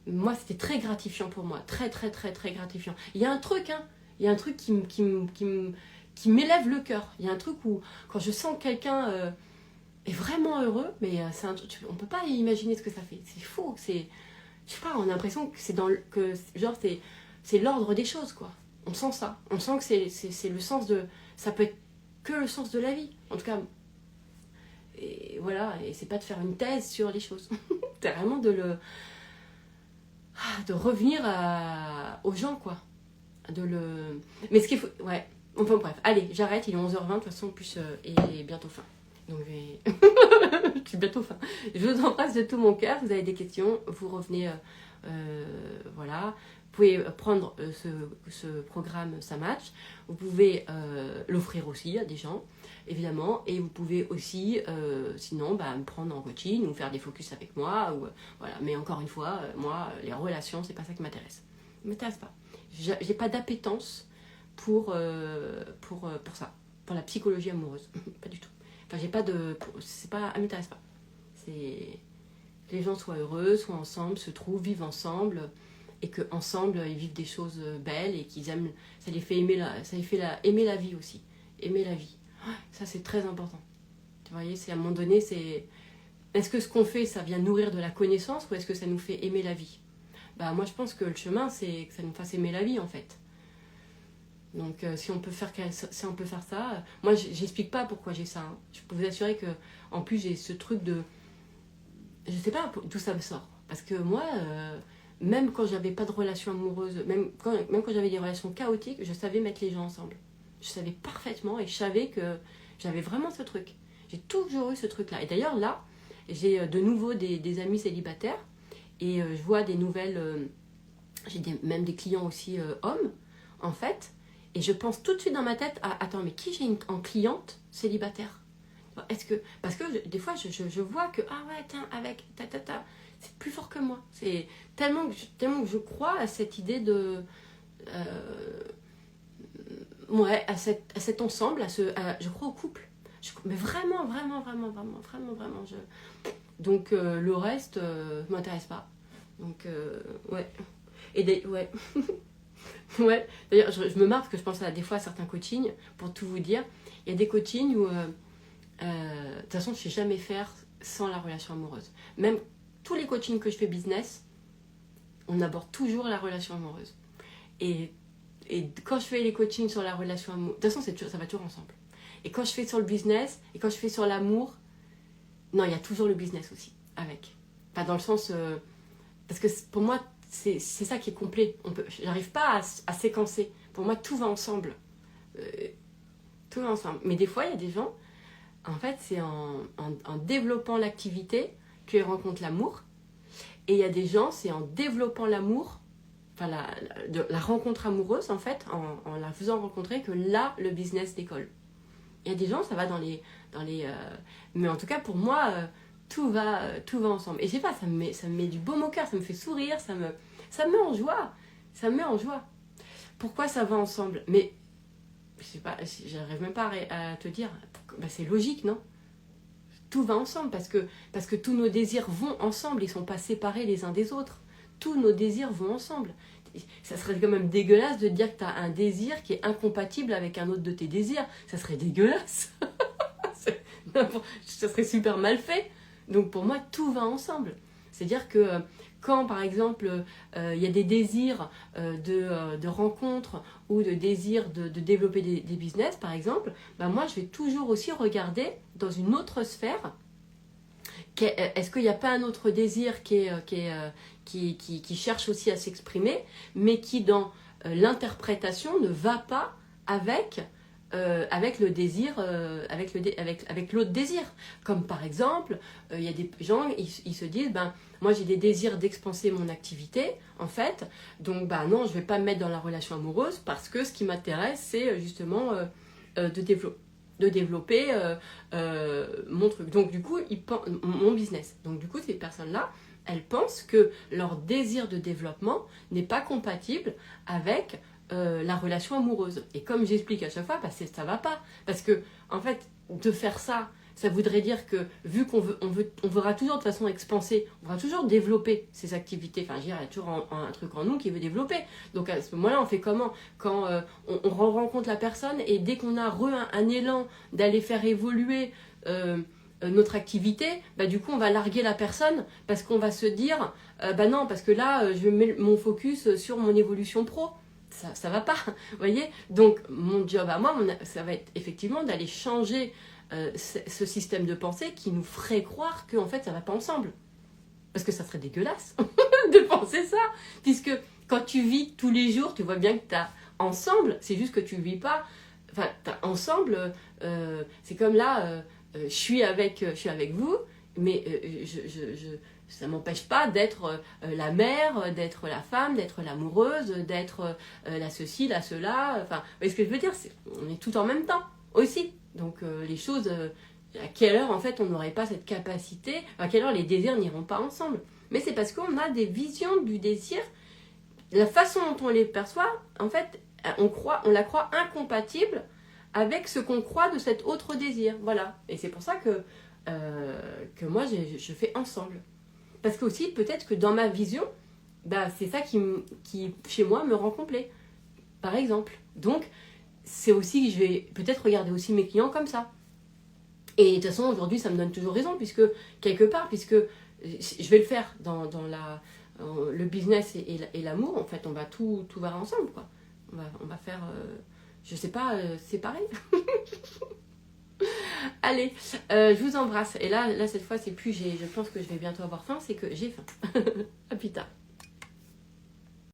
Speaker 1: moi, c'était très gratifiant pour moi. Très, très, très, très gratifiant. Il y a un truc, hein. Il y a un truc qui m'élève le cœur. Il y a un truc où, quand je sens que quelqu'un est vraiment heureux, mais c'est on ne peut pas imaginer ce que ça fait. C'est fou. Je sais pas, on a l'impression que c'est l'ordre des choses, quoi. On sent ça. On sent que c'est le sens de... Ça peut être que le sens de la vie. En tout cas, et voilà. Et c'est pas de faire une thèse sur les choses. C'est vraiment de revenir aux gens, quoi. Mais ce qu'il faut... Ouais. Enfin bref, allez, j'arrête, il est 11h20, de toute façon, en plus, il est bientôt fin. Donc je suis bientôt fin. Je vous embrasse de tout mon cœur, vous avez des questions, vous revenez, voilà. pouvez prendre ce programme Ça Match, vous pouvez l'offrir aussi à des gens, évidemment, et vous pouvez aussi, sinon, me prendre en coaching ou faire des focus avec moi. Voilà. Mais encore une fois, moi, les relations, c'est pas ça qui m'intéresse. Ça m'intéresse pas. J'ai pas d'appétence pour ça, pour la psychologie amoureuse. Pas du tout. Enfin, j'ai pas de... C'est pas... Ça m'intéresse pas. C'est... Les gens soient heureux, soient ensemble, se trouvent, vivent ensemble, et qu'ensemble, ils vivent des choses belles et qu'ils aiment... Ça les fait aimer aimer la vie aussi. Aimer la vie. Ça, c'est très important. Vous voyez, c'est à un moment donné, c'est... Est-ce que ce qu'on fait, ça vient nourrir de la connaissance ou est-ce que ça nous fait aimer la vie ? Moi, je pense que le chemin, c'est que ça nous fasse aimer la vie, en fait. Donc, si on peut faire ça... moi, j'explique pas pourquoi j'ai ça. Hein. Je peux vous assurer que, en plus, j'ai ce truc de... Je sais pas d'où ça me sort. Parce que moi, même quand j'avais pas de relation amoureuse, même quand j'avais des relations chaotiques, je savais mettre les gens ensemble. Je savais parfaitement et je savais que j'avais vraiment ce truc. J'ai toujours eu ce truc-là. Et d'ailleurs, là, j'ai de nouveau des amis célibataires et je vois des nouvelles... j'ai même des clients aussi hommes, en fait. Et je pense tout de suite dans ma tête, attends, mais qui j'ai en cliente célibataire ? Parce que des fois, je vois que, ah ouais, tiens, avec c'est plus fort que moi. C'est tellement que je crois à cette idée de... à cet ensemble, je crois au couple. Mais vraiment. Donc, le reste ne m'intéresse pas. Donc, ouais. Ouais. Ouais. D'ailleurs, je me marre parce que je pense des fois à certains coachings, pour tout vous dire. Il y a des coachings où... de toute façon, je ne sais jamais faire sans la relation amoureuse. Même tous les coachings que je fais business, on aborde toujours la relation amoureuse. Et quand je fais les coachings sur la relation amoureuse, de toute façon, ça va toujours ensemble. Et quand je fais sur le business, et quand je fais sur l'amour, non, il y a toujours le business aussi, avec. Enfin, dans le sens... parce que pour moi, c'est ça qui est complet. J'arrive pas à séquencer. Pour moi, tout va ensemble. Tout va ensemble. Mais des fois, il y a des gens... En fait, c'est en développant l'activité qu'ils rencontrent l'amour. Et il y a des gens, c'est en développant l'amour, enfin la rencontre amoureuse, en fait, en la faisant rencontrer, que là, le business décolle. Il y a des gens, ça va dans les mais en tout cas, pour moi, tout va ensemble. Et je sais pas, ça me met du baume au cœur, ça me fait sourire, ça me met en joie. Ça me met en joie. Pourquoi ça va ensemble ? Mais... je sais pas, j'arrive même pas à te dire, c'est logique, non ? Tout va ensemble parce que tous nos désirs vont ensemble, ils sont pas séparés les uns des autres. Tous nos désirs vont ensemble. Ça serait quand même dégueulasse de dire que tu as un désir qui est incompatible avec un autre de tes désirs. Ça serait dégueulasse. Ça serait super mal fait. Donc pour moi, tout va ensemble. C'est-à-dire que quand, par exemple, il y a des désirs de rencontre ou de désirs de développer des business, par exemple, moi, je vais toujours aussi regarder dans une autre sphère. Est-ce qu'il n'y a pas un autre désir qui cherche aussi à s'exprimer, mais qui, dans l'interprétation, ne va pas avec le désir, avec l'autre désir. Comme par exemple, il y a des gens, ils se disent, moi j'ai des désirs d'expanser mon activité, en fait, donc non, je ne vais pas me mettre dans la relation amoureuse parce que ce qui m'intéresse, c'est justement de développer mon truc. Donc du coup, mon business. Donc du coup, ces personnes-là, elles pensent que leur désir de développement n'est pas compatible avec la relation amoureuse. Et comme j'explique à chaque fois, ça va pas. Parce que, en fait, de faire ça, ça voudrait dire que, vu qu'on voudra toujours de façon expanser, on va toujours développer ces activités. Enfin, il y a toujours un truc en nous qui veut développer. Donc à ce moment-là, on fait comment ? Quand on rencontre la personne et dès qu'on a un élan d'aller faire évoluer notre activité, du coup on va larguer la personne parce qu'on va se dire non, parce que là je mets mon focus sur mon évolution pro. Ça va pas, vous voyez. Donc mon job à moi, ça va être effectivement d'aller changer ce système de pensée qui nous ferait croire qu'en fait ça va pas ensemble. Parce que ça serait dégueulasse de penser ça, puisque quand tu vis tous les jours, tu vois bien que tu as ensemble, c'est juste que tu vis pas, enfin t'as ensemble, c'est comme là, je suis avec vous, mais Ça m'empêche pas d'être la mère, d'être la femme, d'être l'amoureuse, d'être la ceci, la cela. Enfin, vous voyez ce que je veux dire, on est tout en même temps aussi. Donc les choses, à quelle heure en fait on n'aurait pas cette capacité, à quelle heure les désirs n'iront pas ensemble. Mais c'est parce qu'on a des visions du désir, la façon dont on les perçoit, en fait, on la croit incompatible avec ce qu'on croit de cet autre désir. Voilà. Et c'est pour ça que moi je fais ensemble. Parce que aussi, peut-être que dans ma vision, bah, c'est ça qui, chez moi, me rend complet. Par exemple. Donc, c'est aussi que je vais peut-être regarder aussi mes clients comme ça. Et de toute façon, aujourd'hui, ça me donne toujours raison, puisque, quelque part, puisque je vais le faire dans le business et l'amour, en fait, on va tout voir ensemble, quoi. On va faire, je sais pas, séparer. Allez, je vous embrasse. Et là cette fois, c'est plus je pense que je vais bientôt avoir faim, c'est que j'ai faim. À plus tard.